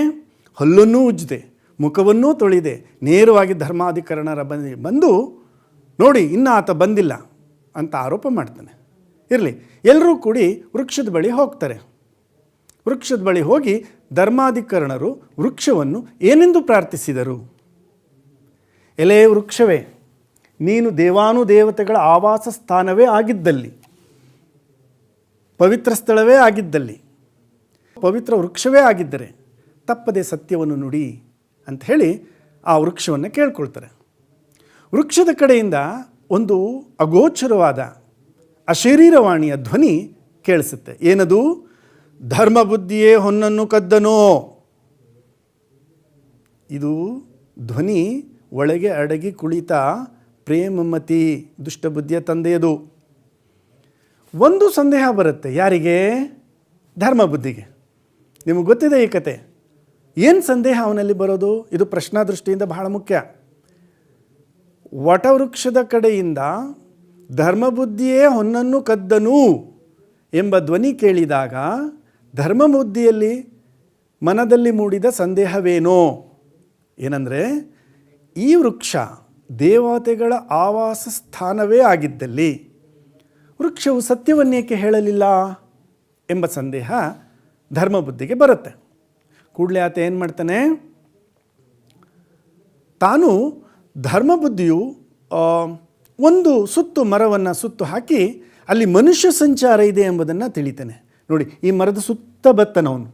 ಹಲ್ಲನ್ನೂ ಉಜ್ಜದೆ, ಮುಖವನ್ನೂ ತೊಳಿದೆ, ನೇರವಾಗಿ ಧರ್ಮಾಧಿಕರಣರ ಬಂದು ನೋಡಿ ಇನ್ನೂ ಆತ ಬಂದಿಲ್ಲ ಅಂತ ಆರೋಪ ಮಾಡ್ತಾನೆ. ಇರಲಿ, ಎಲ್ಲರೂ ಕೂಡಿ ವೃಕ್ಷದ ಬಳಿ ಹೋಗ್ತಾರೆ. ವೃಕ್ಷದ ಬಳಿ ಹೋಗಿ ಧರ್ಮಾಧಿಕರಣರು ವೃಕ್ಷವನ್ನು ಏನೆಂದು ಪ್ರಾರ್ಥಿಸಿದರು? ಎಲೆ ವೃಕ್ಷವೇ, ನೀನು ದೇವಾನುದೇವತೆಗಳ ಆವಾಸ ಸ್ಥಾನವೇ ಆಗಿದ್ದಲ್ಲಿ, ಪವಿತ್ರ ಸ್ಥಳವೇ ಆಗಿದ್ದಲ್ಲಿ, ಪವಿತ್ರ ವೃಕ್ಷವೇ ಆಗಿದ್ದರೆ ತಪ್ಪದೆ ಸತ್ಯವನ್ನು ನುಡಿ ಅಂತ ಹೇಳಿ ಆ ವೃಕ್ಷವನ್ನು ಕೇಳ್ಕೊಳ್ತಾರೆ. ವೃಕ್ಷದ ಕಡೆಯಿಂದ ಒಂದು ಅಗೋಚರವಾದ ಅಶರೀರವಾಣಿಯ ಧ್ವನಿ ಕೇಳಿಸುತ್ತೆ. ಏನದು? ಧರ್ಮಬುದ್ಧಿಯೇ ಹೊನ್ನನ್ನು ಕದ್ದನೋ. ಇದು ಧ್ವನಿ ಒಳಗೆ ಅಡಗಿ ಕುಳಿತ ಪ್ರೇಮಮತಿ ದುಷ್ಟಬುದ್ಧಿಯ ತಂದೆಯದು. ಒಂದು ಸಂದೇಹ ಬರುತ್ತೆ. ಯಾರಿಗೆ? ಧರ್ಮಬುದ್ಧಿಗೆ. ನಿಮಗೆ ಗೊತ್ತಿದೆ ಈ ಕತೆ. ಏನು ಸಂದೇಹ ಅವನಲ್ಲಿ ಬರೋದು? ಇದು ಪ್ರಶ್ನಾದೃಷ್ಟಿಯಿಂದ ಬಹಳ ಮುಖ್ಯ. ವಟವೃಕ್ಷದ ಕಡೆಯಿಂದ ಧರ್ಮಬುದ್ಧಿಯೇ ಹೊನ್ನನ್ನು ಕದ್ದನು ಎಂಬ ಧ್ವನಿ ಕೇಳಿದಾಗ ಧರ್ಮಬುದ್ಧಿಯಲ್ಲಿ ಮನದಲ್ಲಿ ಮೂಡಿದ ಸಂದೇಹವೇನೋ? ಏನಂದರೆ, ಈ ವೃಕ್ಷ ದೇವತೆಗಳ ಆವಾಸ ಸ್ಥಾನವೇ ಆಗಿದ್ದಲ್ಲಿ ವೃಕ್ಷವು ಸತ್ಯವನ್ನೇಕೆ ಹೇಳಲಿಲ್ಲ ಎಂಬ ಸಂದೇಹ ಧರ್ಮಬುದ್ಧಿಗೆ ಬರುತ್ತೆ. ಕೂಡಲೇ ಆತ ಏನು ಮಾಡ್ತಾನೆ? ತಾನು ಧರ್ಮಬುದ್ಧಿಯು ಒಂದು ಸುತ್ತು ಮರವನ್ನು ಸುತ್ತು ಹಾಕಿ ಅಲ್ಲಿ ಮನುಷ್ಯ ಸಂಚಾರ ಇದೆ ಎಂಬುದನ್ನು ತಿಳಿತಾನೆ. ನೋಡಿ, ಈ ಮರದ ಸುತ್ತ ಬತ್ತನವನು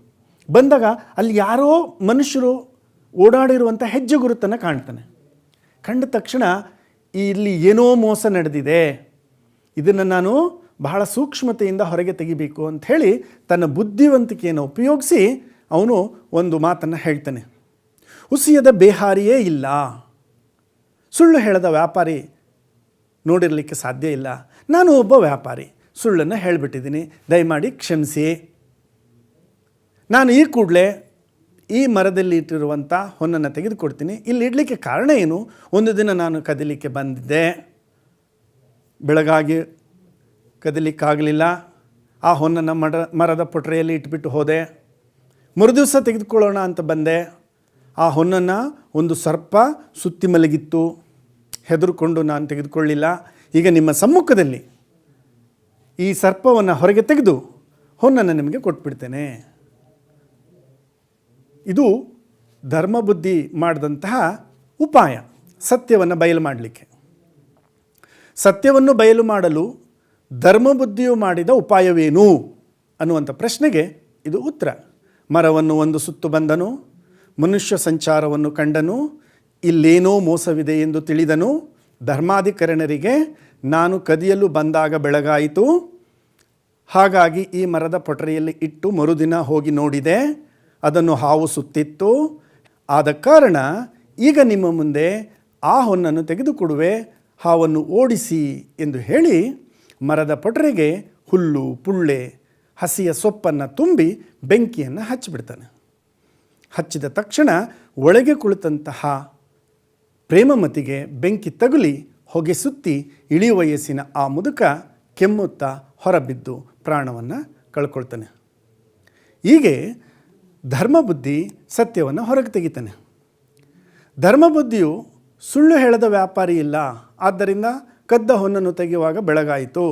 ಬಂದಾಗ ಅಲ್ಲಿ ಯಾರೋ ಮನುಷ್ಯರು ಓಡಾಡಿರುವಂಥ ಹೆಜ್ಜೆ ಗುರುತನ್ನು ಕಾಣ್ತಾನೆ. ಕಂಡ ತಕ್ಷಣ ಇಲ್ಲಿ ಏನೋ ಮೋಸ ನಡೆದಿದೆ, ಇದನ್ನು ನಾನು ಬಹಳ ಸೂಕ್ಷ್ಮತೆಯಿಂದ ಹೊರಗೆ ತೆಗಿಬೇಕು ಅಂಥೇಳಿ ತನ್ನ ಬುದ್ಧಿವಂತಿಕೆಯನ್ನು ಉಪಯೋಗಿಸಿ ಅವನು ಒಂದು ಮಾತನ್ನು ಹೇಳ್ತಾನೆ. ಹುಸಿಯದ ಬೇಹಾರಿಯೇ ಇಲ್ಲ, ಸುಳ್ಳು ಹೇಳದ ವ್ಯಾಪಾರಿ ನೋಡಿರಲಿಕ್ಕೆ ಸಾಧ್ಯ ಇಲ್ಲ. ನಾನು ಒಬ್ಬ ವ್ಯಾಪಾರಿ, ಸುಳ್ಳನ್ನು ಹೇಳಿಬಿಟ್ಟಿದ್ದೀನಿ, ದಯಮಾಡಿ ಕ್ಷಮಿಸಿ. ನಾನು ಈ ಕೂಡಲೇ ಈ ಮರದಲ್ಲಿ ಇಟ್ಟಿರುವಂಥ ಹೊನ್ನನ್ನು ತೆಗೆದುಕೊಡ್ತೀನಿ. ಇಲ್ಲಿ ಇಡಲಿಕ್ಕೆ ಕಾರಣ ಏನು? ಒಂದು ದಿನ ನಾನು ಕದಲಿಕ್ಕೆ ಬಂದಿದ್ದೆ, ಬೆಳಗಾಗಿ ಕದಲಿಕ್ಕಾಗಲಿಲ್ಲ. ಆ ಹೊನ್ನನ್ನು ಮರದ ಪೊಟರೆಯಲ್ಲಿ ಇಟ್ಬಿಟ್ಟು ಹೋದೆ. ಮರುದಿವಸ ತೆಗೆದುಕೊಳ್ಳೋಣ ಅಂತ ಬಂದೆ. ಆ ಹೊನ್ನನ್ನು ಒಂದು ಸರ್ಪ ಸುತ್ತಿ ಮಲಗಿತ್ತು. ಹೆದರುಕೊಂಡು ನಾನು ತೆಗೆದುಕೊಳ್ಳಿಲ್ಲ. ಈಗ ನಿಮ್ಮ ಸಮ್ಮುಖದಲ್ಲಿ ಈ ಸರ್ಪವನ್ನು ಹೊರಗೆ ತೆಗೆದು ಹೊನ್ನನ್ನು ನಿಮಗೆ ಕೊಟ್ಬಿಡ್ತೇನೆ. ಇದು ಧರ್ಮಬುದ್ಧಿ ಮಾಡಿದಂತಹ ಉಪಾಯ, ಸತ್ಯವನ್ನು ಬಯಲು ಮಾಡಲಿಕ್ಕೆ. ಸತ್ಯವನ್ನು ಬಯಲು ಮಾಡಲು ಧರ್ಮಬುದ್ಧಿಯು ಮಾಡಿದ ಉಪಾಯವೇನು ಅನ್ನುವಂಥ ಪ್ರಶ್ನೆಗೆ ಇದು ಉತ್ತರ. ಮರವನ್ನು ಒಂದು ಸುತ್ತು ಬಂದನು, ಮನುಷ್ಯ ಸಂಚಾರವನ್ನು ಕಂಡನು, ಇಲ್ಲೇನೋ ಮೋಸವಿದೆ ಎಂದು ತಿಳಿದನು. ಧರ್ಮಾಧಿಕರಣರಿಗೆ ನಾನು ಕದಿಯಲು ಬಂದಾಗ ಬೆಳಗಾಯಿತು, ಹಾಗಾಗಿ ಈ ಮರದ ಪೊಟರೆಯಲ್ಲಿ ಇಟ್ಟು ಮರುದಿನ ಹೋಗಿ ನೋಡಿದೆ, ಅದನ್ನು ಹಾವು ಸುತ್ತಿತ್ತು. ಆದ ಕಾರಣ ಈಗ ನಿಮ್ಮ ಮುಂದೆ ಆ ಹೊನ್ನನ್ನು ತೆಗೆದುಕೊಡುವೆ, ಹಾವನ್ನು ಓಡಿಸಿ ಎಂದು ಹೇಳಿ ಮರದ ಪೊಟರೆಗೆ ಹುಲ್ಲು ಪುಳ್ಳೆ ಹಸಿಯ ಸೊಪ್ಪನ್ನು ತುಂಬಿ ಬೆಂಕಿಯನ್ನು ಹಚ್ಚಿಬಿಡ್ತಾನೆ. ಹಚ್ಚಿದ ತಕ್ಷಣ ಒಳಗೆ ಕುಳಿತಂತಹ ಪ್ರೇಮಮತಿಗೆ ಬೆಂಕಿ ತಗುಲಿ ಹೊಗೆ ಸುತ್ತಿ ಇಳಿ ವಯಸ್ಸಿನ ಆ ಮುದುಕ ಕೆಮ್ಮುತ್ತಾ ಹೊರಬಿದ್ದು ಪ್ರಾಣವನ್ನು ಕಳ್ಕೊಳ್ತಾನೆ. ಹೀಗೆ ಧರ್ಮಬುದ್ಧಿ ಸತ್ಯವನ್ನು ಹೊರಗೆ ತೆಗಿತಾನೆ. ಧರ್ಮಬುದ್ಧಿಯು ಸುಳ್ಳು ಹೇಳದ ವ್ಯಾಪಾರಿ ಇಲ್ಲ. ಆದ್ದರಿಂದ ಕದ್ದ ಹೊನ್ನನ್ನು ತೆಗೆಯುವಾಗ ಬೆಳಗಾಯಿತು,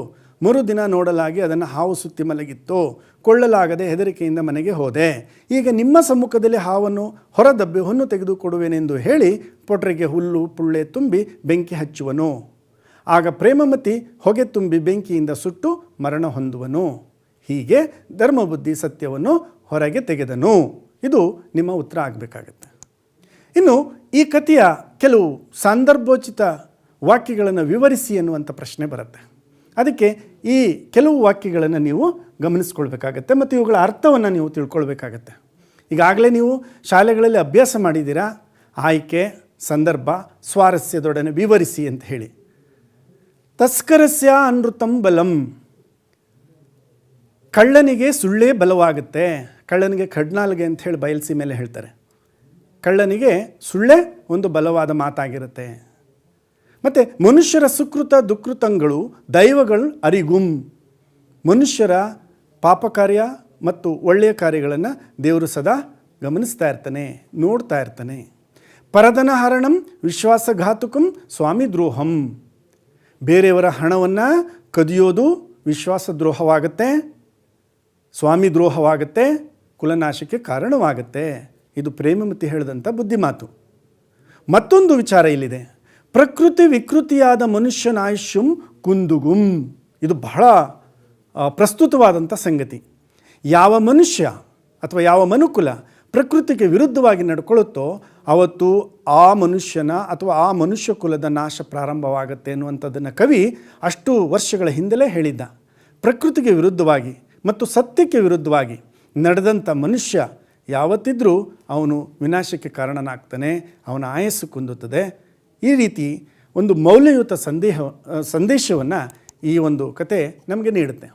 ಮರುದಿನ ನೋಡಲಾಗಿ ಅದನ್ನು ಹಾವು ಸುತ್ತಿ ಮಲಗಿತ್ತು, ಕೊಳ್ಳಲಾಗದೆ ಹೆದರಿಕೆಯಿಂದ ಮನೆಗೆ ಹೋದೆ. ಈಗ ನಿಮ್ಮ ಸಮ್ಮುಖದಲ್ಲಿ ಹಾವನ್ನು ಹೊರದಬ್ಬಿ ಹೊನ್ನು ತೆಗೆದುಕೊಡುವೆನೆಂದು ಹೇಳಿ ಪೊಟ್ರೆಗೆ ಹುಲ್ಲು ಪುಳ್ಳೆ ತುಂಬಿ ಬೆಂಕಿ ಹಚ್ಚುವನು. ಆಗ ಪ್ರೇಮಮತಿ ಹೊಗೆ ತುಂಬಿ ಬೆಂಕಿಯಿಂದ ಸುಟ್ಟು ಮರಣ ಹೊಂದುವನು. ಹೀಗೆ ಧರ್ಮಬುದ್ಧಿ ಸತ್ಯವನ್ನು ಹೊರಗೆ ತೆಗೆದನು. ಇದು ನಿಮ್ಮ ಉತ್ತರ ಆಗಬೇಕಾಗತ್ತೆ. ಇನ್ನು ಈ ಕಥೆಯ ಕೆಲವು ಸಂದರ್ಭೋಚಿತ ವಾಕ್ಯಗಳನ್ನು ವಿವರಿಸಿ ಎನ್ನುವಂಥ ಪ್ರಶ್ನೆ ಬರುತ್ತೆ. ಅದಕ್ಕೆ ಈ ಕೆಲವು ವಾಕ್ಯಗಳನ್ನು ನೀವು ಗಮನಿಸ್ಕೊಳ್ಬೇಕಾಗತ್ತೆ ಮತ್ತು ಇವುಗಳ ಅರ್ಥವನ್ನು ನೀವು ತಿಳ್ಕೊಳ್ಬೇಕಾಗತ್ತೆ. ಈಗಾಗಲೇ ನೀವು ಶಾಲೆಗಳಲ್ಲಿ ಅಭ್ಯಾಸ ಮಾಡಿದ್ದೀರಾ, ಆಯ್ಕೆ, ಸಂದರ್ಭ, ಸ್ವಾರಸ್ಯದೊಡನೆ ವಿವರಿಸಿ ಅಂತ ಹೇಳಿ. ತಸ್ಕರಸ್ಯ ಅನೃತಂ ಬಲಂ, ಕಳ್ಳನಿಗೆ ಸುಳ್ಳೇ ಬಲವಾಗುತ್ತೆ. ಕಳ್ಳನಿಗೆ ಕಡ್ನಾಲ್ಗೆ ಅಂತ ಹೇಳಿ ಬಯಲ್ಸಿ ಮೇಲೆ ಹೇಳ್ತಾರೆ. ಕಳ್ಳನಿಗೆ ಸುಳ್ಳೇ ಒಂದು ಬಲವಾದ ಮಾತಾಗಿರುತ್ತೆ. ಮತ್ತು ಮನುಷ್ಯರ ಸುಕೃತ ದುಕೃತಗಳು ದೈವಗಳು ಅರಿಗುಂ, ಮನುಷ್ಯರ ಪಾಪ ಕಾರ್ಯ ಮತ್ತು ಒಳ್ಳೆಯ ಕಾರ್ಯಗಳನ್ನು ದೇವರು ಸದಾ ಗಮನಿಸ್ತಾ ಇರ್ತಾನೆ, ನೋಡ್ತಾ ಇರ್ತಾನೆ. ಪರಧನ ಹರಣಂ ವಿಶ್ವಾಸಘಾತುಕಂ ಸ್ವಾಮಿ ದ್ರೋಹಂ, ಬೇರೆಯವರ ಹಣವನ್ನು ಕದಿಯೋದು ವಿಶ್ವಾಸ ದ್ರೋಹವಾಗುತ್ತೆ, ಸ್ವಾಮಿ ದ್ರೋಹವಾಗುತ್ತೆ, ಕುಲನಾಶಕ್ಕೆ ಕಾರಣವಾಗುತ್ತೆ. ಇದು ಪ್ರೇಮಮತಿ ಹೇಳಿದಂಥ ಬುದ್ಧಿಮಾತು. ಮತ್ತೊಂದು ವಿಚಾರ ಇಲ್ಲಿದೆ. ಪ್ರಕೃತಿ ವಿಕೃತಿಯಾದ ಮನುಷ್ಯನ ಆಯುಷ್ಯಂ ಕುಂದುಗುಂ, ಇದು ಬಹಳ ಪ್ರಸ್ತುತವಾದಂಥ ಸಂಗತಿ. ಯಾವ ಮನುಷ್ಯ ಅಥವಾ ಯಾವ ಮನುಕುಲ ಪ್ರಕೃತಿಗೆ ವಿರುದ್ಧವಾಗಿ ನಡ್ಕೊಳ್ಳುತ್ತೋ ಅವತ್ತು ಆ ಮನುಷ್ಯನ ಅಥವಾ ಆ ಮನುಷ್ಯ ಕುಲದ ನಾಶ ಪ್ರಾರಂಭವಾಗುತ್ತೆ ಅನ್ನುವಂಥದ್ದನ್ನು ಕವಿ ಅಷ್ಟು ವರ್ಷಗಳ ಹಿಂದಲೇ ಹೇಳಿದ್ದ. ಪ್ರಕೃತಿಗೆ ವಿರುದ್ಧವಾಗಿ ಮತ್ತು ಸತ್ಯಕ್ಕೆ ವಿರುದ್ಧವಾಗಿ ನಡೆದಂಥ ಮನುಷ್ಯ ಯಾವತ್ತಿದ್ರೂ ಅವನು ವಿನಾಶಕ್ಕೆ ಕಾರಣನಾಗ್ತಾನೆ, ಅವನ ಆಯಸ್ಸು ಕುಂದುತ್ತದೆ. ಈ ರೀತಿ ಒಂದು ಮೌಲ್ಯಯುತ ಸಂದೇಶವನ್ನು ಈ ಒಂದು ಕತೆ ನಮಗೆ ನೀಡುತ್ತೆ.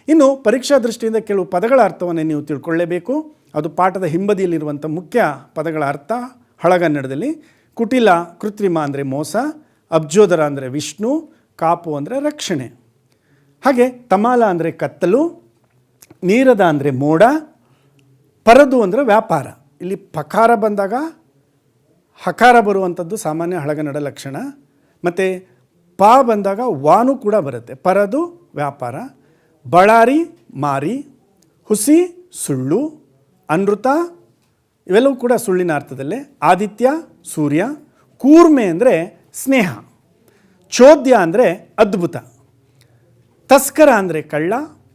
ಇನ್ನು ಪರೀಕ್ಷಾ ದೃಷ್ಟಿಯಿಂದ ಕೆಲವು ಪದಗಳ ಅರ್ಥವನ್ನು ನೀವು ತಿಳ್ಕೊಳ್ಳೇಬೇಕು. ಅದು ಪಾಠದ ಹಿಂಬದಿಯಲ್ಲಿರುವಂಥ ಮುಖ್ಯ ಪದಗಳ ಅರ್ಥ. ಹಳಗನ್ನಡದಲ್ಲಿ ಕುಟಿಲ ಕೃತ್ರಿಮ ಅಂದರೆ ಮೋಸ, ಅಬ್ಜೋದರ ಅಂದರೆ ವಿಷ್ಣು, ಕಾಪು ಅಂದರೆ ರಕ್ಷಣೆ. ಹಾಗೆ ತಮಾಲ ಅಂದರೆ ಕತ್ತಲು, ನೀರದ ಅಂದರೆ ಮೋಡ, ಪರದು ಅಂದರೆ ವ್ಯಾಪಾರ. ಇಲ್ಲಿ ಪಕಾರ ಬಂದಾಗ ಹಕಾರ ಬರುವಂಥದ್ದು ಸಾಮಾನ್ಯ ಹಳಗನ್ನಡ ಲಕ್ಷಣ. ಮತ್ತು ಪಾ ಬಂದಾಗ ವಾನು ಕೂಡ ಬರುತ್ತೆ. ಪರದು ವ್ಯಾಪಾರ, ಬಳ್ಳಾರಿ ಮಾರಿ, ಹುಸಿ ಸುಳ್ಳು, ಅನೃತ ಇವೆಲ್ಲವೂ ಕೂಡ ಸುಳ್ಳಿನ ಅರ್ಥದಲ್ಲೇ. ಆದಿತ್ಯ ಸೂರ್ಯ, ಕೂರ್ಮೆ ಅಂದರೆ ಸ್ನೇಹ, ಚೋದ್ಯ ಅಂದರೆ ಅದ್ಭುತ, ತಸ್ಕರ ಅಂದರೆ ಕಳ್ಳ,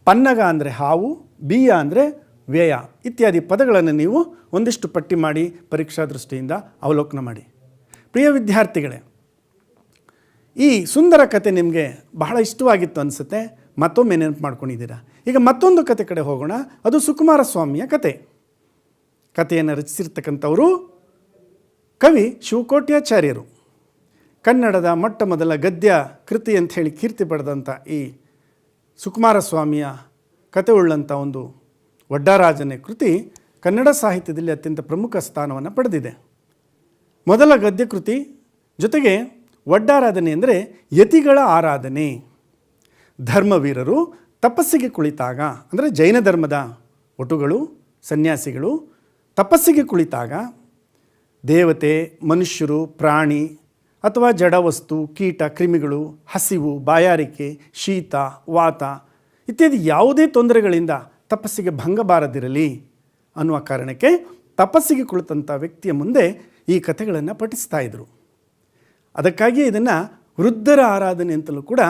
ಪನ್ನಗ ಅಂದರೆ ಹಾವು, ಬೀಯ ಅಂದರೆ ವ್ಯಯ ಇತ್ಯಾದಿ ಪದಗಳನ್ನು ನೀವು ಒಂದಿಷ್ಟು ಪಟ್ಟಿ ಮಾಡಿ ಪರೀಕ್ಷಾ ದೃಷ್ಟಿಯಿಂದ ಅವಲೋಕನ ಮಾಡಿ. ಪ್ರಿಯ ವಿದ್ಯಾರ್ಥಿಗಳೇ, ಈ ಸುಂದರ ಕತೆ ನಿಮಗೆ ಬಹಳ ಇಷ್ಟವಾಗಿತ್ತು ಅನಿಸುತ್ತೆ. ಮತ್ತೊಮ್ಮೆ ನೆನಪು ಮಾಡ್ಕೊಂಡಿದ್ದೀರಾ. ಈಗ ಮತ್ತೊಂದು ಕತೆ ಕಡೆ ಹೋಗೋಣ. ಅದು ಸುಕುಮಾರ ಸ್ವಾಮಿಯ ಕತೆ. ಕಥೆಯನ್ನು ರಚಿಸಿರ್ತಕ್ಕಂಥವರು ಕವಿ ಶಿವಕೋಟ್ಯಾಚಾರ್ಯರು. ಕನ್ನಡದ ಮೊಟ್ಟ ಮೊದಲ ಗದ್ಯ ಕೃತಿ ಅಂತ ಹೇಳಿ ಕೀರ್ತಿ ಪಡೆದಂಥ ಈ ಸುಕುಮಾರ ಸ್ವಾಮಿಯ ಕತೆ ಉಳ್ಳಂಥ ಒಂದು ಒಡ್ಡಾರಾಜನೇ ಕೃತಿ ಕನ್ನಡ ಸಾಹಿತ್ಯದಲ್ಲಿ ಅತ್ಯಂತ ಪ್ರಮುಖ ಸ್ಥಾನವನ್ನು ಪಡೆದಿದೆ. ಮೊದಲ ಗದ್ಯ ಕೃತಿ, ಜೊತೆಗೆ ಒಡ್ಡಾರಾಧನೆ ಅಂದರೆ ಯತಿಗಳ ಆರಾಧನೆ. ಧರ್ಮವೀರರು ತಪಸ್ಸಿಗೆ ಕುಳಿತಾಗ, ಅಂದರೆ ಜೈನ ಧರ್ಮದ ಒಟುಗಳು ಸನ್ಯಾಸಿಗಳು ತಪಸ್ಸಿಗೆ ಕುಳಿತಾಗ ದೇವತೆ, ಮನುಷ್ಯರು, ಪ್ರಾಣಿ ಅಥವಾ ಜಡವಸ್ತು, ಕೀಟ, ಕ್ರಿಮಿಗಳು, ಹಸಿವು, ಬಾಯಾರಿಕೆ, ಶೀತ, ವಾತ ಇತ್ಯಾದಿ ಯಾವುದೇ ತೊಂದರೆಗಳಿಂದ ತಪಸ್ಸಿಗೆ ಭಂಗ ಬಾರದಿರಲಿ ಅನ್ನುವ ಕಾರಣಕ್ಕೆ ತಪಸ್ಸಿಗೆ ಕುಳಿತಂಥ ವ್ಯಕ್ತಿಯ ಮುಂದೆ ಈ ಕಥೆಗಳನ್ನು ಪಠಿಸ್ತಾ ಇದ್ದರು. ಅದಕ್ಕಾಗಿಯೇ ಇದನ್ನು ವೃದ್ಧರ ಆರಾಧನೆ ಅಂತಲೂ ಕೂಡ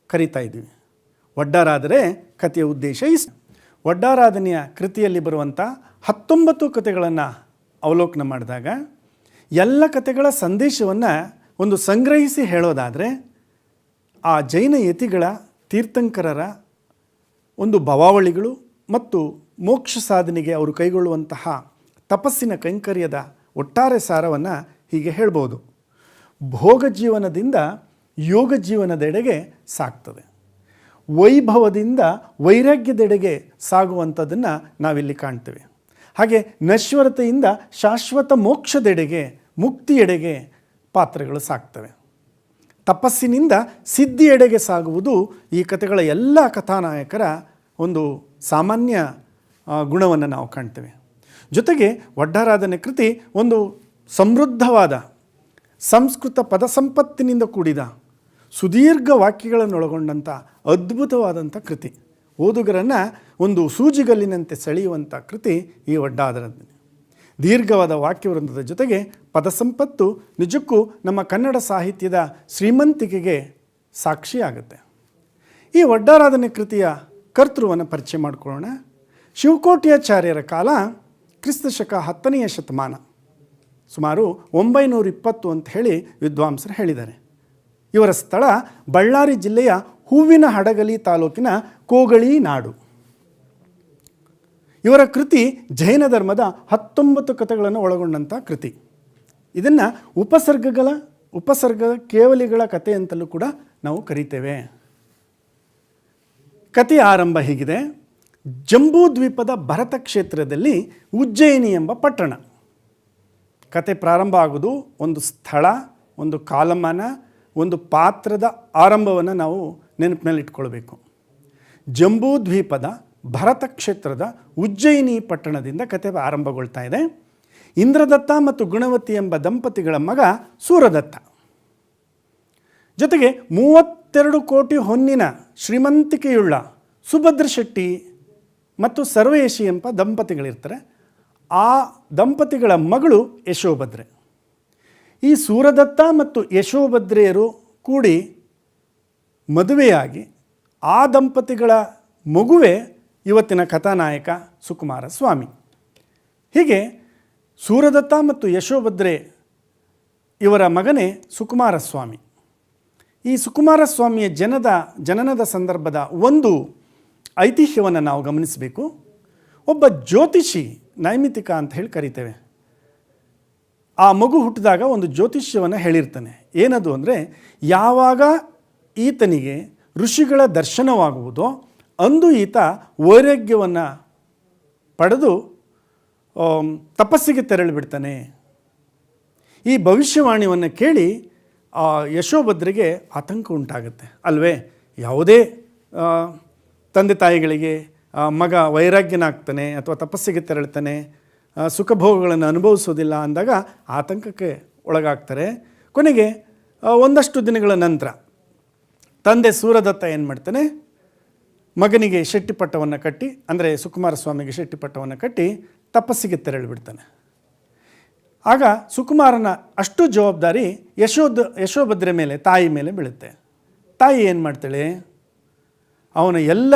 ಕರೀತಾ ಇದ್ದೀವಿ. ಒಡ್ಡಾರಾದರೆ ಕಥೆಯ ಉದ್ದೇಶ ಇಷ್ಟು. ಒಡ್ಡಾರಾಧನೆಯ ಕೃತಿಯಲ್ಲಿ ಬರುವಂಥ 19 ಕಥೆಗಳನ್ನು ಅವಲೋಕನ ಮಾಡಿದಾಗ ಎಲ್ಲ ಕಥೆಗಳ ಸಂದೇಶವನ್ನು ಒಂದು ಸಂಗ್ರಹಿಸಿ ಹೇಳೋದಾದರೆ ಆ ಜೈನ ಯತಿಗಳ, ತೀರ್ಥಂಕರರ ಒಂದು ಭವಾವಳಿಗಳು ಮತ್ತು ಮೋಕ್ಷ ಸಾಧನೆಗೆ ಅವರು ಕೈಗೊಳ್ಳುವಂತಹ ತಪಸ್ಸಿನ ಕೈಂಕರ್ಯದ ಒಟ್ಟಾರೆ ಸಾರವನ್ನು ಹೀಗೆ ಹೇಳ್ಬೋದು. ಭೋಗ ಜೀವನದಿಂದ ಯೋಗ ಜೀವನದೆಡೆಗೆ ಸಾಗ್ತದೆ. ವೈಭವದಿಂದ ವೈರಾಗ್ಯದೆಡೆಗೆ ಸಾಗುವಂಥದ್ದನ್ನು ನಾವಿಲ್ಲಿ ಕಾಣ್ತೇವೆ. ಹಾಗೆ ನಶ್ವರತೆಯಿಂದ ಶಾಶ್ವತ ಮೋಕ್ಷದೆಡೆಗೆ, ಮುಕ್ತಿಯೆಡೆಗೆ ಪಾತ್ರಗಳು ಸಾಗ್ತವೆ. ತಪಸ್ಸಿನಿಂದ ಸಿದ್ಧಿಯೆಡೆಗೆ ಸಾಗುವುದು ಈ ಕಥೆಗಳ ಎಲ್ಲ ಕಥಾನಾಯಕರ ಒಂದು ಸಾಮಾನ್ಯ ಗುಣವನ್ನು ನಾವು ಕಾಣ್ತೇವೆ. ಜೊತೆಗೆ ಒಡ್ಡಾರಾಧನೆ ಕೃತಿ ಒಂದು ಸಮೃದ್ಧವಾದ ಸಂಸ್ಕೃತ ಪದ ಸಂಪತ್ತಿನಿಂದ ಕೂಡಿದ ಸುದೀರ್ಘ ವಾಕ್ಯಗಳನ್ನೊಳಗೊಂಡಂಥ ಅದ್ಭುತವಾದಂಥ ಕೃತಿ. ಓದುಗರನ್ನು ಒಂದು ಸೂಜಿಗಲ್ಲಿನಂತೆ ಸೆಳೆಯುವಂಥ ಕೃತಿ ಈ ಒಡ್ಡಾರಾಧನೆ. ದೀರ್ಘವಾದ ವಾಕ್ಯವೃಂದದ ಜೊತೆಗೆ ಪದಸಂಪತ್ತು ನಿಜಕ್ಕೂ ನಮ್ಮ ಕನ್ನಡ ಸಾಹಿತ್ಯದ ಶ್ರೀಮಂತಿಕೆಗೆ ಸಾಕ್ಷಿಯಾಗುತ್ತೆ. ಈ ಒಡ್ಡಾರಾಧನೆ ಕೃತಿಯ ಕರ್ತೃವನ್ನು ಪರಿಚಯ ಮಾಡಿಕೊಳ್ಳೋಣ. ಶಿವಕೋಟ್ಯಾಚಾರ್ಯರ ಕಾಲ ಕ್ರಿಸ್ತಶಕ 10ನೇ ಶತಮಾನ, ಸುಮಾರು 920 ಅಂತ ಹೇಳಿ ವಿದ್ವಾಂಸರು ಹೇಳಿದ್ದಾರೆ. ಇವರ ಸ್ಥಳ ಬಳ್ಳಾರಿ ಜಿಲ್ಲೆಯ ಹೂವಿನ ಹಡಗಲಿ ತಾಲೂಕಿನ ಕೋಗಳಿ ನಾಡು. ಇವರ ಕೃತಿ ಜೈನ ಧರ್ಮದ 19 ಕಥೆಗಳನ್ನು ಒಳಗೊಂಡಂಥ ಕೃತಿ. ಇದನ್ನು ಉಪಸರ್ಗದ ಕೇವಲಿಗಳ ಕಥೆ ಅಂತಲೂ ಕೂಡ ನಾವು ಕರೀತೇವೆ. ಕಥೆಯ ಆರಂಭ ಹೀಗಿದೆ. ಜಂಬೂ ದ್ವೀಪದ ಭರತ ಕ್ಷೇತ್ರದಲ್ಲಿ ಉಜ್ಜಯಿನಿ ಎಂಬ ಪಟ್ಟಣ. ಕತೆ ಪ್ರಾರಂಭ ಆಗೋದು ಒಂದು ಸ್ಥಳ, ಒಂದು ಕಾಲಮಾನ, ಒಂದು ಪಾತ್ರದ ಆರಂಭವನ್ನು ನಾವು ನೆನಪಿನಲ್ಲಿ ಇಟ್ಕೊಳ್ಬೇಕು. ಜಂಬೂ ದ್ವೀಪದ ಭರತ ಕ್ಷೇತ್ರದ ಉಜ್ಜಯಿನಿ ಪಟ್ಟಣದಿಂದ ಕತೆ ಆರಂಭಗೊಳ್ತಾ ಇದೆ. ಇಂದ್ರದತ್ತ ಮತ್ತು ಗುಣವತಿ ಎಂಬ ದಂಪತಿಗಳ ಮಗ ಸೂರದತ್ತ, ಜೊತೆಗೆ 32 ಕೋಟಿ ಹೊನ್ನಿನ ಶ್ರೀಮಂತಿಕೆಯುಳ್ಳ ಸುಭದ್ರ ಶೆಟ್ಟಿ ಮತ್ತು ಸರ್ವಯಶಿ ಎಂಬ ದಂಪತಿಗಳಿರ್ತಾರೆ. ಆ ದಂಪತಿಗಳ ಮಗಳು ಯಶೋಭದ್ರೆ. ಈ ಸೂರದತ್ತ ಮತ್ತು ಯಶೋಭದ್ರೆಯರು ಕೂಡಿ ಮದುವೆಯಾಗಿ ಆ ದಂಪತಿಗಳ ಮಗುವೇ ಇವತ್ತಿನ ಕಥಾನಾಯಕ ಸುಕುಮಾರ ಸ್ವಾಮಿ. ಹೀಗೆ ಸೂರದತ್ತ ಮತ್ತು ಯಶೋಭದ್ರೆ ಇವರ ಮಗನೇ ಸುಕುಮಾರ ಸ್ವಾಮಿ. ಈ ಸುಕುಮಾರ ಸ್ವಾಮಿಯ ಜನನದ ಸಂದರ್ಭದ ಒಂದು ಐತಿಹ್ಯವನ್ನು ನಾವು ಗಮನಿಸಬೇಕು. ಒಬ್ಬ ಜ್ಯೋತಿಷಿ, ನೈಮಿತಿಕ ಅಂತ ಹೇಳಿ ಕರಿತೇವೆ, ಆ ಮಗು ಹುಟ್ಟಿದಾಗ ಒಂದು ಜ್ಯೋತಿಷ್ಯವನ್ನು ಹೇಳಿರ್ತಾನೆ. ಏನದು ಅಂದರೆ, ಯಾವಾಗ ಈತನಿಗೆ ಋಷಿಗಳ ದರ್ಶನವಾಗುವುದೋ ಅಂದು ಈತ ವೈರಾಗ್ಯವನ್ನು ಪಡೆದು ತಪಸ್ಸಿಗೆ ತೆರಳಿಬಿಡ್ತಾನೆ. ಈ ಭವಿಷ್ಯವಾಣಿಯನ್ನು ಕೇಳಿ ಯಶೋಭದ್ರೆಗೆ ಆತಂಕ ಉಂಟಾಗುತ್ತೆ ಅಲ್ವೇ. ಯಾವುದೇ ತಂದೆ ತಾಯಿಗಳಿಗೆ ಮಗ ವೈರಾಗ್ಯನಾಗ್ತಾನೆ ಅಥವಾ ತಪಸ್ಸಿಗೆ ತೆರಳ್ತಾನೆ, ಸುಖಭೋಗಗಳನ್ನು ಅನುಭವಿಸೋದಿಲ್ಲ ಅಂದಾಗ ಆತಂಕಕ್ಕೆ ಒಳಗಾಗ್ತಾರೆ. ಕೊನೆಗೆ ಒಂದಷ್ಟು ದಿನಗಳ ನಂತರ ತಂದೆ ಸೂರದತ್ತ ಏನು ಮಾಡ್ತಾನೆ, ಮಗನಿಗೆ ಶೆಟ್ಟಿಪಟ್ಟವನ್ನು ಕಟ್ಟಿ, ಅಂದರೆ ಸುಕುಮಾರ ಸ್ವಾಮಿಗೆ ಶೆಟ್ಟಿಪಟ್ಟವನ್ನು ಕಟ್ಟಿ ತಪಸ್ಸಿಗೆ ತೆರಳಿಬಿಡ್ತಾನೆ. ಆಗ ಸುಕುಮಾರನ ಅಷ್ಟು ಜವಾಬ್ದಾರಿ ಯಶೋಭದ್ರೆ ಮೇಲೆ, ತಾಯಿ ಮೇಲೆ ಬೀಳುತ್ತೆ. ತಾಯಿ ಏನು ಮಾಡ್ತಾಳೆ, ಅವನ ಎಲ್ಲ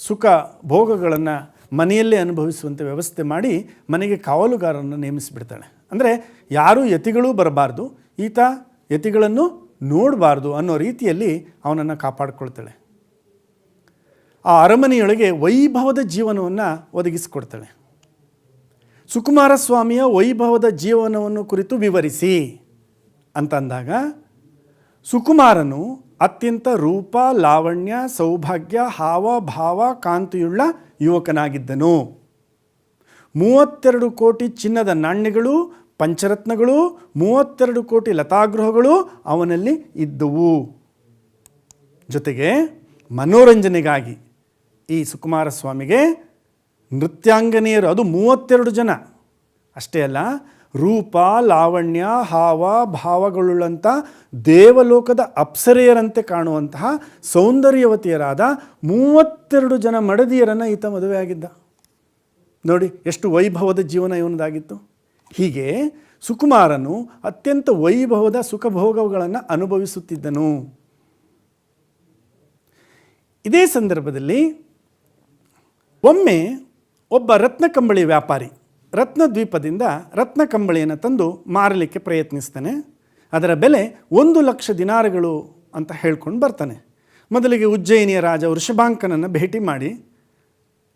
ಸುಖ ಭೋಗಗಳನ್ನು ಮನೆಯಲ್ಲೇ ಅನುಭವಿಸುವಂತೆ ವ್ಯವಸ್ಥೆ ಮಾಡಿ ಮನೆಗೆ ಕಾವಲುಗಾರರನ್ನು ನೇಮಿಸಿಬಿಡ್ತಾಳೆ. ಅಂದರೆ ಯಾರೂ ಯತಿಗಳೂ ಬರಬಾರ್ದು, ಈತ ಯತಿಗಳನ್ನು ನೋಡಬಾರ್ದು ಅನ್ನೋ ರೀತಿಯಲ್ಲಿ ಅವನನ್ನು ಕಾಪಾಡಿಕೊಳ್ತಾಳೆ. ಆ ಅರಮನೆಯೊಳಗೆ ವೈಭವದ ಜೀವನವನ್ನು ಒದಗಿಸಿಕೊಡ್ತಾಳೆ. ಸುಕುಮಾರ ಸ್ವಾಮಿಯ ವೈಭವದ ಜೀವನವನ್ನು ಕುರಿತು ವಿವರಿಸಿ ಅಂತಂದಾಗ, ಸುಕುಮಾರನು ಅತ್ಯಂತ ರೂಪ, ಲಾವಣ್ಯ, ಸೌಭಾಗ್ಯ, ಹಾವ ಭಾವ, ಕಾಂತಿಯುಳ್ಳ ಯುವಕನಾಗಿದ್ದನು. 32 ಕೋಟಿ ಚಿನ್ನದ ನಾಣ್ಯಗಳು, ಪಂಚರತ್ನಗಳು, 32 ಕೋಟಿ ಲತಾಗೃಹಗಳು ಅವನಲ್ಲಿ ಇದ್ದುವು. ಜೊತೆಗೆ ಮನೋರಂಜನೆಗಾಗಿ ಈ ಸುಕುಮಾರ ಸ್ವಾಮಿಗೆ ನೃತ್ಯಾಂಗನೆಯರು, ಅದು 32 ಜನ ಅಷ್ಟೇ ಅಲ್ಲ, ರೂಪ, ಲಾವಣ್ಯ, ಹಾವ ಭಾವಗಳುಳ್ಳಂಥ ದೇವಲೋಕದ ಅಪ್ಸರೆಯರಂತೆ ಕಾಣುವಂತಹ ಸೌಂದರ್ಯವತಿಯರಾದ 32 ಜನ ಮಡದಿಯರನ್ನು ಈತ ಮದುವೆಯಾಗಿದ್ದ. ನೋಡಿ ಎಷ್ಟು ವೈಭವದ ಜೀವನ ಇವನದಾಗಿತ್ತು. ಹೀಗೆ ಸುಕುಮಾರನು ಅತ್ಯಂತ ವೈಭವದ ಸುಖಭೋಗಗಳನ್ನು ಅನುಭವಿಸುತ್ತಿದ್ದನು. ಇದೇ ಸಂದರ್ಭದಲ್ಲಿ ಒಮ್ಮೆ ಒಬ್ಬ ರತ್ನಕಂಬಳಿ ವ್ಯಾಪಾರಿ ರತ್ನದ್ವೀಪದಿಂದ ರತ್ನಕಂಬಳಿಯನ್ನು ತಂದು ಮಾರಲಿಕ್ಕೆ ಪ್ರಯತ್ನಿಸ್ತಾನೆ. ಅದರ ಬೆಲೆ 1,00,000 ದಿನಾರಗಳು ಅಂತ ಹೇಳ್ಕೊಂಡು ಬರ್ತಾನೆ. ಮೊದಲಿಗೆ ಉಜ್ಜಯಿನಿಯ ರಾಜ ವೃಷಭಾಂಕನನ್ನು ಭೇಟಿ ಮಾಡಿ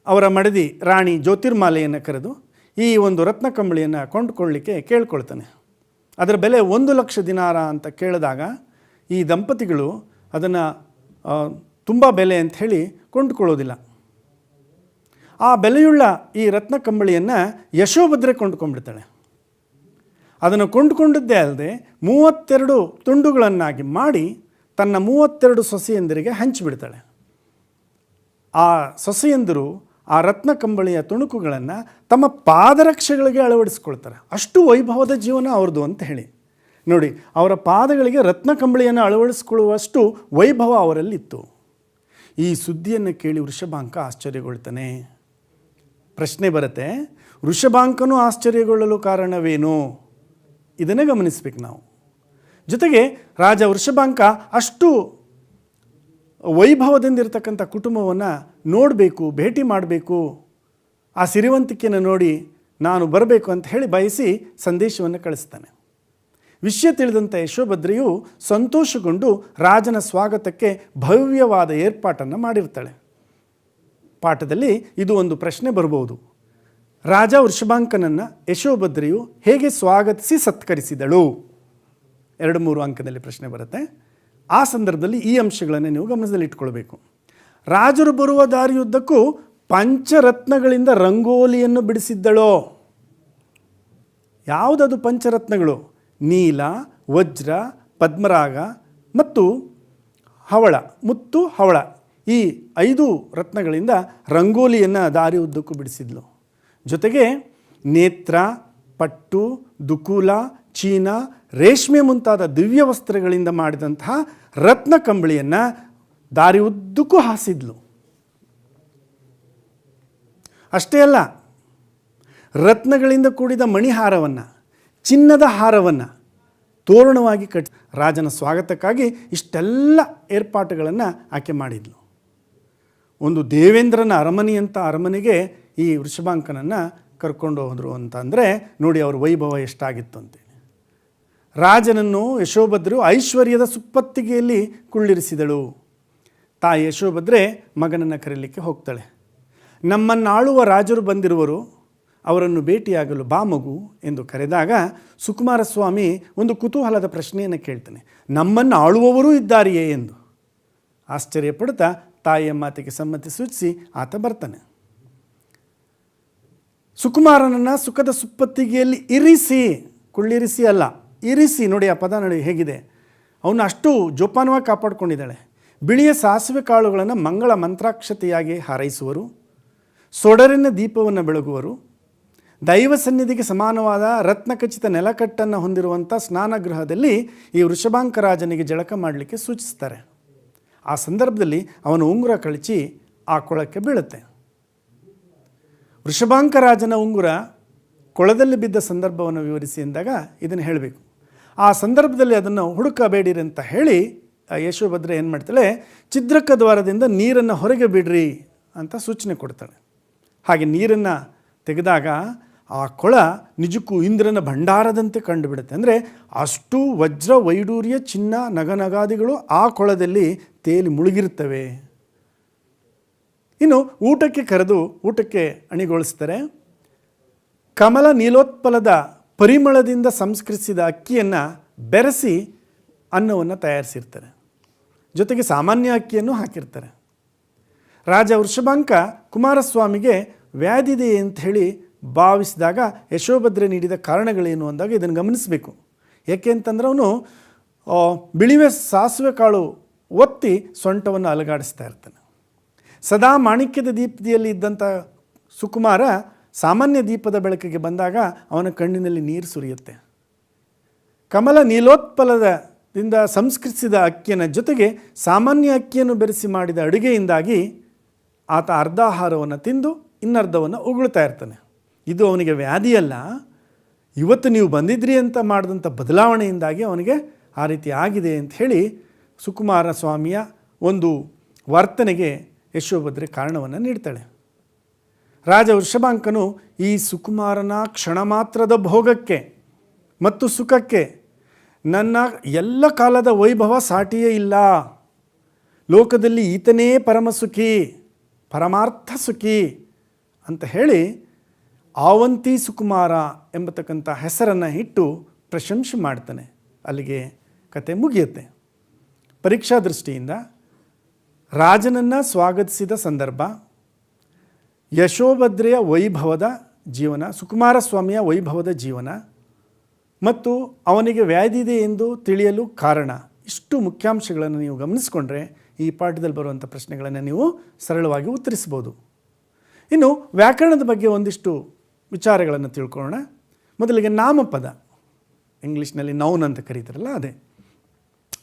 ಅವರ ಮಡದಿ ರಾಣಿ ಜ್ಯೋತಿರ್ಮಾಲೆಯನ್ನು ಕರೆದು ಈ ಒಂದು ರತ್ನಕಂಬಳಿಯನ್ನು ಕೊಂಡುಕೊಳ್ಳಲಿಕ್ಕೆ ಕೇಳ್ಕೊಳ್ತಾನೆ. ಅದರ ಬೆಲೆ 1,00,000 ದಿನಾರ ಅಂತ ಕೇಳಿದಾಗ ಈ ದಂಪತಿಗಳು ಅದನ್ನು ತುಂಬ ಬೆಲೆ ಅಂಥೇಳಿ ಕೊಂಡುಕೊಳ್ಳೋದಿಲ್ಲ. ಆ ಬೆಲೆಯುಳ್ಳ ಈ ರತ್ನ ಕಂಬಳಿಯನ್ನು ಯಶೋಭದ್ರೆ ಕೊಂಡ್ಕೊಂಡ್ಬಿಡ್ತಾಳೆ. ಅದನ್ನು ಕೊಂಡುಕೊಂಡದ್ದೇ ಅಲ್ಲದೆ 32 ತುಂಡುಗಳನ್ನಾಗಿ ಮಾಡಿ ತನ್ನ 32 ಸೊಸೆಯಂದಿರಿಗೆ ಹಂಚಿಬಿಡ್ತಾಳೆ. ಆ ಸೊಸೆಯಂದರು ಆ ರತ್ನ ಕಂಬಳಿಯ ತುಣುಕುಗಳನ್ನು ತಮ್ಮ ಪಾದರಕ್ಷೆಗಳಿಗೆ ಅಳವಡಿಸ್ಕೊಳ್ತಾರೆ. ಅಷ್ಟು ವೈಭವದ ಜೀವನ ಅವ್ರದ್ದು ಅಂತ ಹೇಳಿ. ನೋಡಿ, ಅವರ ಪಾದಗಳಿಗೆ ರತ್ನ ಕಂಬಳಿಯನ್ನು ಅಳವಡಿಸ್ಕೊಳ್ಳುವಷ್ಟು ವೈಭವ ಅವರಲ್ಲಿತ್ತು. ಈ ಸುದ್ದಿಯನ್ನು ಕೇಳಿ ವೃಷಭಾಂಕ ಆಶ್ಚರ್ಯಗೊಳ್ತಾನೆ. ಪ್ರಶ್ನೆ ಬರುತ್ತೆ, ವೃಷಭಾಂಕನೂ ಆಶ್ಚರ್ಯಗೊಳ್ಳಲು ಕಾರಣವೇನು? ಇದನ್ನೇ ಗಮನಿಸ್ಬೇಕು ನಾವು. ಜೊತೆಗೆ ರಾಜ ವೃಷಭಾಂಕ ಅಷ್ಟು ವೈಭವದಿಂದಿರ್ತಕ್ಕಂಥ ಕುಟುಂಬವನ್ನು ನೋಡಬೇಕು, ಭೇಟಿ ಮಾಡಬೇಕು, ಆ ಸಿರಿವಂತಿಕೆಯನ್ನು ನೋಡಿ ನಾನು ಬರಬೇಕು ಅಂತ ಹೇಳಿ ಬಯಸಿ ಸಂದೇಶವನ್ನು ಕಳಿಸ್ತಾನೆ. ವಿಷಯ ತಿಳಿದಂಥ ಯಶೋಭದ್ರೆಯು ಸಂತೋಷಗೊಂಡು ರಾಜನ ಸ್ವಾಗತಕ್ಕೆ ಭವ್ಯವಾದ ಏರ್ಪಾಟನ್ನು ಮಾಡಿರ್ತಾಳೆ. ಪಾಠದಲ್ಲಿ ಇದು ಒಂದು ಪ್ರಶ್ನೆ ಬರ್ಬೋದು. ರಾಜ ವೃಷಭಾಂಕನನ್ನು ಯಶೋಭದ್ರೆಯು ಹೇಗೆ ಸ್ವಾಗತಿಸಿ ಸತ್ಕರಿಸಿದಳು? 2-3 ಅಂಕದಲ್ಲಿ ಪ್ರಶ್ನೆ ಬರುತ್ತೆ. ಆ ಸಂದರ್ಭದಲ್ಲಿ ಈ ಅಂಶಗಳನ್ನು ನೀವು ಗಮನದಲ್ಲಿಟ್ಕೊಳ್ಬೇಕು. ರಾಜರು ಬರುವ ದಾರಿಯುದ್ದಕ್ಕೂ ಪಂಚರತ್ನಗಳಿಂದ ರಂಗೋಲಿಯನ್ನು ಬಿಡಿಸಿದ್ದಳೋ? ಯಾವುದದು ಪಂಚರತ್ನಗಳು? ನೀಲ, ವಜ್ರ, ಪದ್ಮರಾಗ ಮತ್ತು ಹವಳ, ಮುತ್ತು, ಹವಳ, ಈ 5 ರತ್ನಗಳಿಂದ ರಂಗೋಲಿಯನ್ನು ದಾರಿ ಉದ್ದಕ್ಕೂ ಬಿಡಿಸಿದ್ಲು. ಜೊತೆಗೆ ನೇತ್ರ, ಪಟ್ಟು, ದುಕೂಲ, ಚೀನ, ರೇಷ್ಮೆ ಮುಂತಾದ ದಿವ್ಯ ವಸ್ತ್ರಗಳಿಂದ ಮಾಡಿದಂತಹ ರತ್ನ ಕಂಬಳಿಯನ್ನು ದಾರಿ ಉದ್ದಕ್ಕೂ ಹಾಸಿದ್ಲು. ಅಷ್ಟೇ ಅಲ್ಲ, ರತ್ನಗಳಿಂದ ಕೂಡಿದ ಮಣಿಹಾರವನ್ನು, ಚಿನ್ನದ ಹಾರವನ್ನು ತೋರಣವಾಗಿ ಕಟ್ಟಿ ರಾಜನ ಸ್ವಾಗತಕ್ಕಾಗಿ ಇಷ್ಟೆಲ್ಲ ಏರ್ಪಾಟುಗಳನ್ನು ಆಕೆ ಮಾಡಿದ್ಲು. ಒಂದು ದೇವೇಂದ್ರನ ಅರಮನೆಯಂಥ ಅರಮನೆಗೆ ಈ ವೃಷಭಾಂಕನನ್ನು ಕರ್ಕೊಂಡು ಹೋದರು ಅಂತಂದರೆ ನೋಡಿ ಅವ್ರ ವೈಭವ ಎಷ್ಟಾಗಿತ್ತು ಅಂತೇಳಿ. ರಾಜನನ್ನು ಯಶೋಭದ್ರೆಯು ಐಶ್ವರ್ಯದ ಸುಪ್ಪತ್ತಿಗೆಯಲ್ಲಿ ಕುಳ್ಳಿರಿಸಿದಳು. ತಾಯಿ ಯಶೋಭದ್ರೆ ಮಗನನ್ನು ಕರೀಲಿಕ್ಕೆ ಹೋಗ್ತಾಳೆ. ನಮ್ಮನ್ನಾಳುವ ರಾಜರು ಬಂದಿರುವರು, ಅವರನ್ನು ಭೇಟಿಯಾಗಲು ಬಾ ಮಗು ಎಂದು ಕರೆದಾಗ ಸುಕುಮಾರಸ್ವಾಮಿ ಒಂದು ಕುತೂಹಲದ ಪ್ರಶ್ನೆಯನ್ನು ಕೇಳ್ತಾನೆ. ನಮ್ಮನ್ನು ಆಳುವವರೂ ಇದ್ದಾರೆಯೇ ಎಂದು. ಆಶ್ಚರ್ಯಪಡ್ತಾ ತಾಯಿಯ ಮಾತಿಗೆ ಸಮ್ಮತಿ ಸೂಚಿಸಿ ಆತ ಬರ್ತಾನೆ. ಸುಕುಮಾರನನ್ನು ಸುಖದ ಸುಪ್ಪತ್ತಿಗೆಯಲ್ಲಿ ಇರಿಸಿ, ಕುಳ್ಳಿರಿಸಿ ಅಲ್ಲ, ಇರಿಸಿ. ನೋಡಿ ಆ ಪದ ನೋಡಿ ಹೇಗಿದೆ. ಅವನು ಅಷ್ಟು ಜೋಪಾನವಾಗಿ ಕಾಪಾಡಿಕೊಂಡಿದ್ದಾಳೆ. ಬಿಳಿಯ ಸಾಸಿವೆ ಕಾಳುಗಳನ್ನು ಮಂಗಳ ಮಂತ್ರಾಕ್ಷತೆಯಾಗಿ ಹಾರೈಸುವರು, ಸೊಡರಿನ ದೀಪವನ್ನು ಬೆಳಗುವರು, ದೈವ ಸನ್ನಿಧಿಗೆ ಸಮಾನವಾದ ರತ್ನಖಚಿತ ನೆಲಕಟ್ಟನ್ನು ಹೊಂದಿರುವಂಥ ಸ್ನಾನಗೃಹದಲ್ಲಿ ಈ ವೃಷಭಾಂಕ ರಾಜನಿಗೆ ಜಳಕ ಮಾಡಲಿಕ್ಕೆ ಸೂಚಿಸ್ತಾರೆ. ಆ ಸಂದರ್ಭದಲ್ಲಿ ಅವನು ಉಂಗುರ ಕಳಚಿ ಆ ಕೊಳಕ್ಕೆ ಬೀಳುತ್ತೆ. ವೃಷಭಾಂಕ ರಾಜನ ಉಂಗುರ ಕೊಳದಲ್ಲಿ ಬಿದ್ದ ಸಂದರ್ಭವನ್ನು ವಿವರಿಸಿ ಎಂದಾಗ ಇದನ್ನು ಹೇಳಬೇಕು. ಆ ಸಂದರ್ಭದಲ್ಲಿ ಅದನ್ನು ಹುಡುಕಬೇಡಿರಿ ಅಂತ ಹೇಳಿ ಯಶೋಭದ್ರೆ ಏನು ಮಾಡ್ತಾಳೆ, ಛಿದ್ರಕ ದ್ವಾರದಿಂದ ನೀರನ್ನು ಹೊರಗೆ ಬಿಡ್ರಿ ಅಂತ ಸೂಚನೆ ಕೊಡ್ತಾಳೆ. ಹಾಗೆ ನೀರನ್ನು ತೆಗೆದಾಗ ಆ ಕೊಳ ನಿಜಕ್ಕೂ ಇಂದ್ರನ ಭಂಡಾರದಂತೆ ಕಂಡುಬಿಡುತ್ತೆ. ಅಂದರೆ ಅಷ್ಟು ವಜ್ರ, ವೈಡೂರ್ಯ, ಚಿನ್ನ, ನಗನಗಾದಿಗಳು ಆ ಕೊಳದಲ್ಲಿ ತೇಲಿ ಮುಳುಗಿರುತ್ತವೆ. ಇನ್ನು ಊಟಕ್ಕೆ ಕರೆದು ಊಟಕ್ಕೆ ಅಣಿಗೊಳಿಸ್ತಾರೆ. ಕಮಲ ನೀಲೋತ್ಪಲದ ಪರಿಮಳದಿಂದ ಸಂಸ್ಕರಿಸಿದ ಅಕ್ಕಿಯನ್ನು ಬೆರೆಸಿ ಅನ್ನವನ್ನು ತಯಾರಿಸಿರ್ತಾರೆ. ಜೊತೆಗೆ ಸಾಮಾನ್ಯ ಅಕ್ಕಿಯನ್ನು ಹಾಕಿರ್ತಾರೆ. ರಾಜ ವೃಷಭಾಂಕ ಕುಮಾರಸ್ವಾಮಿಗೆ ವ್ಯಾಧಿದೆ ಅಂತ ಹೇಳಿ ಭಾವಿಸಿದಾಗ ಯಶೋಭದ್ರೆ ನೀಡಿದ ಕಾರಣಗಳೇನು ಅಂದಾಗ ಇದನ್ನು ಗಮನಿಸಬೇಕು. ಏಕೆ ಅಂತಂದ್ರೆ ಅವನು ಬಿಳಿವೆ ಸಾಸಿವೆ ಕಾಳು ಒತ್ತಿ ಸೊಂಟವನ್ನು ಅಲುಗಾಡಿಸ್ತಾ ಇರ್ತಾನೆ. ಸದಾ ಮಾಣಿಕ್ಯದ ದೀಪದಿಯಲ್ಲಿ ಇದ್ದಂಥ ಸುಕುಮಾರ ಸಾಮಾನ್ಯ ದೀಪದ ಬೆಳಕಿಗೆ ಬಂದಾಗ ಅವನ ಕಣ್ಣಿನಲ್ಲಿ ನೀರು ಸುರಿಯುತ್ತೆ. ಕಮಲ ನೀಲೋತ್ಪಲದಿಂದ ಸಂಸ್ಕರಿಸಿದ ಅಕ್ಕಿಯ ಜೊತೆಗೆ ಸಾಮಾನ್ಯ ಅಕ್ಕಿಯನ್ನು ಬೆರೆಸಿ ಮಾಡಿದ ಅಡುಗೆಯಿಂದಾಗಿ ಆತ ಅರ್ಧ ಆಹಾರವನ್ನು ತಿಂದು ಇನ್ನರ್ಧವನ್ನು ಉಗುಳ್ತಾ ಇರ್ತಾನೆ. ಇದು ಅವನಿಗೆ ವ್ಯಾಧಿಯಲ್ಲ, ಇವತ್ತು ನೀವು ಬಂದಿದ್ರಿ ಅಂತ ಮಾಡಿದಂಥ ಬದಲಾವಣೆಯಿಂದಾಗಿ ಅವನಿಗೆ ಆ ರೀತಿ ಆಗಿದೆ ಅಂತ ಹೇಳಿ ಸುಕುಮಾರ ಸ್ವಾಮಿಯ ಒಂದು ವರ್ತನೆಗೆ ಯಶೋಭದ್ರೆ ಕಾರಣವನ್ನು ನೀಡ್ತಾಳೆ. ರಾಜ ವೃಷಭಾಂಕನು ಈ ಸುಕುಮಾರನ ಕ್ಷಣ ಮಾತ್ರದ ಭೋಗಕ್ಕೆ ಮತ್ತು ಸುಖಕ್ಕೆ ನನ್ನ ಎಲ್ಲ ಕಾಲದ ವೈಭವ ಸಾಟಿಯೇ ಇಲ್ಲ, ಲೋಕದಲ್ಲಿ ಈತನೇ ಪರಮಸುಖಿ, ಪರಮಾರ್ಥ ಸುಖಿ ಅಂತ ಹೇಳಿ ಆವಂತಿ ಸುಕುಮಾರ ಎಂಬತಕ್ಕಂಥ ಹೆಸರನ್ನು ಇಟ್ಟು ಪ್ರಶಂಸೆ ಮಾಡ್ತಾನೆ. ಅಲ್ಲಿಗೆ ಕತೆ ಮುಗಿಯುತ್ತೆ. ಪರೀಕ್ಷಾ ದೃಷ್ಟಿಯಿಂದ ರಾಜನನ್ನು ಸ್ವಾಗತಿಸಿದ ಸಂದರ್ಭ, ಯಶೋಭದ್ರೆಯ ವೈಭವದ ಜೀವನ, ಸುಕುಮಾರ ಸ್ವಾಮಿಯ ವೈಭವದ ಜೀವನ ಮತ್ತು ಅವನಿಗೆ ವ್ಯಾಧಿ ಇದೆ ಎಂದು ತಿಳಿಯಲು ಕಾರಣ, ಇಷ್ಟು ಮುಖ್ಯಾಂಶಗಳನ್ನು ನೀವು ಗಮನಿಸಿಕೊಂಡ್ರೆ ಈ ಪಾಠದಲ್ಲಿ ಬರುವಂಥ ಪ್ರಶ್ನೆಗಳನ್ನು ನೀವು ಸರಳವಾಗಿ ಉತ್ತರಿಸ್ಬೋದು. ಇನ್ನು ವ್ಯಾಕರಣದ ಬಗ್ಗೆ ಒಂದಿಷ್ಟು ವಿಚಾರಗಳನ್ನು ತಿಳ್ಕೊಳ್ಳೋಣ. ಮೊದಲಿಗೆ ನಾಮಪದ, ಇಂಗ್ಲೀಷ್ನಲ್ಲಿ ನೌನ್ ಅಂತ ಕರೀತಾರಲ್ಲ ಅದೇ.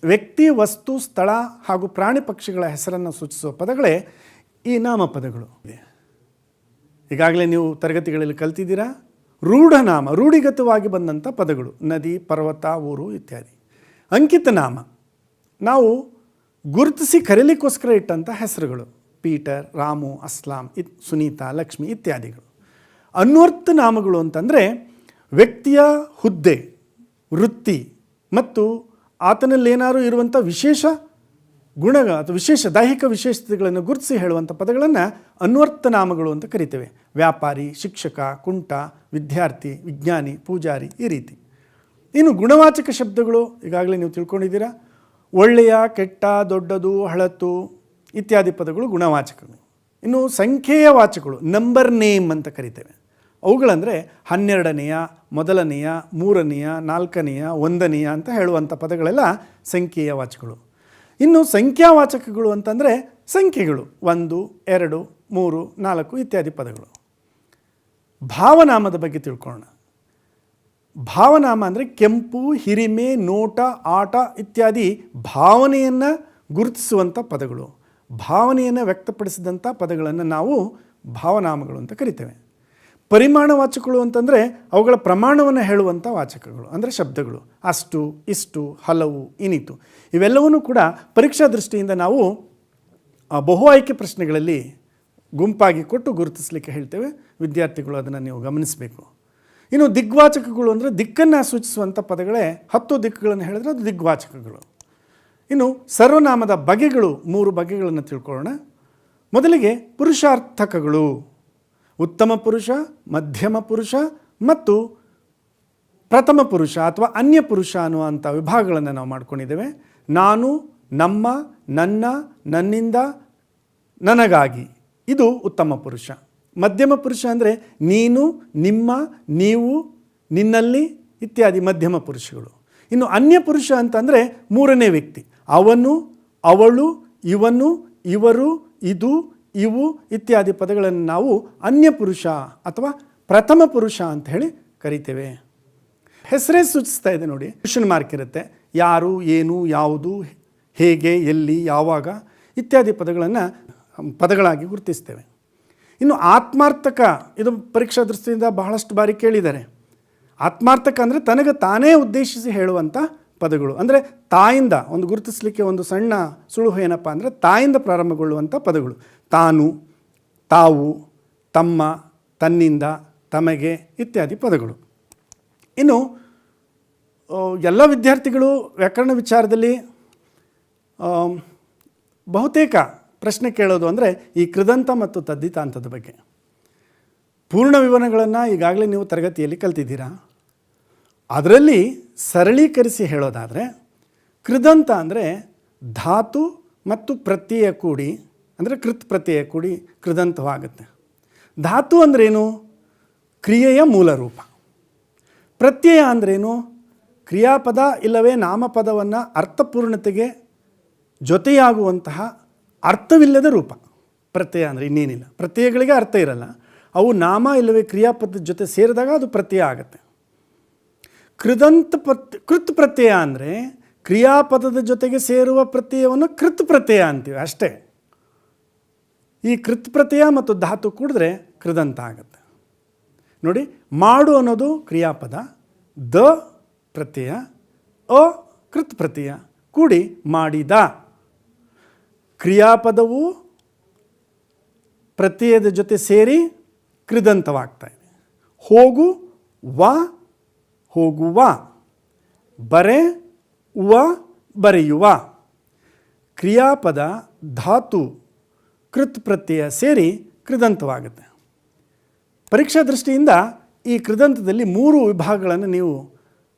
ವ್ಯಕ್ತಿ, ವಸ್ತು, ಸ್ಥಳ ಹಾಗೂ ಪ್ರಾಣಿ ಪಕ್ಷಿಗಳ ಹೆಸರನ್ನು ಸೂಚಿಸುವ ಪದಗಳೇ ಈ ನಾಮಪದಗಳು. ಈಗಾಗಲೇ ನೀವು ತರಗತಿಗಳಲ್ಲಿ ಕಲ್ತಿದ್ದೀರಾ. ರೂಢನಾಮ, ರೂಢಿಗತವಾಗಿ ಬಂದಂಥ ಪದಗಳು, ನದಿ, ಪರ್ವತ, ಊರು ಇತ್ಯಾದಿ. ಅಂಕಿತ ನಾಮ, ನಾವು ಗುರುತಿಸಿ ಕರೀಲಿಕ್ಕೋಸ್ಕರ ಇಟ್ಟಂಥ ಹೆಸರುಗಳು, ಪೀಟರ್, ರಾಮು, ಅಸ್ಲಾಂ, ಸುನೀತಾ, ಲಕ್ಷ್ಮಿ ಇತ್ಯಾದಿಗಳು. ಅನ್ವರ್ಥ ನಾಮಗಳು ಅಂತಂದರೆ ವ್ಯಕ್ತಿಯ ಹುದ್ದೆ, ವೃತ್ತಿ ಮತ್ತು ಆತನಲ್ಲೇನಾದರೂ ಇರುವಂಥ ವಿಶೇಷ ಗುಣ ಅಥವಾ ವಿಶೇಷ ದೈಹಿಕ ವಿಶೇಷತೆಗಳನ್ನು ಗುರುತಿಸಿ ಹೇಳುವಂಥ ಪದಗಳನ್ನು ಅನ್ವರ್ಥ ನಾಮಗಳು ಅಂತ ಕರಿತೇವೆ. ವ್ಯಾಪಾರಿ, ಶಿಕ್ಷಕ, ಕುಂಟ, ವಿದ್ಯಾರ್ಥಿ, ವಿಜ್ಞಾನಿ, ಪೂಜಾರಿ ಈ ರೀತಿ. ಇನ್ನು ಗುಣವಾಚಕ ಶಬ್ದಗಳು ಈಗಾಗಲೇ ನೀವು ತಿಳ್ಕೊಂಡಿದ್ದೀರಾ. ಒಳ್ಳೆಯ, ಕೆಟ್ಟ, ದೊಡ್ಡದು, ಹಳತು ಇತ್ಯಾದಿ ಪದಗಳು ಗುಣವಾಚಕಗಳು. ಇನ್ನು ಸಂಖ್ಯೆಯ ವಾಚಕಗಳು, ನಂಬರ್ ನೇಮ್ ಅಂತ ಕರಿತೇವೆ. ಅವುಗಳಂದರೆ 12ನೆಯ, ಮೊದಲನೆಯ, 3ನೆಯ, 4ನೆಯ, 1ನೆಯ ಅಂತ ಹೇಳುವಂಥ ಪದಗಳೆಲ್ಲ ಸಂಖ್ಯೆಯ ವಾಚಕಗಳು. ಇನ್ನು ಸಂಖ್ಯಾವಾಚಕಗಳು ಅಂತಂದರೆ ಸಂಖ್ಯೆಗಳು 1, 2, 3, 4 ಇತ್ಯಾದಿ ಪದಗಳು. ಭಾವನಾಮದ ಬಗ್ಗೆ ತಿಳ್ಕೊಳ್ಳೋಣ. ಭಾವನಾಮ ಅಂದರೆ ಕೆಂಪು, ಹಿರಿಮೆ, ನೋಟ, ಆಟ ಇತ್ಯಾದಿ ಭಾವನೆಯನ್ನು ಗುರುತಿಸುವಂಥ ಪದಗಳು. ಭಾವನೆಯನ್ನು ವ್ಯಕ್ತಪಡಿಸಿದಂಥ ಪದಗಳನ್ನು ನಾವು ಭಾವನಾಮಗಳು ಅಂತ ಕರಿತೇವೆ. ಪರಿಮಾಣ ವಾಚಕಗಳು ಅಂತಂದರೆ ಅವುಗಳ ಪ್ರಮಾಣವನ್ನು ಹೇಳುವಂಥ ವಾಚಕಗಳು ಅಂದರೆ ಶಬ್ದಗಳು. ಅಷ್ಟು, ಇಷ್ಟು, ಹಲವು, ಇನಿತು ಇವೆಲ್ಲವನ್ನೂ ಕೂಡ ಪರೀಕ್ಷಾ ದೃಷ್ಟಿಯಿಂದ ನಾವು ಬಹು ಆಯ್ಕೆ ಪ್ರಶ್ನೆಗಳಲ್ಲಿ ಗುಂಪಾಗಿ ಕೊಟ್ಟು ಗುರುತಿಸಲಿಕ್ಕೆ ಹೇಳ್ತೇವೆ. ವಿದ್ಯಾರ್ಥಿಗಳು ಅದನ್ನು ನೀವು ಗಮನಿಸಬೇಕು. ಇನ್ನು ದಿಗ್ವಾಚಕಗಳು ಅಂದರೆ ದಿಕ್ಕನ್ನು ಸೂಚಿಸುವಂಥ ಪದಗಳೇ 10 ದಿಕ್ಕುಗಳನ್ನು ಹೇಳಿದ್ರೆ ಅದು ದಿಗ್ವಾಚಕಗಳು. ಇನ್ನು ಸರ್ವನಾಮದ ಬಗೆಗಳು 3 ಬಗೆಗಳನ್ನು ತಿಳ್ಕೊಳ್ಳೋಣ. ಮೊದಲಿಗೆ ಪುರುಷಾರ್ಥಕಗಳು, ಉತ್ತಮ ಪುರುಷ, ಮಧ್ಯಮ ಪುರುಷ ಮತ್ತು ಪ್ರಥಮ ಪುರುಷ ಅಥವಾ ಅನ್ಯ ಪುರುಷ ಅನ್ನುವಂಥ ವಿಭಾಗಗಳನ್ನು ನಾವು ಮಾಡ್ಕೊಂಡಿದ್ದೇವೆ. ನಾನು, ನಮ್ಮ, ನನ್ನ, ನನ್ನಿಂದ, ನನಗಾಗಿ ಇದು ಉತ್ತಮ ಪುರುಷ. ಮಧ್ಯಮ ಪುರುಷ ಅಂದರೆ ನೀನು, ನಿಮ್ಮ, ನೀವು, ನಿನ್ನಲ್ಲಿ ಇತ್ಯಾದಿ ಮಧ್ಯಮ ಪುರುಷಗಳು. ಇನ್ನು ಅನ್ಯ ಪುರುಷ ಅಂತಂದರೆ 3ನೇ ವ್ಯಕ್ತಿ, ಅವನು, ಅವಳು, ಇವನು, ಇವರು, ಇದು, ಇವು ಇತ್ಯಾದಿ ಪದಗಳನ್ನು ನಾವು ಅನ್ಯ ಪುರುಷ ಅಥವಾ ಪ್ರಥಮ ಪುರುಷ ಅಂತ ಹೇಳಿ ಕರಿತೇವೆ. ಹೆಸರೇ ಸೂಚಿಸ್ತಾ ಇದೆ ನೋಡಿ, ಕ್ವೆಶ್ಚನ್ ಮಾರ್ಕ್ ಇರುತ್ತೆ. ಯಾರು, ಏನು, ಯಾವುದು, ಹೇಗೆ, ಎಲ್ಲಿ, ಯಾವಾಗ ಇತ್ಯಾದಿ ಪದಗಳಾಗಿ ಗುರುತಿಸ್ತೇವೆ. ಇನ್ನು ಆತ್ಮಾರ್ಥಕ, ಇದು ಪರೀಕ್ಷಾ ದೃಷ್ಟಿಯಿಂದ ಬಹಳಷ್ಟು ಬಾರಿ ಕೇಳಿದ್ದಾರೆ. ಆತ್ಮಾರ್ಥಕ ಅಂದರೆ ತನಗೆ ತಾನೇ ಉದ್ದೇಶಿಸಿ ಹೇಳುವಂಥ ಪದಗಳು. ಅಂದರೆ ತಾಯಿಂದ ಒಂದು ಗುರುತಿಸಲಿಕ್ಕೆ ಒಂದು ಸಣ್ಣ ಸುಳುಹು ಏನಪ್ಪ ಅಂದರೆ ತಾಯಿಂದ ಪ್ರಾರಂಭಗೊಳ್ಳುವಂಥ ಪದಗಳು. ತಾನು, ತಾವು, ತಮ್ಮ, ತನ್ನಿಂದ, ತಮಗೆ ಇತ್ಯಾದಿ ಪದಗಳು. ಇನ್ನು ಎಲ್ಲ ವಿದ್ಯಾರ್ಥಿಗಳು ವ್ಯಾಕರಣ ವಿಚಾರದಲ್ಲಿ ಬಹುತೇಕ ಪ್ರಶ್ನೆ ಕೇಳೋದು ಅಂದರೆ ಈ ಕೃದಂತ ಮತ್ತು ತದ್ದಿತಾಂತದ ಬಗ್ಗೆ. ಪೂರ್ಣ ವಿವರಣೆಗಳನ್ನು ಈಗಾಗಲೇ ನೀವು ತರಗತಿಯಲ್ಲಿ ಕಲ್ತಿದ್ದೀರಾ. ಅದರಲ್ಲಿ ಸರಳೀಕರಿಸಿ ಹೇಳೋದಾದರೆ ಕೃದಂತ ಅಂದರೆ ಧಾತು ಮತ್ತು ಪ್ರತ್ಯಯ ಕೂಡಿ, ಅಂದರೆ ಕೃತ್ ಪ್ರತ್ಯಯ ಕೂಡಿ ಕೃದಂತವಾಗುತ್ತೆ. ಧಾತು ಅಂದ್ರೇನು? ಕ್ರಿಯೆಯ ಮೂಲ ರೂಪ. ಪ್ರತ್ಯಯ ಅಂದ್ರೇನು? ಕ್ರಿಯಾಪದ ಇಲ್ಲವೇ ನಾಮಪದವನ್ನು ಅರ್ಥಪೂರ್ಣತೆಗೆ ಜೊತೆಯಾಗುವಂತಹ ಅರ್ಥವಿಲ್ಲದ ರೂಪ. ಪ್ರತ್ಯಯ ಅಂದರೆ ಇನ್ನೇನಿಲ್ಲ. ಪ್ರತ್ಯಯಗಳಿಗೆ ಅರ್ಥ ಇರಲ್ಲ. ಅವು ನಾಮ ಇಲ್ಲವೇ ಕ್ರಿಯಾಪದದ ಜೊತೆ ಸೇರಿದಾಗ ಅದು ಪ್ರತ್ಯಯ ಆಗುತ್ತೆ. ಕೃತ್ ಪ್ರತ್ಯಯ ಅಂದರೆ ಕ್ರಿಯಾಪದದ ಜೊತೆಗೆ ಸೇರುವ ಪ್ರತ್ಯಯವನ್ನು ಕೃತ್ ಪ್ರತ್ಯಯ ಅಂತೀವಿ ಅಷ್ಟೇ. ಈ ಕೃತ್ ಪ್ರತ್ಯಯ ಮತ್ತು ಧಾತು ಕೂಡಿದ್ರೆ ಕೃದಂತ ಆಗುತ್ತೆ. ನೋಡಿ, ಮಾಡು ಅನ್ನೋದು ಕ್ರಿಯಾಪದ, ದ ಪ್ರತ್ಯಯ, ಅ ಕೃತ್ ಪ್ರತ್ಯಯ ಕೂಡಿ ಮಾಡಿದ. ಕ್ರಿಯಾಪದವು ಪ್ರತ್ಯಯದ ಜೊತೆ ಸೇರಿ ಕೃದಂತವಾಗ್ತಾ ಇದೆ. ಹೋಗು ವ ಹೋಗುವ, ಬರೆ ಉವ ಬರೆಯುವ. ಕ್ರಿಯಾಪದ ಧಾತು ಕೃತ್ ಪ್ರತ್ಯಯ ಸೇರಿ ಕೃದಂತವಾಗುತ್ತೆ. ಪರೀಕ್ಷಾ ದೃಷ್ಟಿಯಿಂದ ಈ ಕೃದಂತದಲ್ಲಿ 3 ವಿಭಾಗಗಳನ್ನು ನೀವು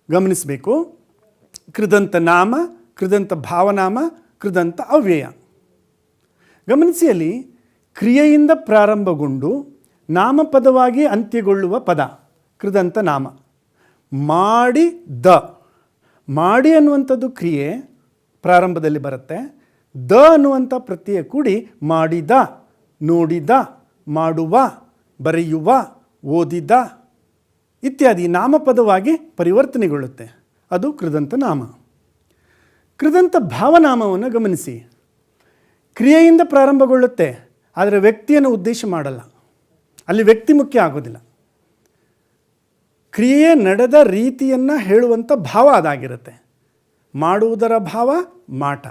ಗಮನಿಸಬೇಕು. ಕೃದಂತ ನಾಮ, ಕೃದಂತ ಭಾವನಾಮ, ಕೃದಂತ ಅವ್ಯಯ. ಗಮನಿಸಿ, ಅಲ್ಲಿ ಕ್ರಿಯೆಯಿಂದ ಪ್ರಾರಂಭಗೊಂಡು ನಾಮಪದವಾಗಿ ಅಂತ್ಯಗೊಳ್ಳುವ ಪದ ಕೃದಂತ ನಾಮ. ಮಾಡಿದ, ಮಾಡಿ ಅನ್ನುವಂಥದ್ದು ಕ್ರಿಯೆ ಪ್ರಾರಂಭದಲ್ಲಿ ಬರುತ್ತೆ. ದ ಅನ್ನುವಂಥ ಪ್ರತ್ಯಯ ಕೂಡಿ ಮಾಡಿದ, ನೋಡಿದ, ಮಾಡುವ, ಬರೆಯುವ, ಓದಿದ ಇತ್ಯಾದಿ ನಾಮಪದವಾಗಿ ಪರಿವರ್ತನೆಗೊಳ್ಳುತ್ತೆ. ಅದು ಕೃದಂತ ನಾಮ. ಕೃದಂತ ಭಾವನಾಮವನ್ನು ಗಮನಿಸಿ. ಕ್ರಿಯೆಯಿಂದ ಪ್ರಾರಂಭಗೊಳ್ಳುತ್ತೆ, ಆದರೆ ವ್ಯಕ್ತಿಯನ್ನು ಉದ್ದೇಶ ಮಾಡಲ್ಲ. ಅಲ್ಲಿ ವ್ಯಕ್ತಿ ಮುಖ್ಯ ಆಗೋದಿಲ್ಲ. ಕ್ರಿಯೆ ನಡೆದ ರೀತಿಯನ್ನು ಹೇಳುವಂಥ ಭಾವ ಅದಾಗಿರುತ್ತೆ. ಮಾಡುವುದರ ಭಾವ ಮಾಟ,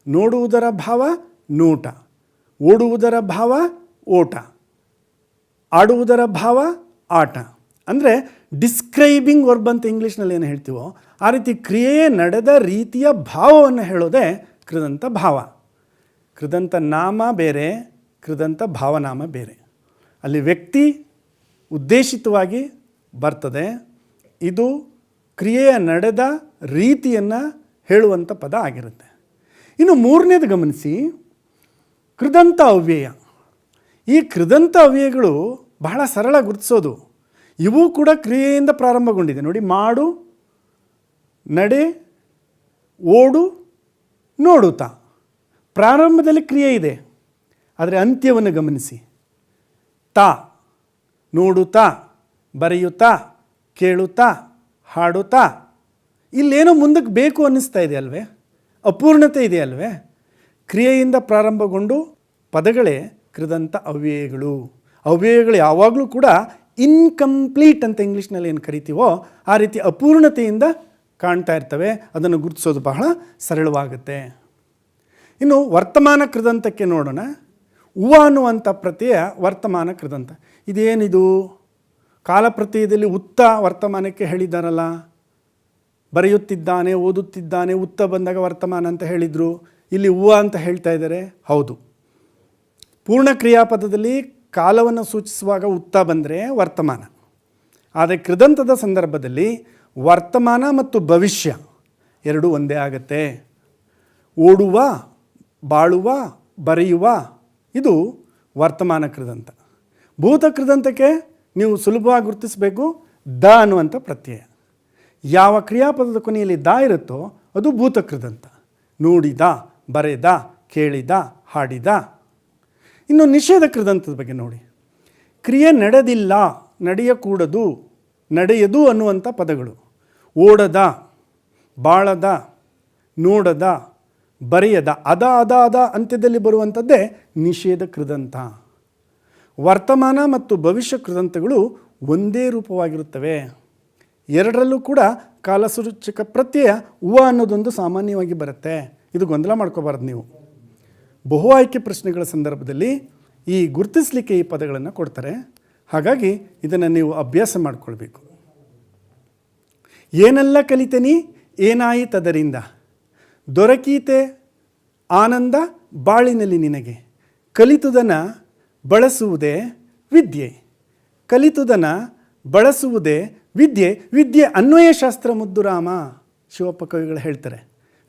ನೋಡುವುದರ ಭಾವ ನೋಟ, ಓಡುವುದರ ಭಾವ ಓಟ, ಆಡುವುದರ ಭಾವ ಆಟ. ಅಂದರೆ ಡಿಸ್ಕ್ರೈಬಿಂಗ್ ವರ್ಬ್ ಅಂತ ಇಂಗ್ಲೀಷ್ನಲ್ಲಿ ಏನು ಹೇಳ್ತೀವೋ ಆ ರೀತಿ ಕ್ರಿಯೆಯೇ ನಡೆದ ರೀತಿಯ ಭಾವವನ್ನು ಹೇಳೋದೇ ಕೃದಂತ ಭಾವ. ಕೃದಂತ ನಾಮ ಬೇರೆ, ಕೃದಂತ ಭಾವನಾಮ ಬೇರೆ. ಅಲ್ಲಿ ವ್ಯಕ್ತಿ ಉದ್ದೇಶಿತವಾಗಿ ಬರ್ತದೆ. ಇದು ಕ್ರಿಯೆಯ ನಡೆದ ರೀತಿಯನ್ನು ಹೇಳುವಂಥ ಪದ ಆಗಿರುತ್ತೆ. ಇನ್ನು ಮೂರನೇದು ಗಮನಿಸಿ, ಕೃದಂತ ಅವ್ಯಯ. ಈ ಕೃದಂತ ಅವ್ಯಯಗಳು ಬಹಳ ಸರಳ ಗುರುತಿಸೋದು. ಇವು ಕೂಡ ಕ್ರಿಯೆಯಿಂದ ಪ್ರಾರಂಭಗೊಂಡಿದೆ. ನೋಡಿ, ಮಾಡು, ನಡೆ, ಓಡು, ನೋಡುತ್ತಾ. ಪ್ರಾರಂಭದಲ್ಲಿ ಕ್ರಿಯೆ ಇದೆ, ಆದರೆ ಅಂತ್ಯವನ್ನು ಗಮನಿಸಿ. ತಾ, ನೋಡುತ್ತಾ, ಬರೆಯುತ್ತಾ, ಕೇಳುತ್ತಾ, ಹಾಡುತ್ತಾ. ಇಲ್ಲೇನೋ ಮುಂದಕ್ಕೆ ಬೇಕು ಅನ್ನಿಸ್ತಾ ಇದೆ ಅಲ್ವೇ? ಅಪೂರ್ಣತೆ ಇದೆ ಅಲ್ವೇ? ಕ್ರಿಯೆಯಿಂದ ಪ್ರಾರಂಭಗೊಂಡು ಪದಗಳೇ ಕೃದಂತ ಅವ್ಯಯಗಳು. ಅವ್ಯಯಗಳು ಯಾವಾಗಲೂ ಕೂಡ ಇನ್ಕಂಪ್ಲೀಟ್ ಅಂತ ಇಂಗ್ಲೀಷ್ನಲ್ಲಿ ಏನು ಕರಿತೀವೋ ಆ ರೀತಿ ಅಪೂರ್ಣತೆಯಿಂದ ಕಾಣ್ತಾ ಇರ್ತವೆ. ಅದನ್ನು ಗುರುತಿಸೋದು ಬಹಳ ಸರಳವಾಗುತ್ತೆ. ಇನ್ನು ವರ್ತಮಾನ ಕೃದಂತಕ್ಕೆ ನೋಡೋಣ. ಉವ ಅನ್ನುವಂಥ ಪ್ರತ್ಯಯ ವರ್ತಮಾನ ಕೃದಂತ. ಇದೇನಿದು? ಕಾಲಪ್ರತ್ಯಯದಲ್ಲಿ ಉತ್ತ ವರ್ತಮಾನಕ್ಕೆ ಹೇಳಿದ್ದಾರಲ್ಲ, ಬರೆಯುತ್ತಿದ್ದಾನೆ, ಓದುತ್ತಿದ್ದಾನೆ, ಉತ್ತ ಬಂದಾಗ ವರ್ತಮಾನ ಅಂತ ಹೇಳಿದರು. ಇಲ್ಲಿ ಉವ ಅಂತ ಹೇಳ್ತಾ ಇದ್ದಾರೆ. ಹೌದು, ಪೂರ್ಣ ಕ್ರಿಯಾಪದದಲ್ಲಿ ಕಾಲವನ್ನು ಸೂಚಿಸುವಾಗ ಉತ್ತ ಬಂದರೆ ವರ್ತಮಾನ. ಆದರೆ ಕೃದಂತದ ಸಂದರ್ಭದಲ್ಲಿ ವರ್ತಮಾನ ಮತ್ತು ಭವಿಷ್ಯ ಎರಡೂ ಒಂದೇ ಆಗುತ್ತೆ. ಓಡುವ, ಬಾಳುವ, ಬರೆಯುವ ಇದು ವರ್ತಮಾನ ಕೃದಂತ. ಭೂತ ಕೃದಂತಕ್ಕೆ ನೀವು ಸುಲಭವಾಗಿ ಗುರುತಿಸಬೇಕು, ದ ಅನ್ನುವಂಥ ಪ್ರತ್ಯಯ. ಯಾವ ಕ್ರಿಯಾಪದದ ಕೊನೆಯಲ್ಲಿ ದ ಇರುತ್ತೋ ಅದು ಭೂತ ಕೃದಂತ. ನೋಡಿದ, ಬರೆದ, ಕೇಳಿದ, ಹಾಡಿದ. ಇನ್ನು ನಿಷೇಧ ಕೃದಂತದ ಬಗ್ಗೆ ನೋಡಿ. ಕ್ರಿಯೆ ನಡೆದಿಲ್ಲ, ನಡೆಯಕೂಡದು, ನಡೆಯದು ಅನ್ನುವಂಥ ಪದಗಳು. ಓಡದ, ಬಾಳದ, ನೋಡದ, ಬರೆಯದ, ಅದ ಅಂತ್ಯದಲ್ಲಿ ಬರುವಂಥದ್ದೇ ನಿಷೇಧ ಕೃದಂತ. ವರ್ತಮಾನ ಮತ್ತು ಭವಿಷ್ಯ ಕೃದಂತಗಳು ಒಂದೇ ರೂಪವಾಗಿರುತ್ತವೆ. ಎರಡರಲ್ಲೂ ಕೂಡ ಕಾಲಸೂಚಕ ಪ್ರತ್ಯಯ ಉವ ಅನ್ನೋದೊಂದು ಸಾಮಾನ್ಯವಾಗಿ ಬರುತ್ತೆ. ಇದು ಗೊಂದಲ ಮಾಡ್ಕೋಬಾರ್ದು ನೀವು. ಬಹು ಆಯ್ಕೆ ಪ್ರಶ್ನೆಗಳ ಸಂದರ್ಭದಲ್ಲಿ ಈ ಗುರುತಿಸಲಿಕ್ಕೆ ಈ ಪದಗಳನ್ನು ಕೊಡ್ತಾರೆ. ಹಾಗಾಗಿ ಇದನ್ನು ನೀವು ಅಭ್ಯಾಸ ಮಾಡಿಕೊಳ್ಬೇಕು. ಏನೆಲ್ಲ ಕಲಿತೇನಿ, ಏನಾಯಿತದರಿಂದ, ದೊರಕೀತೆ ಆನಂದ ಬಾಳಿನಲ್ಲಿ ನಿನಗೆ, ಕಲಿತುದನ್ನು ಬಳಸುವುದೇ ವಿದ್ಯೆ, ಕಲಿತುದನ್ನು ಬಳಸುವುದೇ ವಿದ್ಯೆ, ವಿದ್ಯೆ ಅನ್ವಯಶಾಸ್ತ್ರ ಮುದ್ದು ರಾಮ. ಶಿವಪ್ಪ ಕವಿಗಳು ಹೇಳ್ತಾರೆ,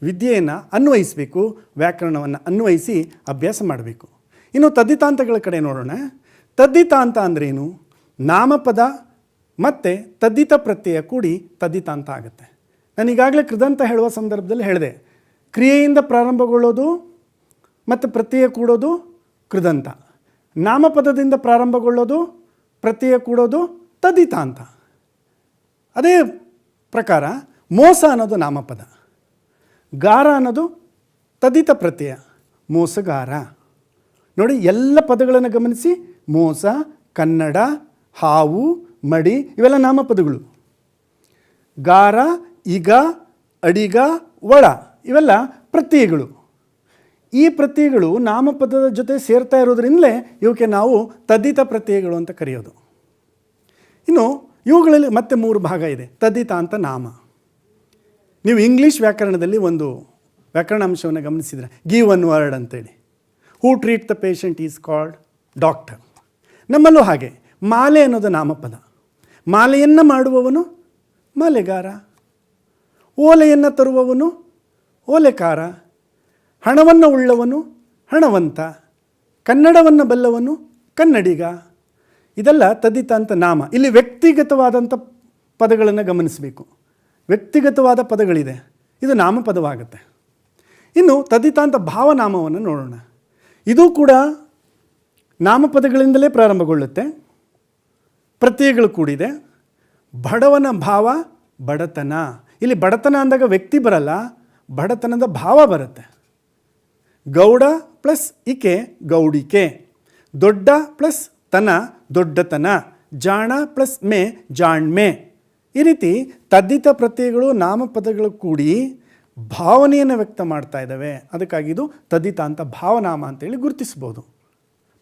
ವಿದ್ಯೆಯನ್ನು ಅನ್ವಯಿಸಬೇಕು, ವ್ಯಾಕರಣವನ್ನು ಅನ್ವಯಿಸಿ ಅಭ್ಯಾಸ ಮಾಡಬೇಕು. ಇನ್ನು ತದ್ದಿತಾಂತಗಳ ಕಡೆ ನೋಡೋಣ. ತದ್ದಿತಾಂತ ಅಂದ್ರೇನು? ನಾಮಪದ ಮತ್ತು ತದ್ದಿತ ಪ್ರತ್ಯಯ ಕೂಡಿ ತದ್ದಿತಾಂತ ಆಗುತ್ತೆ. ನಾನು ಈಗಾಗಲೇ ಕೃದಂತ ಹೇಳುವ ಸಂದರ್ಭದಲ್ಲಿ ಹೇಳಿದೆ, ಕ್ರಿಯೆಯಿಂದ ಪ್ರಾರಂಭಗೊಳ್ಳೋದು ಮತ್ತು ಪ್ರತ್ಯಯ ಕೂಡೋದು ಕೃದಂತ, ನಾಮಪದದಿಂದ ಪ್ರಾರಂಭಗೊಳ್ಳೋದು, ಪ್ರತ್ಯಯ ಕೂಡೋದು ತದ್ದಿತಾಂತ. ಅದೇ ಪ್ರಕಾರ ಮೋಸ ಅನ್ನೋದು ನಾಮಪದ, ಗಾರ ಅನ್ನೋದು ತದ್ದಿತ ಪ್ರತ್ಯಯ, ಮೋಸಗಾರ. ನೋಡಿ, ಎಲ್ಲ ಪದಗಳನ್ನು ಗಮನಿಸಿ. ಮೋಸ, ಕನ್ನಡ, ಹಾವು, ಮಡಿ ಇವೆಲ್ಲ ನಾಮಪದಗಳು. ಗಾರ, ಈಗ, ಅಡಿಗ, ಒಳ ಇವೆಲ್ಲ ಪ್ರತ್ಯಯಗಳು. ಈ ಪ್ರತ್ಯಯಗಳು ನಾಮಪದದ ಜೊತೆ ಸೇರ್ತಾ ಇರೋದ್ರಿಂದಲೇ ಇವಕ್ಕೆ ನಾವು ತದ್ದಿತ ಪ್ರತ್ಯಯಗಳು ಅಂತ ಕರೆಯೋದು. ಇನ್ನು ಇವುಗಳಲ್ಲಿ ಮತ್ತೆ 3 ಭಾಗ ಇದೆ. ತದ್ದಿತಾಂತ ನಾಮ. ನೀವು ಇಂಗ್ಲೀಷ್ ವ್ಯಾಕರಣದಲ್ಲಿ ಒಂದು ವ್ಯಾಕರಣಾಂಶವನ್ನು ಗಮನಿಸಿದರೆ, ಗಿವ್ ಒನ್ ವರ್ಡ್ ಅಂತೇಳಿ, who treat the patient is called doctor. ನಮ್ಮಲ್ಲೂ ಹಾಗೆ ಮಾಲೆ ಅನ್ನೋದು ನಾಮಪದ. ಮಾಲೆಯನ್ನು ಮಾಡುವವನು ಮಾಲೆಗಾರ, ಓಲೆಯನ್ನು ತರುವವನು ಓಲೆಕಾರ, ಹಣವನ್ನು ಉಳ್ಳವನು ಹಣವಂತ, ಕನ್ನಡವನ್ನು ಬಲ್ಲವನು ಕನ್ನಡಿಗ. ಇದೆಲ್ಲ ತದ್ದಿತಾಂತ ನಾಮ. ಇಲ್ಲಿ ವ್ಯಕ್ತಿಗತವಾದಂಥ ಪದಗಳನ್ನು ಗಮನಿಸಬೇಕು. ವ್ಯಕ್ತಿಗತವಾದ ಪದಗಳಿದೆ, ಇದು ನಾಮಪದವಾಗುತ್ತೆ. ಇನ್ನು ತದ್ದಿತಾಂತ ಭಾವನಾಮವನ್ನು ನೋಡೋಣ. ಇದು ಕೂಡ ನಾಮಪದಗಳಿಂದಲೇ ಪ್ರಾರಂಭಗೊಳ್ಳುತ್ತೆ, ಪ್ರತ್ಯಯಗಳು ಕೂಡಿದೆ. ಬಡವನ ಭಾವ ಬಡತನ. ಇಲ್ಲಿ ಬಡತನ ಅಂದಾಗ ವ್ಯಕ್ತಿ ಬರಲ್ಲ, ಬಡತನದ ಭಾವ ಬರುತ್ತೆ. ಗೌಡ ಪ್ಲಸ್ ಇಕೆ ಗೌಡಿಕೆ. ದೊಡ್ಡ ಪ್ಲಸ್ ತನ ದೊಡ್ಡತನ. ಜಾಣ ಪ್ಲಸ್ ಮೇ ಜಾಣ್ಮೆ. ಈ ರೀತಿ ತದ್ದಿತ ಪ್ರತ್ಯಯಗಳು ನಾಮಪದಗಳು ಕೂಡಿ ಭಾವನೆಯನ್ನು ವ್ಯಕ್ತ ಮಾಡ್ತಾ ಇದ್ದಾವೆ. ಅದಕ್ಕಾಗಿ ಇದು ತದ್ದಿತಾಂತ ಭಾವನಾಮ ಅಂತೇಳಿ ಗುರುತಿಸ್ಬೋದು.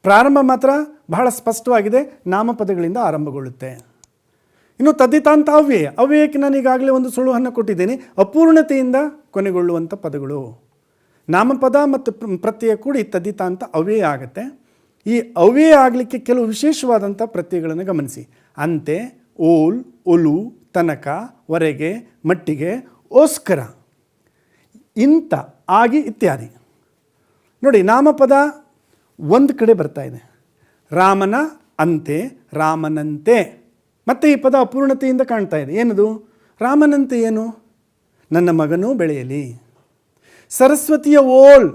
ಪ್ರಾರಂಭ ಮಾತ್ರ ಬಹಳ ಸ್ಪಷ್ಟವಾಗಿದೆ, ನಾಮಪದಗಳಿಂದ ಆರಂಭಗೊಳ್ಳುತ್ತೆ. ಇನ್ನು ತದ್ದಿತಾಂತ ಅವ್ಯಯ. ಅವ್ಯಯಕ್ಕೆ ನಾನು ಈಗಾಗಲೇ ಒಂದು ಸುಳುಹನ್ನು ಕೊಟ್ಟಿದ್ದೇನೆ, ಅಪೂರ್ಣತೆಯಿಂದ ಕೊನೆಗೊಳ್ಳುವಂಥ ಪದಗಳು. ನಾಮಪದ ಮತ್ತು ಪ್ರತ್ಯಯ ಕೂಡಿ ತದ್ದಿತಾಂತ ಅವ್ಯಯ ಆಗುತ್ತೆ. ಈ ಅವ್ಯಯ ಆಗಲಿಕ್ಕೆ ಕೆಲವು ವಿಶೇಷವಾದಂಥ ಪ್ರತ್ಯಯಗಳನ್ನು ಗಮನಿಸಿ. ಅಂತೆ, ಓಲ್, ಒಲು, ತನಕ, ವರೆಗೆ, ಮಟ್ಟಿಗೆ, ಓಸ್ಕರ, ಇಂಥ, ಆಗಿ ಇತ್ಯಾದಿ. ನೋಡಿ, ನಾಮಪದ ಒಂದು ಕಡೆ ಬರ್ತಾ ಇದೆ, ರಾಮನ ಅಂತೆ, ರಾಮನಂತೆ. ಮತ್ತು ಈ ಪದ ಅಪೂರ್ಣತೆಯಿಂದ ಕಾಣ್ತಾ ಇದೆ. ಏನದು? ರಾಮನಂತೆ ಏನು? ನನ್ನ ಮಗನೂ ಬೆಳೆಯಲಿ. ಸರಸ್ವತಿಯ ಓಲ್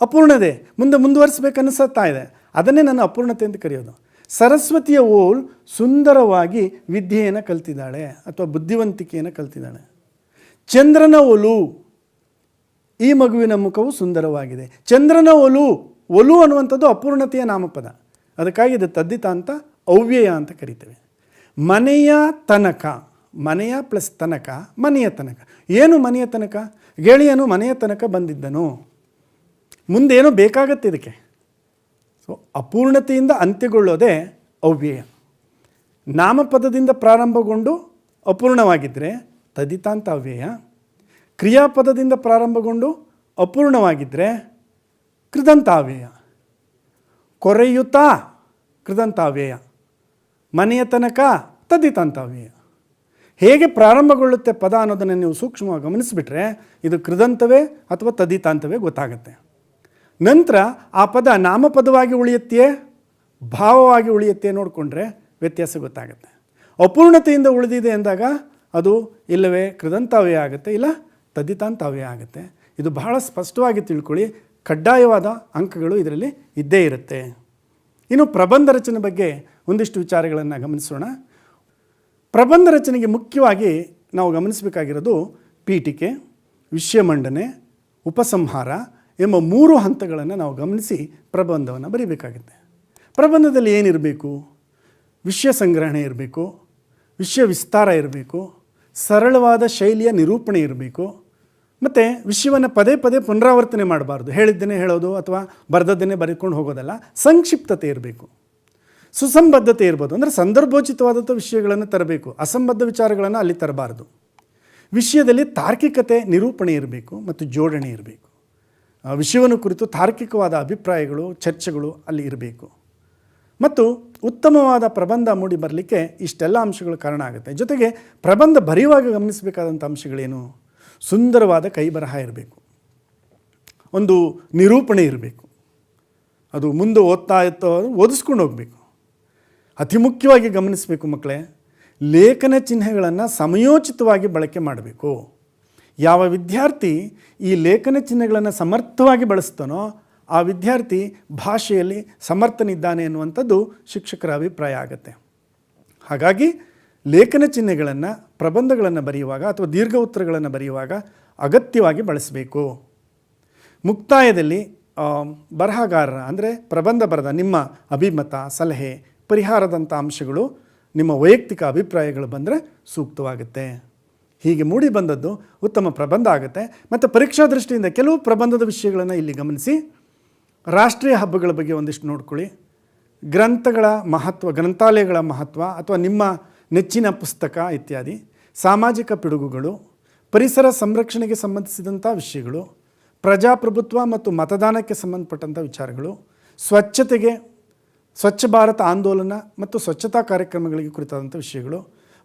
ಅಪೂರ್ಣತೆ, ಮುಂದುವರಿಸಬೇಕನ್ನಿಸ್ತಾ ಇದೆ, ಅದನ್ನೇ ನಾನು ಅಪೂರ್ಣತೆ ಅಂತ ಕರೆಯೋದು. ಸರಸ್ವತಿಯ ಓಲ್ ಸುಂದರವಾಗಿ ವಿದ್ಯೆಯನ್ನು ಕಲ್ತಿದ್ದಾಳೆ ಅಥವಾ ಬುದ್ಧಿವಂತಿಕೆಯನ್ನು ಕಲ್ತಿದ್ದಾಳೆ. ಚಂದ್ರನ ಒಲು, ಈ ಮಗುವಿನ ಮುಖವು ಸುಂದರವಾಗಿದೆ. ಚಂದ್ರನ ಒಲು, ಒಲು ಅನ್ನುವಂಥದ್ದು ಅಪೂರ್ಣತೆಯ ನಾಮಪದ, ಅದಕ್ಕಾಗಿ ಇದು ತದ್ದಿತಾಂತ ಅವ್ಯಯ ಅಂತ ಕರಿತೇವೆ. ಮನೆಯ ತನಕ, ಮನೆಯ ಪ್ಲಸ್ ತನಕ, ಮನೆಯ ತನಕ. ಏನು ಮನೆಯ ತನಕ? ಗೆಳೆಯನು ಮನೆಯ ತನಕ ಬಂದಿದ್ದನು, ಮುಂದೇನೋ ಬೇಕಾಗತ್ತೆ ಇದಕ್ಕೆ. ಸೊ ಅಪೂರ್ಣತೆಯಿಂದ ಅಂತ್ಯಗೊಳ್ಳೋದೇ ಅವ್ಯಯ. ನಾಮಪದದಿಂದ ಪ್ರಾರಂಭಗೊಂಡು ಅಪೂರ್ಣವಾಗಿದ್ದರೆ ತದ್ದಿತಾಂತ ಅವ್ಯಯ. ಕ್ರಿಯಾಪದದಿಂದ ಪ್ರಾರಂಭಗೊಂಡು ಅಪೂರ್ಣವಾಗಿದ್ದರೆ ಕೃದಂತಾವ್ಯಯ. ಕೊರೆಯುತ್ತಾ ಕೃದಂತಾವ್ಯಯ. ಮನೆಯ ತನಕ ತದ್ದಿತಾಂತಾವ್ಯಯ. ಹೇಗೆ ಪ್ರಾರಂಭಗೊಳ್ಳುತ್ತೆ ಪದ ಅನ್ನೋದನ್ನು ನೀವು ಸೂಕ್ಷ್ಮವಾಗಿ ಗಮನಿಸಿಬಿಟ್ರೆ ಇದು ಕೃದಂತವೇ ಅಥವಾ ತದ್ದಿತಾಂತವೇ ಗೊತ್ತಾಗುತ್ತೆ. ನಂತರ ಆ ಪದ ನಾಮಪದವಾಗಿ ಉಳಿಯುತ್ತೆಯೇ ಭಾವವಾಗಿ ಉಳಿಯುತ್ತೆ ನೋಡಿಕೊಂಡ್ರೆ ವ್ಯತ್ಯಾಸ ಗೊತ್ತಾಗುತ್ತೆ. ಅಪೂರ್ಣತೆಯಿಂದ ಉಳಿದಿದೆ ಅಂದಾಗ ಅದು ಇಲ್ಲವೇ ಕೃದಂತಾವ್ಯಯ ಆಗುತ್ತೆ, ಇಲ್ಲ ತದ್ದಿತಾಂತಾವ್ಯಯ ಆಗುತ್ತೆ. ಇದು ಬಹಳ ಸ್ಪಷ್ಟವಾಗಿ ತಿಳ್ಕೊಳ್ಳಿ. ಕಡ್ಡಾಯವಾದ ಅಂಕಗಳು ಇದರಲ್ಲಿ ಇದ್ದೇ ಇರುತ್ತೆ. ಇನ್ನು ಪ್ರಬಂಧ ರಚನೆ ಬಗ್ಗೆ ಒಂದಿಷ್ಟು ವಿಚಾರಗಳನ್ನು ಗಮನಿಸೋಣ. ಪ್ರಬಂಧ ರಚನೆಗೆ ಮುಖ್ಯವಾಗಿ ನಾವು ಗಮನಿಸಬೇಕಾಗಿರೋದು ಪೀಠಿಕೆ, ವಿಷಯ ಮಂಡನೆ, ಉಪಸಂಹಾರ ಎಂಬ 3 ಹಂತಗಳನ್ನು ನಾವು ಗಮನಿಸಿ ಪ್ರಬಂಧವನ್ನು ಬರೀಬೇಕಾಗುತ್ತೆ. ಪ್ರಬಂಧದಲ್ಲಿ ಏನಿರಬೇಕು? ವಿಷಯ ಸಂಗ್ರಹಣೆ ಇರಬೇಕು, ವಿಷಯ ವಿಸ್ತಾರ ಇರಬೇಕು, ಸರಳವಾದ ಶೈಲಿಯ ನಿರೂಪಣೆ ಇರಬೇಕು, ಮತ್ತು ವಿಷಯವನ್ನು ಪದೇ ಪದೇ ಪುನರಾವರ್ತನೆ ಮಾಡಬಾರ್ದು. ಹೇಳಿದ್ದೇನೆ ಹೇಳೋದು ಅಥವಾ ಬರೆದದ್ದನ್ನೇ ಬರೆದುಕೊಂಡು ಹೋಗೋದಲ್ಲ. ಸಂಕ್ಷಿಪ್ತತೆ ಇರಬೇಕು, ಸುಸಂಬದ್ಧತೆ ಇರ್ಬೋದು. ಅಂದರೆ ಸಂದರ್ಭೋಚಿತವಾದಂಥ ವಿಷಯಗಳನ್ನು ತರಬೇಕು, ಅಸಂಬದ್ಧ ವಿಚಾರಗಳನ್ನು ಅಲ್ಲಿ ತರಬಾರ್ದು. ವಿಷಯದಲ್ಲಿ ತಾರ್ಕಿಕತೆ, ನಿರೂಪಣೆ ಇರಬೇಕು ಮತ್ತು ಜೋಡಣೆ ಇರಬೇಕು. ವಿಷಯವನ್ನು ಕುರಿತು ತಾರ್ಕಿಕವಾದ ಅಭಿಪ್ರಾಯಗಳು, ಚರ್ಚೆಗಳು ಅಲ್ಲಿ ಇರಬೇಕು. ಮತ್ತು ಉತ್ತಮವಾದ ಪ್ರಬಂಧ ಮೂಡಿ ಬರಲಿಕ್ಕೆ ಇಷ್ಟೆಲ್ಲ ಅಂಶಗಳು ಕಾರಣ ಆಗುತ್ತೆ. ಜೊತೆಗೆ ಪ್ರಬಂಧ ಬರೆಯುವಾಗ ಗಮನಿಸಬೇಕಾದಂಥ ಅಂಶಗಳೇನು? ಸುಂದರವಾದ ಕೈಬರಹ ಇರಬೇಕು, ಒಂದು ನಿರೂಪಣೆ ಇರಬೇಕು, ಅದು ಮುಂದೆ ಓದ್ತಾ ಇತ್ತೋ ಓದಿಸ್ಕೊಂಡು ಹೋಗಬೇಕು. ಅತಿ ಮುಖ್ಯವಾಗಿ ಗಮನಿಸಬೇಕು ಮಕ್ಕಳೇ, ಲೇಖನ ಚಿಹ್ನೆಗಳನ್ನು ಸಮಯೋಚಿತವಾಗಿ ಬಳಕೆ ಮಾಡಬೇಕು. ಯಾವ ವಿದ್ಯಾರ್ಥಿ ಈ ಲೇಖನ ಚಿಹ್ನೆಗಳನ್ನು ಸಮರ್ಥವಾಗಿ ಬಳಸ್ತಾನೋ ಆ ವಿದ್ಯಾರ್ಥಿ ಭಾಷೆಯಲ್ಲಿ ಸಮರ್ಥನಿದ್ದಾನೆ ಎನ್ನುವಂಥದ್ದು ಶಿಕ್ಷಕರ ಅಭಿಪ್ರಾಯ ಆಗುತ್ತೆ. ಹಾಗಾಗಿ ಲೇಖನ ಚಿಹ್ನೆಗಳನ್ನು ಪ್ರಬಂಧಗಳನ್ನು ಬರೆಯುವಾಗ ಅಥವಾ ದೀರ್ಘ ಉತ್ತರಗಳನ್ನು ಬರೆಯುವಾಗ ಅಗತ್ಯವಾಗಿ ಬಳಸಬೇಕು. ಮುಕ್ತಾಯದಲ್ಲಿ ಬರಹಗಾರರ ಅಂದರೆ ಪ್ರಬಂಧ ಬರೆದ ನಿಮ್ಮ ಅಭಿಮತ, ಸಲಹೆ, ಪರಿಹಾರದಂಥ ಅಂಶಗಳು, ನಿಮ್ಮ ವೈಯಕ್ತಿಕ ಅಭಿಪ್ರಾಯಗಳು ಬಂದರೆ ಸೂಕ್ತವಾಗುತ್ತೆ. ಹೀಗೆ ಮೂಡಿ ಬಂದದ್ದು ಉತ್ತಮ ಪ್ರಬಂಧ ಆಗುತ್ತೆ. ಮತ್ತು ಪರೀಕ್ಷಾ ದೃಷ್ಟಿಯಿಂದ ಕೆಲವು ಪ್ರಬಂಧದ ವಿಷಯಗಳನ್ನು ಇಲ್ಲಿ ಗಮನಿಸಿ. ರಾಷ್ಟ್ರೀಯ ಹಬ್ಬಗಳ ಬಗ್ಗೆ ಒಂದಿಷ್ಟು ನೋಡ್ಕೊಳ್ಳಿ. ಗ್ರಂಥಗಳ ಮಹತ್ವ, ಗ್ರಂಥಾಲಯಗಳ ಮಹತ್ವ ಅಥವಾ ನಿಮ್ಮ ನೆಚ್ಚಿನ ಪುಸ್ತಕ ಇತ್ಯಾದಿ. ಸಾಮಾಜಿಕ ಪಿಡುಗುಗಳು, ಪರಿಸರ ಸಂರಕ್ಷಣೆಗೆ ಸಂಬಂಧಿಸಿದಂಥ ವಿಷಯಗಳು, ಪ್ರಜಾಪ್ರಭುತ್ವ ಮತ್ತು ಮತದಾನಕ್ಕೆ ಸಂಬಂಧಪಟ್ಟಂಥ ವಿಚಾರಗಳು, ಸ್ವಚ್ಛತೆಗೆ, ಸ್ವಚ್ಛ ಭಾರತ ಆಂದೋಲನ ಮತ್ತು ಸ್ವಚ್ಛತಾ ಕಾರ್ಯಕ್ರಮಗಳಿಗೆ ಕುರಿತಾದಂಥ ವಿಷಯಗಳು,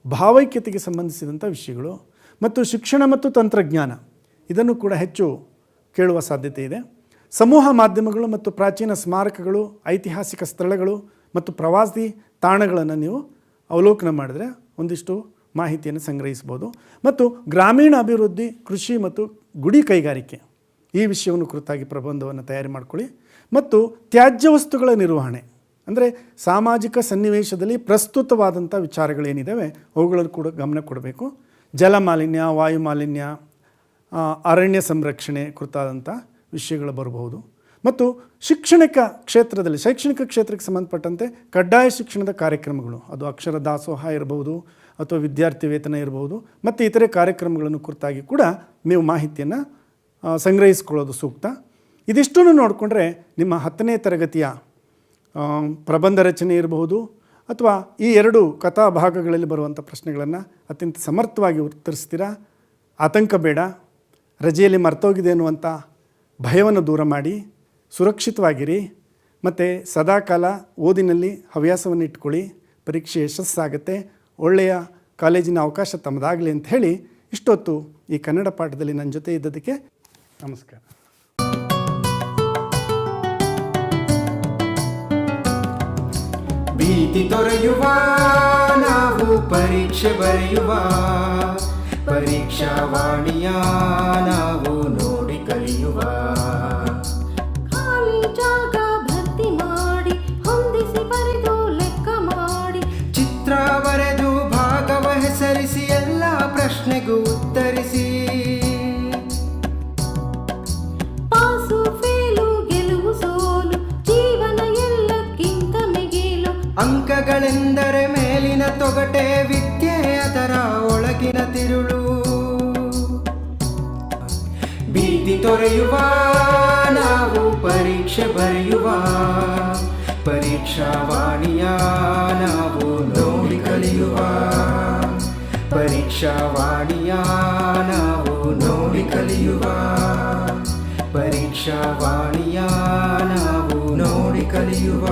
ಭಾವೈಕ್ಯತೆಗೆ ಸಂಬಂಧಿಸಿದಂಥ ವಿಷಯಗಳು ಮತ್ತು ಶಿಕ್ಷಣ ಮತ್ತು ತಂತ್ರಜ್ಞಾನ, ಇದನ್ನು ಕೂಡ ಹೆಚ್ಚು ಕೇಳುವ ಸಾಧ್ಯತೆ ಇದೆ. ಸಮೂಹ ಮಾಧ್ಯಮಗಳು ಮತ್ತು ಪ್ರಾಚೀನ ಸ್ಮಾರಕಗಳು, ಐತಿಹಾಸಿಕ ಸ್ಥಳಗಳು ಮತ್ತು ಪ್ರವಾಸಿ ತಾಣಗಳನ್ನು ನೀವು ಅವಲೋಕನ ಮಾಡಿದರೆ ಒಂದಿಷ್ಟು ಮಾಹಿತಿಯನ್ನು ಸಂಗ್ರಹಿಸ್ಬೋದು. ಮತ್ತು ಗ್ರಾಮೀಣ ಅಭಿವೃದ್ಧಿ, ಕೃಷಿ ಮತ್ತು ಗುಡಿ ಕೈಗಾರಿಕೆ ಈ ವಿಷಯವನ್ನು ಕುರಿತಾಗಿ ಪ್ರಬಂಧವನ್ನು ತಯಾರಿ ಮಾಡಿಕೊಳ್ಳಿ. ಮತ್ತು ತ್ಯಾಜ್ಯ ವಸ್ತುಗಳ ನಿರ್ವಹಣೆ ಅಂದರೆ ಸಾಮಾಜಿಕ ಸನ್ನಿವೇಶದಲ್ಲಿ ಪ್ರಸ್ತುತವಾದಂಥ ವಿಚಾರಗಳೇನಿದ್ದಾವೆ ಅವುಗಳನ್ನು ಕೂಡ ಗಮನ ಕೊಡಬೇಕು. ಜಲ ಮಾಲಿನ್ಯ, ವಾಯು ಮಾಲಿನ್ಯ, ಅರಣ್ಯ ಸಂರಕ್ಷಣೆ ಕುರಿತಾದಂಥ ವಿಷಯಗಳು ಬರಬಹುದು. ಮತ್ತು ಶೈಕ್ಷಣಿಕ ಕ್ಷೇತ್ರಕ್ಕೆ ಸಂಬಂಧಪಟ್ಟಂತೆ ಕಡ್ಡಾಯ ಶಿಕ್ಷಣದ ಕಾರ್ಯಕ್ರಮಗಳು, ಅದು ಅಕ್ಷರ ದಾಸೋಹ ಇರಬಹುದು ಅಥವಾ ವಿದ್ಯಾರ್ಥಿ ವೇತನ ಇರಬಹುದು ಮತ್ತು ಇತರೆ ಕಾರ್ಯಕ್ರಮಗಳನ್ನು ಕುರಿತಾಗಿ ಕೂಡ ನೀವು ಮಾಹಿತಿಯನ್ನು ಸಂಗ್ರಹಿಸ್ಕೊಳ್ಳೋದು ಸೂಕ್ತ. ಇದಿಷ್ಟನ್ನು ನೋಡಿಕೊಂಡ್ರೆ ನಿಮ್ಮ 10ನೇ ತರಗತಿಯ ಪ್ರಬಂಧ ರಚನೆ ಇರಬಹುದು ಅಥವಾ ಈ 2 ಕಥಾ ಭಾಗಗಳಲ್ಲಿ ಬರುವಂಥ ಪ್ರಶ್ನೆಗಳನ್ನು ಅತ್ಯಂತ ಸಮರ್ಥವಾಗಿ ಉತ್ತರಿಸ್ತೀರಾ. ಆತಂಕ ಬೇಡ. ರಜೆಯಲ್ಲಿ ಮರ್ತೋಗಿದೆ ಅನ್ನುವಂಥ ಭಯವನ್ನು ದೂರ ಮಾಡಿ ಸುರಕ್ಷಿತವಾಗಿರಿ ಮತ್ತು ಸದಾಕಾಲ ಓದಿನಲ್ಲಿ ಹವ್ಯಾಸವನ್ನು ಇಟ್ಕೊಳ್ಳಿ. ಪರೀಕ್ಷೆ ಯಶಸ್ಸಾಗುತ್ತೆ. ಒಳ್ಳೆಯ ಕಾಲೇಜಿನ ಅವಕಾಶ ತಮ್ಮದಾಗಲಿ ಅಂತ ಹೇಳಿ ಇಷ್ಟೊತ್ತು ಈ ಕನ್ನಡ ಪಾಠದಲ್ಲಿ ನನ್ನ ಜೊತೆ ಇದ್ದದಕ್ಕೆ ನಮಸ್ಕಾರ. ಭೀತಿ ತೊರೆಯುವ ನಾವು ಪರೀಕ್ಷೆ ಬರೆಯುವ, ಪರೀಕ್ಷಾವಾಣಿಯ ನಾವು ನೋಡಿ ಕಲಿಯುವ. ಖಾಲಿ ಜಾಗ ಭರ್ತಿ ಮಾಡಿ ಹೊಂದಿಸಿ ಬರೆದು ಲೆಕ್ಕ ಮಾಡಿ, ಚಿತ್ರ ಬರೆದು ಭಾಗವ ಹೆಸರಿಸಿ ಎಲ್ಲ ಪ್ರಶ್ನೆಗೂ ಉತ್ತರಿಸಿ. ಪಾಸು ಫೇಲು ಗೆಲುವು ಸೋಲು ಜೀವನ ಎಲ್ಲಕ್ಕಿಂತ ಮಿಗಿಲು. ಅಂಕಗಳೆಂದರೆ ಮೇಲಿನ ತೊಗಟೆ, ವಿದ್ಯೆ ಅದರ ಒಳಗಿನ ತಿರುಳು. ಭೀತಿ ತೊರೆಯುವ ನಾವು ಪರೀಕ್ಷೆ ಬರೆಯುವ, ಪರೀಕ್ಷಾವಾಣಿಯ ನಾವು ನೋಡಿ ಕಲಿಯುವ. ಪರೀಕ್ಷಾವಾಣಿಯ ನಾವು ನೋಡಿ ಕಲಿಯುವ, ಪರೀಕ್ಷಾವಾಣಿಯ ನಾವು ನೋಡಿ ಕಲಿಯುವ.